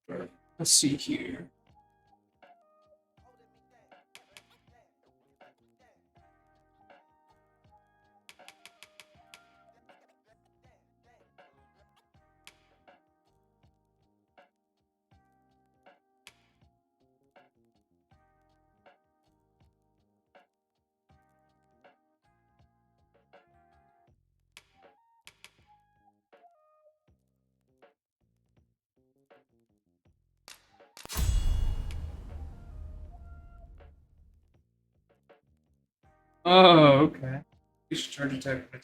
Right. Let's see here. Oh, okay. You should charge attack.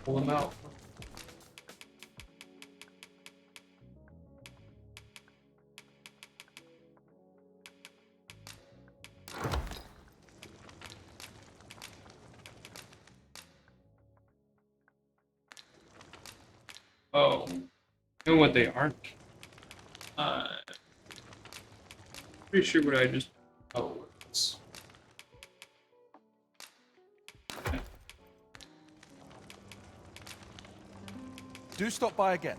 Pull them out. Oh, you know what they aren't? Pretty sure what I just. Oh, it's. Do stop by again.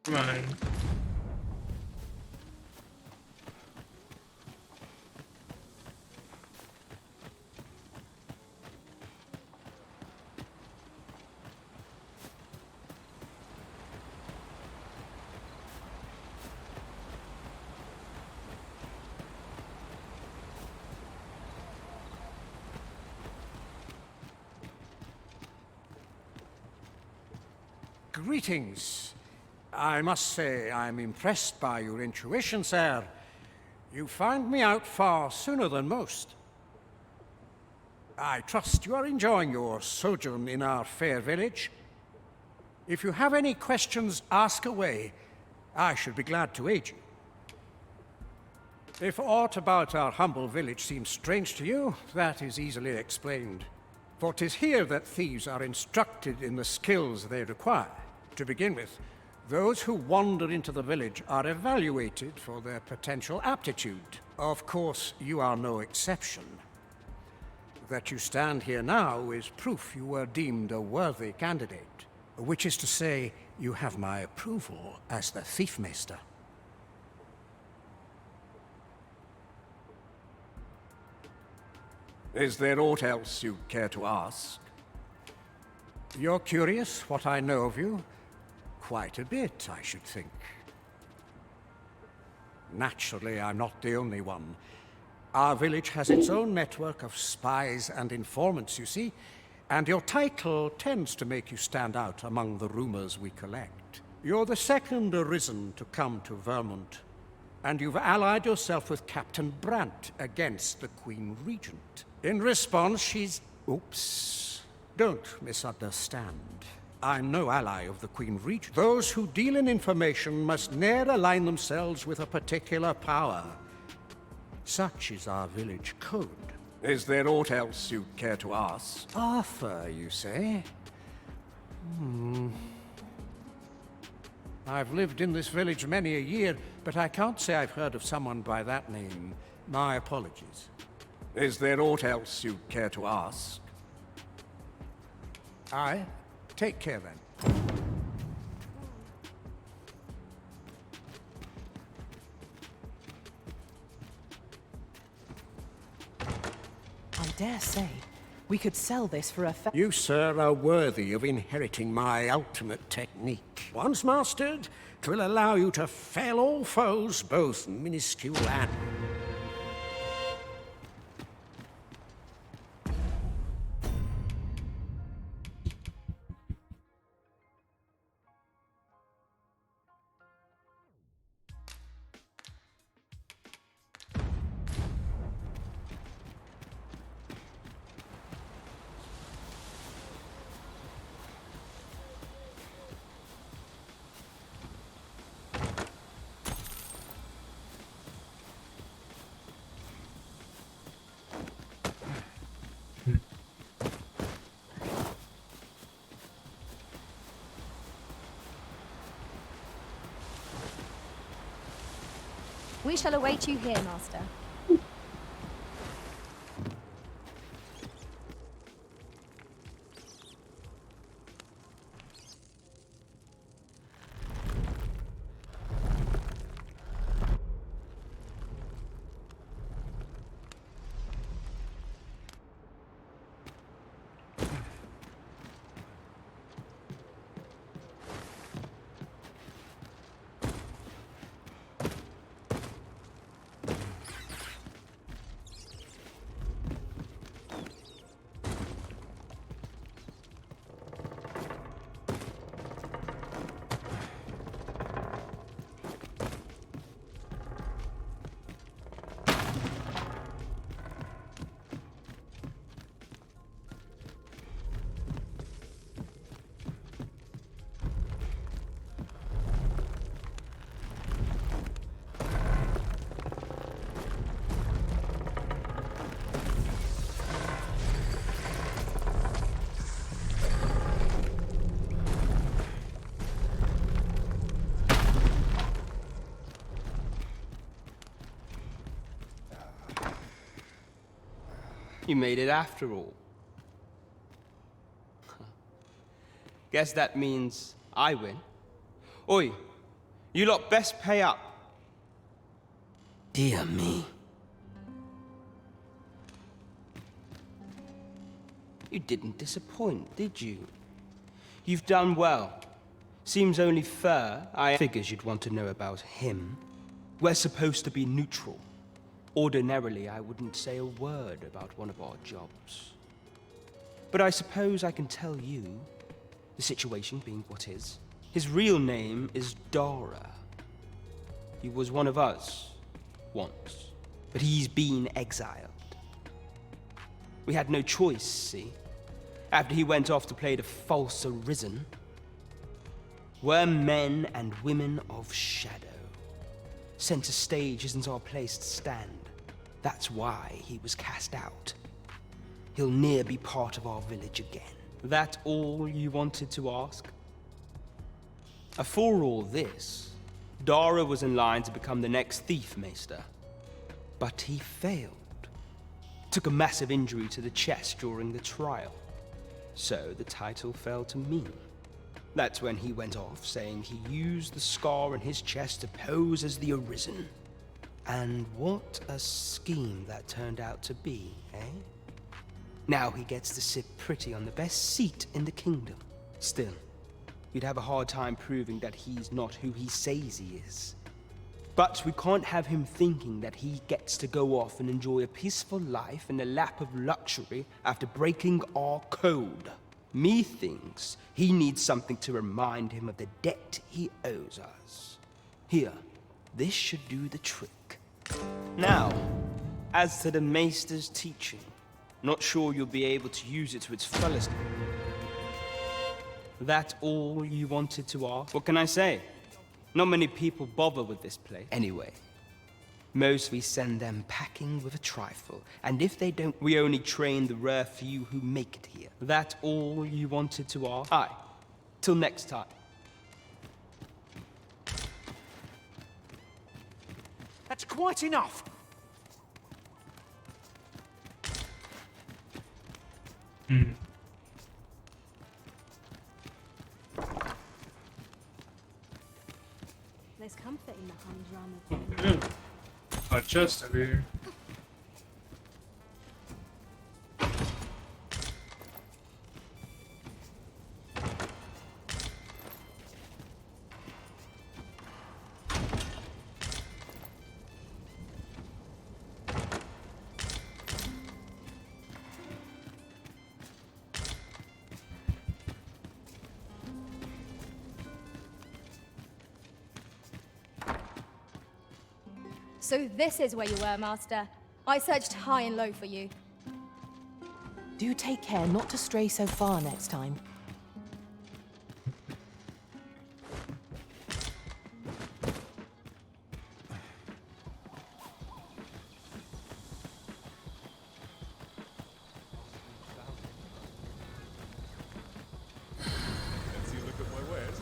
Come on. Greetings. I must say I'm impressed by your intuition, sir. You found me out far sooner than most. I trust you are enjoying your sojourn in our fair village. If you have any questions, ask away. I should be glad to aid you. If aught about our humble village seems strange to you, that is easily explained. For 'tis here that thieves are instructed in the skills they require. To begin with, those who wander into the village are evaluated for their potential aptitude. Of course, you are no exception. That you stand here now is proof you were deemed a worthy candidate, which is to say, you have my approval as the Thiefmeister. Is there aught else you care to ask? You're curious what I know of you? Quite a bit, I should think. Naturally, I'm not the only one. Our village has its own network of spies and informants, you see, and your title tends to make you stand out among the rumors we collect. You're the second arisen to come to Vermont, and you've allied yourself with Captain Brandt against the Queen Regent. In response, she's... Oops. Don't misunderstand. I'm no ally of the Queen Regent. Those who deal in information must ne'er align themselves with a particular power. Such is our village code. Is there aught else you'd care to ask? Arthur, you say? I've lived in this village many a year, but I can't say I've heard of someone by that name. My apologies. Is there aught else you'd care to ask? Aye. Take care then. dare say, we could sell this for a You, sir, are worthy of inheriting my ultimate technique. Once mastered, 'twill allow you to fell all foes, both minuscule and... We shall await you here, Master. You made it after all. Guess that means I win. Oi, you lot best pay up. Dear me. You didn't disappoint, did you? You've done well. Seems only fair. I figures you'd want to know about him. We're supposed to be neutral. Ordinarily, I wouldn't say a word about one of our jobs. But I suppose I can tell you, the situation being what is. His real name is Dara. He was one of us, once. But he's been exiled. We had no choice, see? After he went off to play the false arisen. We're men and women of shadow. Center stage isn't our place to stand. That's why he was cast out. He'll ne'er be part of our village again. That all you wanted to ask? For all this, Dara was in line to become the next thief maester. But he failed. Took a massive injury to the chest during the trial. So the title fell to me. That's when he went off, saying he used the scar in his chest to pose as the Arisen. And what a scheme that turned out to be, eh? Now he gets to sit pretty on the best seat in the kingdom. Still, you'd have a hard time proving that he's not who he says he is. But we can't have him thinking that he gets to go off and enjoy a peaceful life in the lap of luxury after breaking our code. Methinks he needs something to remind him of the debt he owes us. Here, this should do the trick. Now, as to the Maester's teaching, not sure you'll be able to use it to its fullest. That all you wanted to ask? What can I say? Not many people bother with this place. Anyway, most we send them packing with a trifle, and if they don't, we only train the rare few who make it here. That all you wanted to ask? Aye. Till next time. That's quite enough. There's comfort in the humdrum of A chest over here. So this is where you were, Master. I searched high and low for you. Do take care not to stray so far next time. Fancy a look at my wares?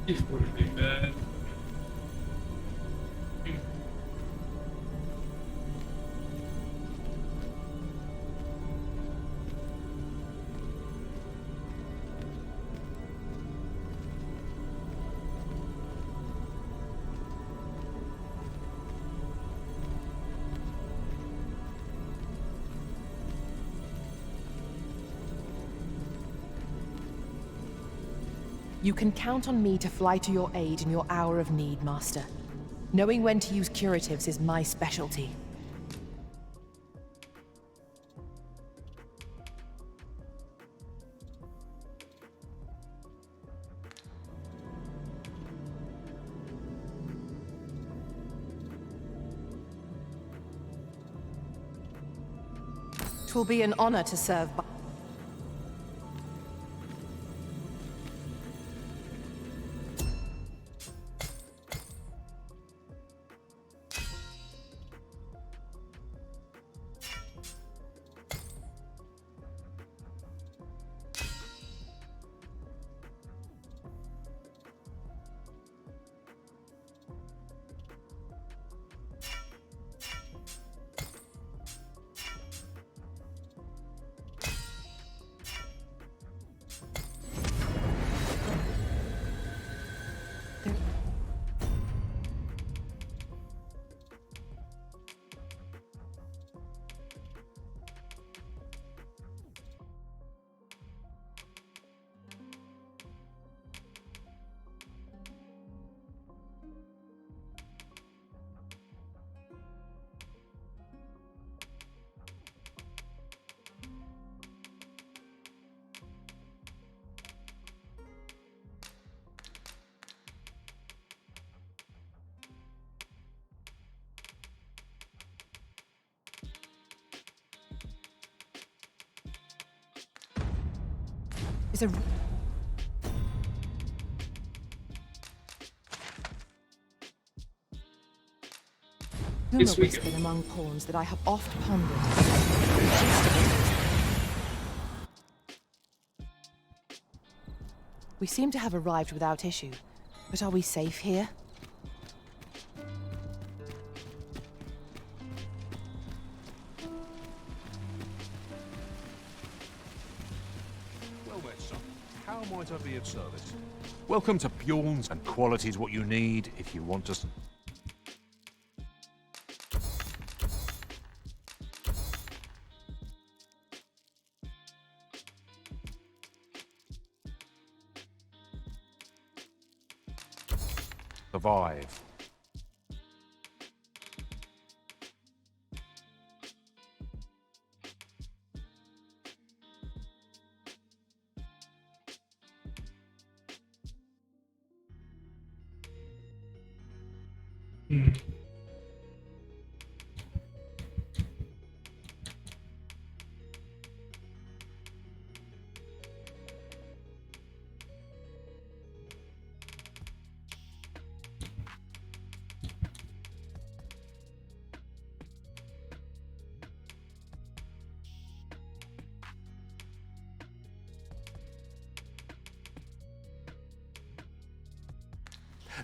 It would be bad. You can count on me to fly to your aid in your hour of need, Master. Knowing when to use curatives is my specialty. Twill be an honor to serve by... Is a... Rumor whispered among pawns that I have oft pondered. We seem to have arrived without issue, but are we safe here? Well met, son. How might I be of service? Welcome to Bjorn's, and quality is what you need if you want to... survive.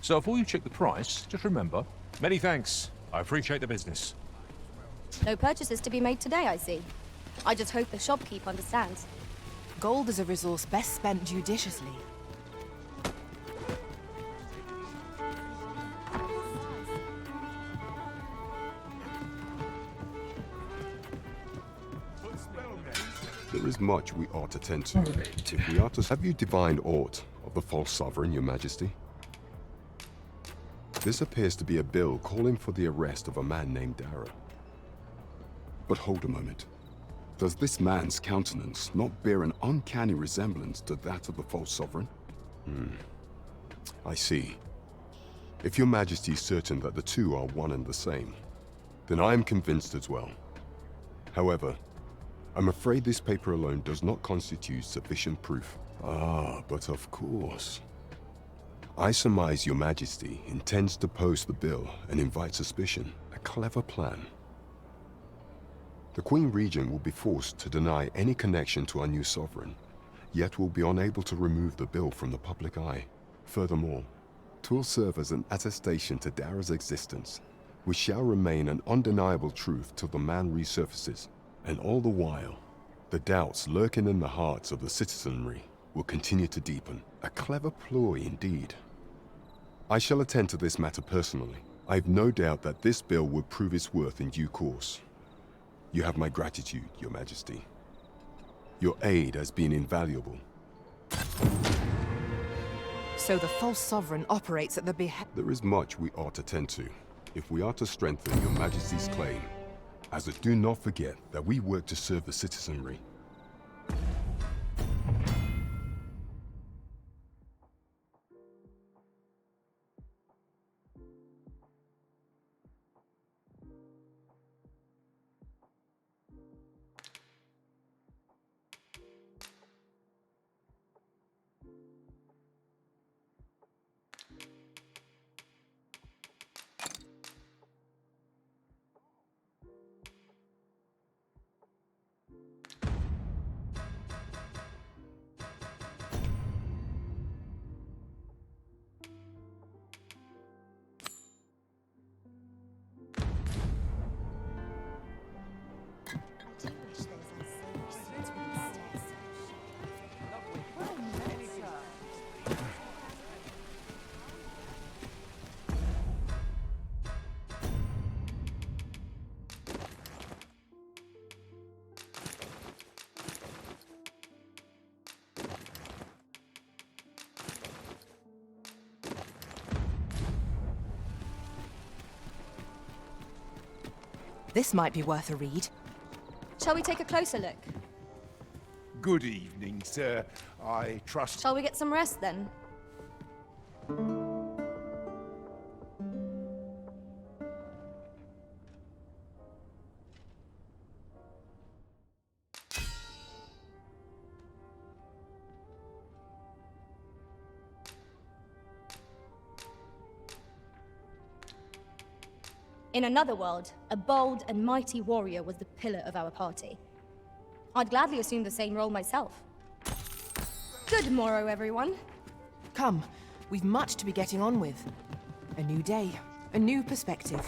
So before you check the price, just remember, many thanks. I appreciate the business. No purchases to be made today, I see. I just hope the shopkeep understands. Gold is a resource best spent judiciously. Put spell There is much we ought to tend to. If we are to... Have you divined aught of the false sovereign, your majesty? This appears to be a bill calling for the arrest of a man named Dara. But hold a moment. Does this man's countenance not bear an uncanny resemblance to that of the false sovereign? I see. If your majesty is certain that the two are one and the same, then I am convinced as well. However, I'm afraid this paper alone does not constitute sufficient proof. Ah, but of course. I surmise your majesty intends to post the bill and invite suspicion. A clever plan. The Queen Regent will be forced to deny any connection to our new sovereign, yet will be unable to remove the bill from the public eye. Furthermore, 'twill serve as an attestation to Dara's existence, which shall remain an undeniable truth till the man resurfaces. And all the while, the doubts lurking in the hearts of the citizenry will continue to deepen. A clever ploy indeed. I shall attend to this matter personally. I have no doubt that this bill will prove its worth in due course. You have my gratitude, your majesty. Your aid has been invaluable. So the false sovereign operates at the There is much we ought to tend to, if we are to strengthen your majesty's claim. As do not forget that we work to serve the citizenry. This might be worth a read. Shall we take a closer look? Good evening, sir. I trust... Shall we get some rest then? In another world, a bold and mighty warrior was the pillar of our party. I'd gladly assume the same role myself. Good morrow, everyone. Come, we've much to be getting on with. A new day, a new perspective.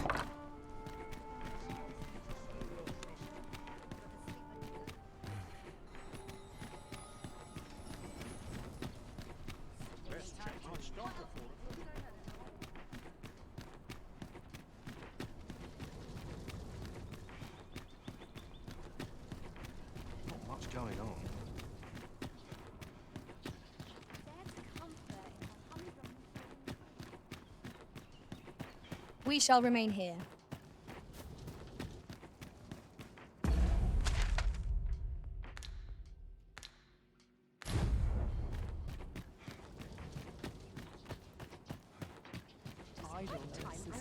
Going on. We shall remain here. I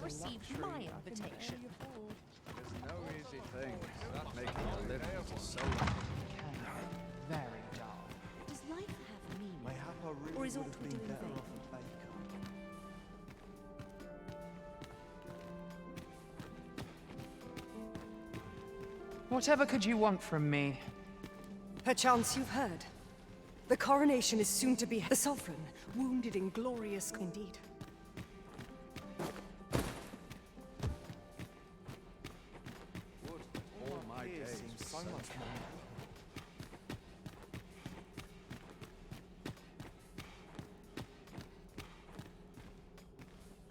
received my invitation. There's no easy thing. Not making a living is so... Very dull. Does life have meaning? Mayhap I really Or is would all have we been do in better vain? off a baker. Whatever could you want from me? Perchance you've heard. The coronation is soon to be the sovereign, wounded in glorious indeed. All my days so much more.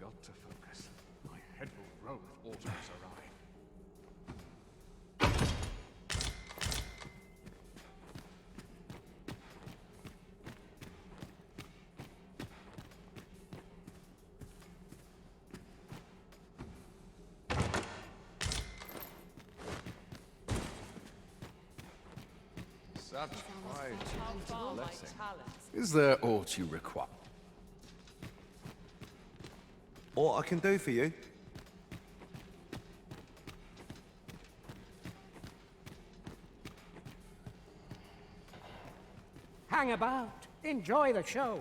Got to focus. My head will roll if autumn has arrived. Such a blessing. Is there aught you require? What I can do for you? Hang about. Enjoy the show.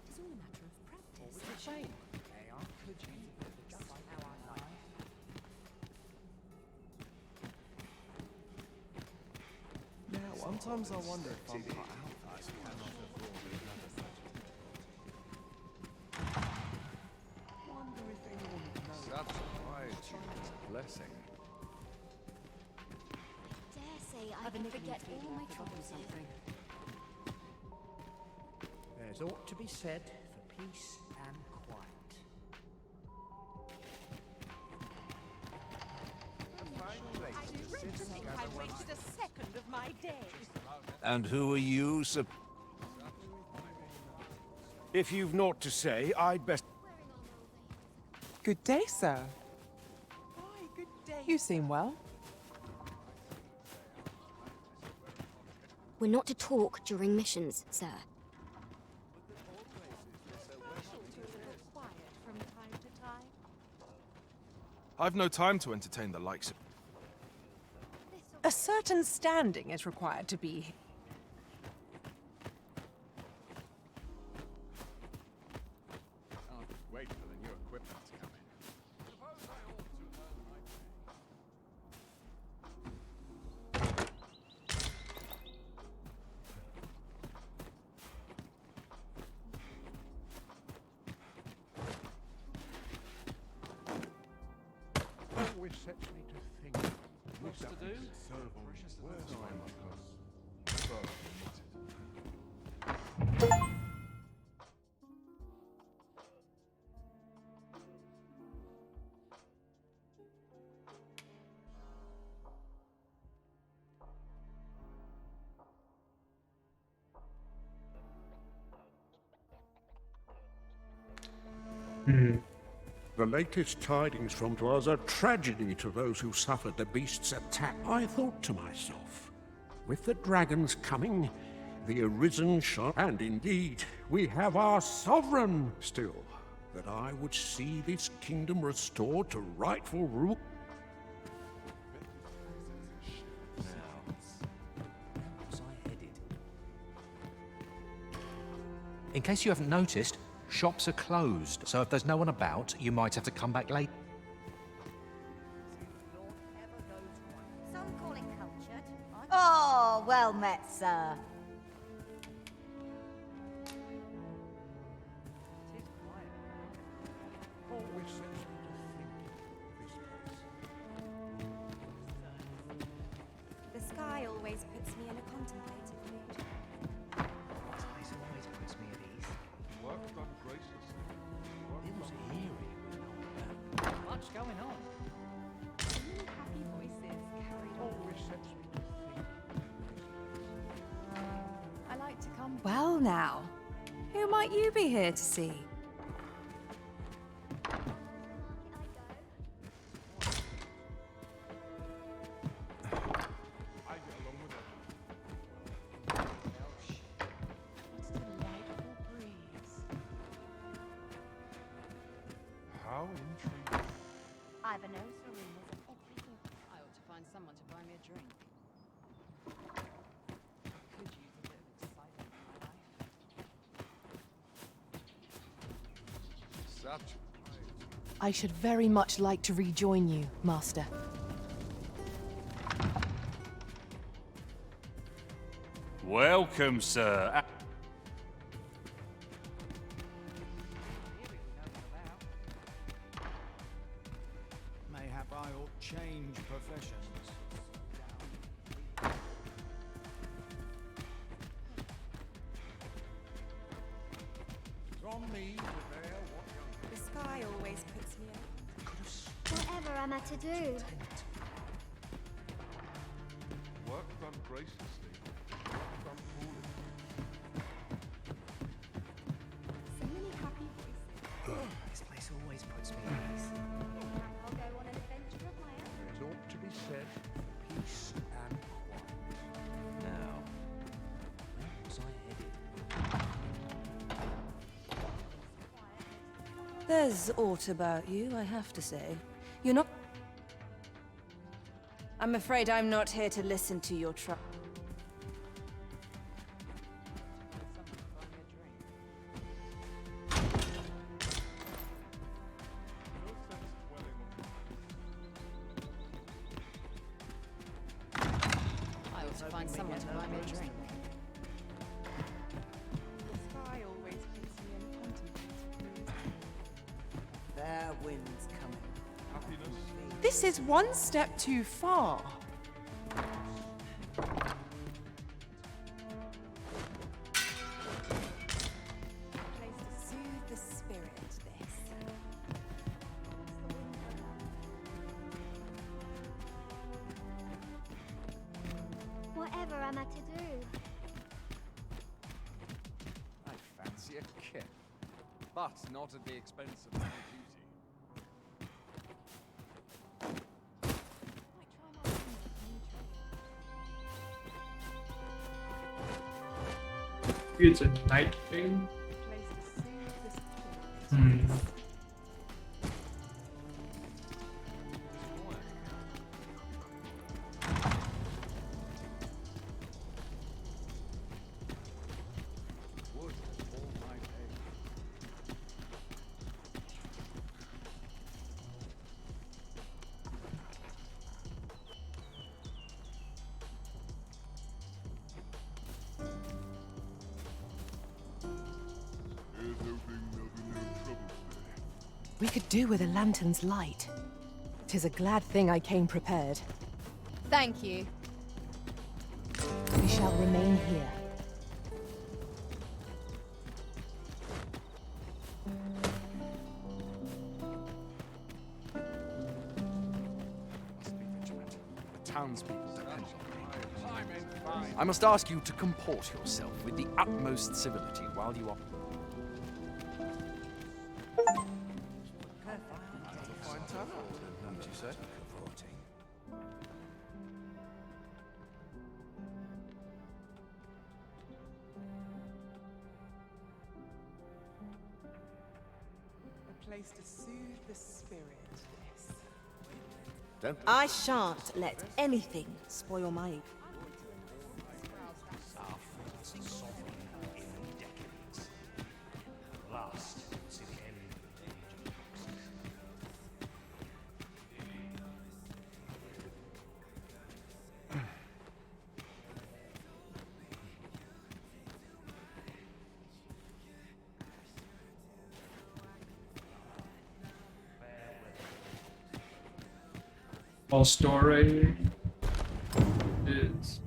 It's all a matter of practice. Now, sometimes I wonder if I'm cut out. Wonder if anyone would know. Such a blessing. Dare say I can forget all my troubles here. There's aught to be said for peace and quiet. I've wasted a second of my day. And who are you, sir? If you've naught to say, I'd best... Good day, sir. You seem well. We're not to talk during missions, sir. I've no time to entertain the likes of... A certain standing is required to be. Wait for the new equipment to come Always sets me to think. What's to do? The latest tidings from was a tragedy to those who suffered the beast's attack. I thought to myself, with the dragons coming, the arisen shall, and indeed, we have our sovereign still, that I would see this kingdom restored to rightful rule. In case you haven't noticed, shops are closed, so if there's no one about, you might have to come back late. Some call it cultured. Oh, well met, sir. Always sets me to think this place. The sky always puts me in a contemplative mood. Space always puts me at ease. Work done graciously. It was eerie when I was What's going on? Many happy voices carried on. Always sets me to think. I like to come. Well now, who might you be here to see? How intriguing. I've a nose for rumors of everything. I ought to find someone to buy me a drink. Could use a bit of excitement in my life. Such I should very much like to rejoin you, Master. Welcome, sir. Mayhap I ought change professions. It's on me to bear what The sky always puts me out. Whatever am I to do? work done graciously. Work done coolly. So many happy voices. This place always puts me at ease. I'll go on an adventure of my own. There's ought to be said for peace and quiet. There's aught about you, I have to say. You're not... I'm afraid I'm not here to listen to your trouble. I ought to find someone to buy me a drink. The sky always keeps me in contemplative mood. Fair winds coming. This is one step too far. Place to soothe the spirit, this. Whatever am I to do? I fancy a kip, but not at the expense of my beauty. It's a night thing. Wood all my day. Here's hoping there'll be no trouble today. We could do with a lantern's light. 'Tis a glad thing I came prepared. Thank you. We shall remain here. Must be vigilant. The townspeople depend on me. I must ask you to comport yourself with the utmost civility while you are... Wouldn't you say? A place to soothe the spirit, this. Don't... I shan't let anything spoil my evening. Our first sovereign in decades. Last to the end of the age of All story is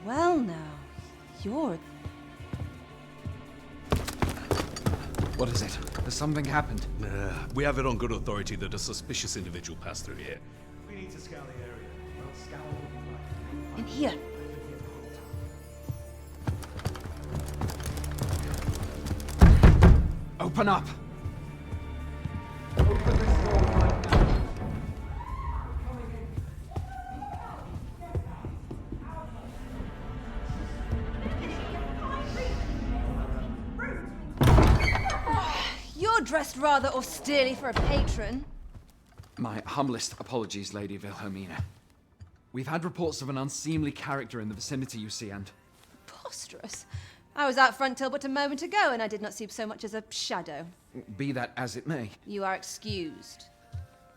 Well now, you're... What is it? Has something happened? We have it on good authority that a suspicious individual passed through here. We need to scour the area. Well, scour will be right. In here. Open up! You're dressed rather austerely for a patron. My humblest apologies, Lady Wilhelmina. We've had reports of an unseemly character in the vicinity, you see, and... Preposterous. I was out front till but a moment ago, and I did not see so much as a shadow. Be that as it may. You are excused.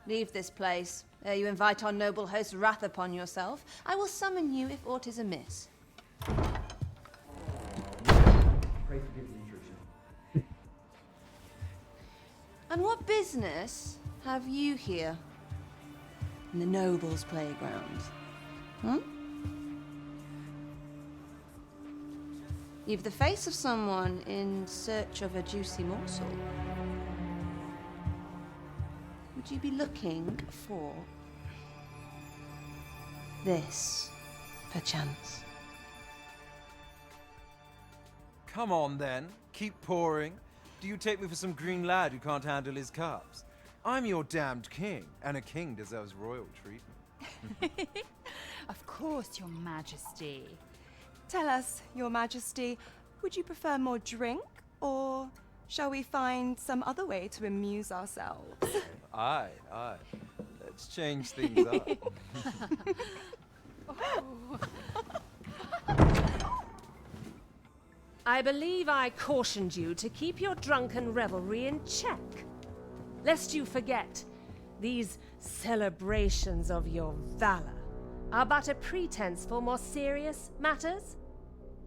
Leave this place, ere you invite our noble host's wrath upon yourself. I will summon you if aught is amiss. Pray forgive the intrusion. And what business have you here? In the nobles' playground? Hmm? You've the face of someone in search of a juicy morsel. Would you be looking for this, perchance? Come on, then. Keep pouring. Do you take me for some green lad who can't handle his cups? I'm your damned king, and a king deserves royal treatment. Of course, Your Majesty. Tell us, Your Majesty, would you prefer more drink, or shall we find some other way to amuse ourselves? Aye. Let's change things up. I believe I cautioned you to keep your drunken revelry in check. Lest you forget, these celebrations of your valor are but a pretense for more serious matters.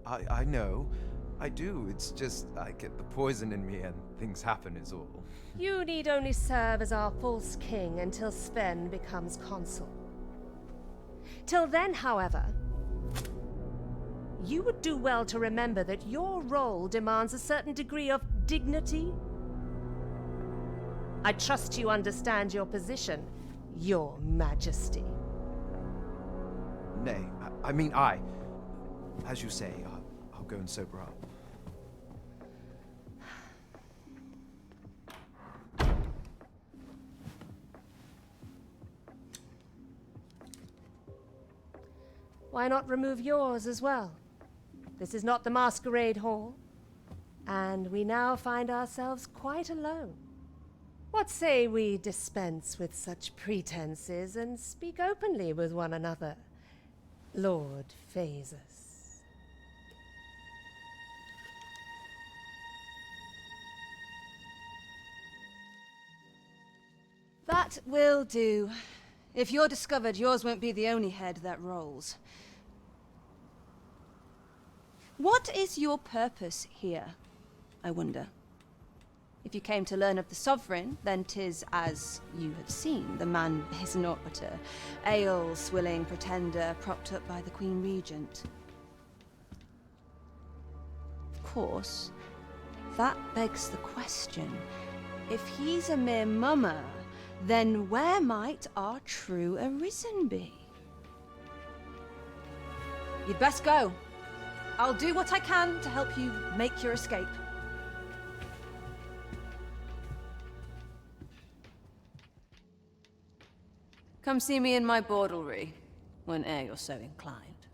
I know. I do. It's just I get the poison in me and things happen is all. You need only serve as our false king until Sven becomes consul. Till then, however, you would do well to remember that your role demands a certain degree of dignity. I trust you understand your position, Your Majesty. Nay, as you say, I'll go and sober up. Why not remove yours as well? This is not the masquerade hall, and we now find ourselves quite alone. What say we dispense with such pretenses and speak openly with one another, Lord Phasus? That will do. If you're discovered, yours won't be the only head that rolls. What is your purpose here, I wonder? If you came to learn of the Sovereign, then 'tis as you have seen. The man is naught but a ale-swilling pretender propped up by the Queen Regent. Of course, that begs the question. If he's a mere mummer, then where might our true Arisen be? You'd best go. I'll do what I can to help you make your escape. Come see me in my bordlery, whene'er you're so inclined.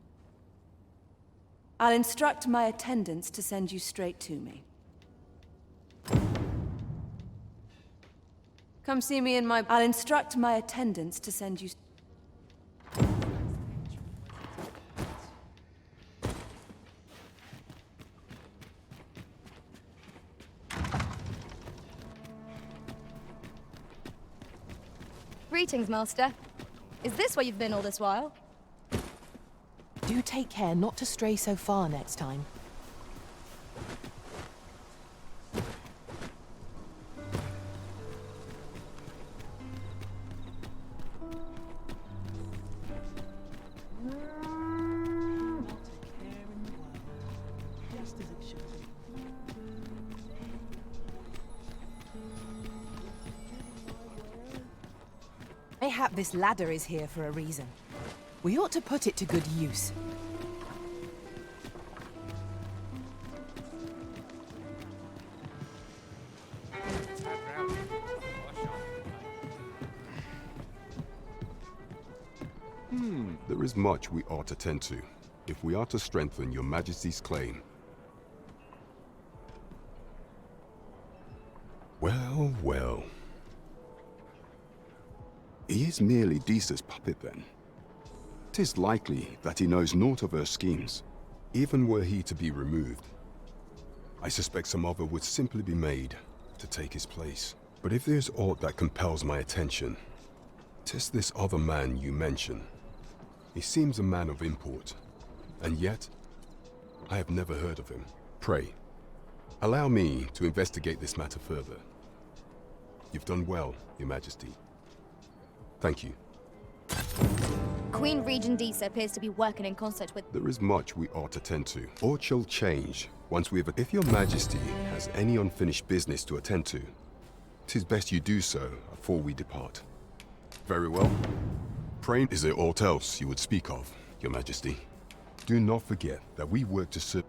I'll instruct my attendants to send you straight to me. Come see me in my... I'll instruct my attendants to send you... Greetings, Master. Is this where you've been all this while? Do take care not to stray so far next time. Mayhap this ladder is here for a reason. We ought to put it to good use. There is much we ought to tend to, if we are to strengthen your Majesty's claim. Well, well. He is merely Disa's puppet, then. 'Tis likely that he knows naught of her schemes, even were he to be removed. I suspect some other would simply be made to take his place. But if there's aught that compels my attention, 'tis this other man you mention. He seems a man of import, and yet I have never heard of him. Pray, allow me to investigate this matter further. You've done well, Your Majesty. Thank you. Queen Regent Disa appears to be working in concert with... There is much we ought to tend to. Aught shall change once we have... If Your Majesty has any unfinished business to attend to, 'tis best you do so before we depart. Very well. Pray, is there aught else you would speak of, Your Majesty? Do not forget that we work to serve...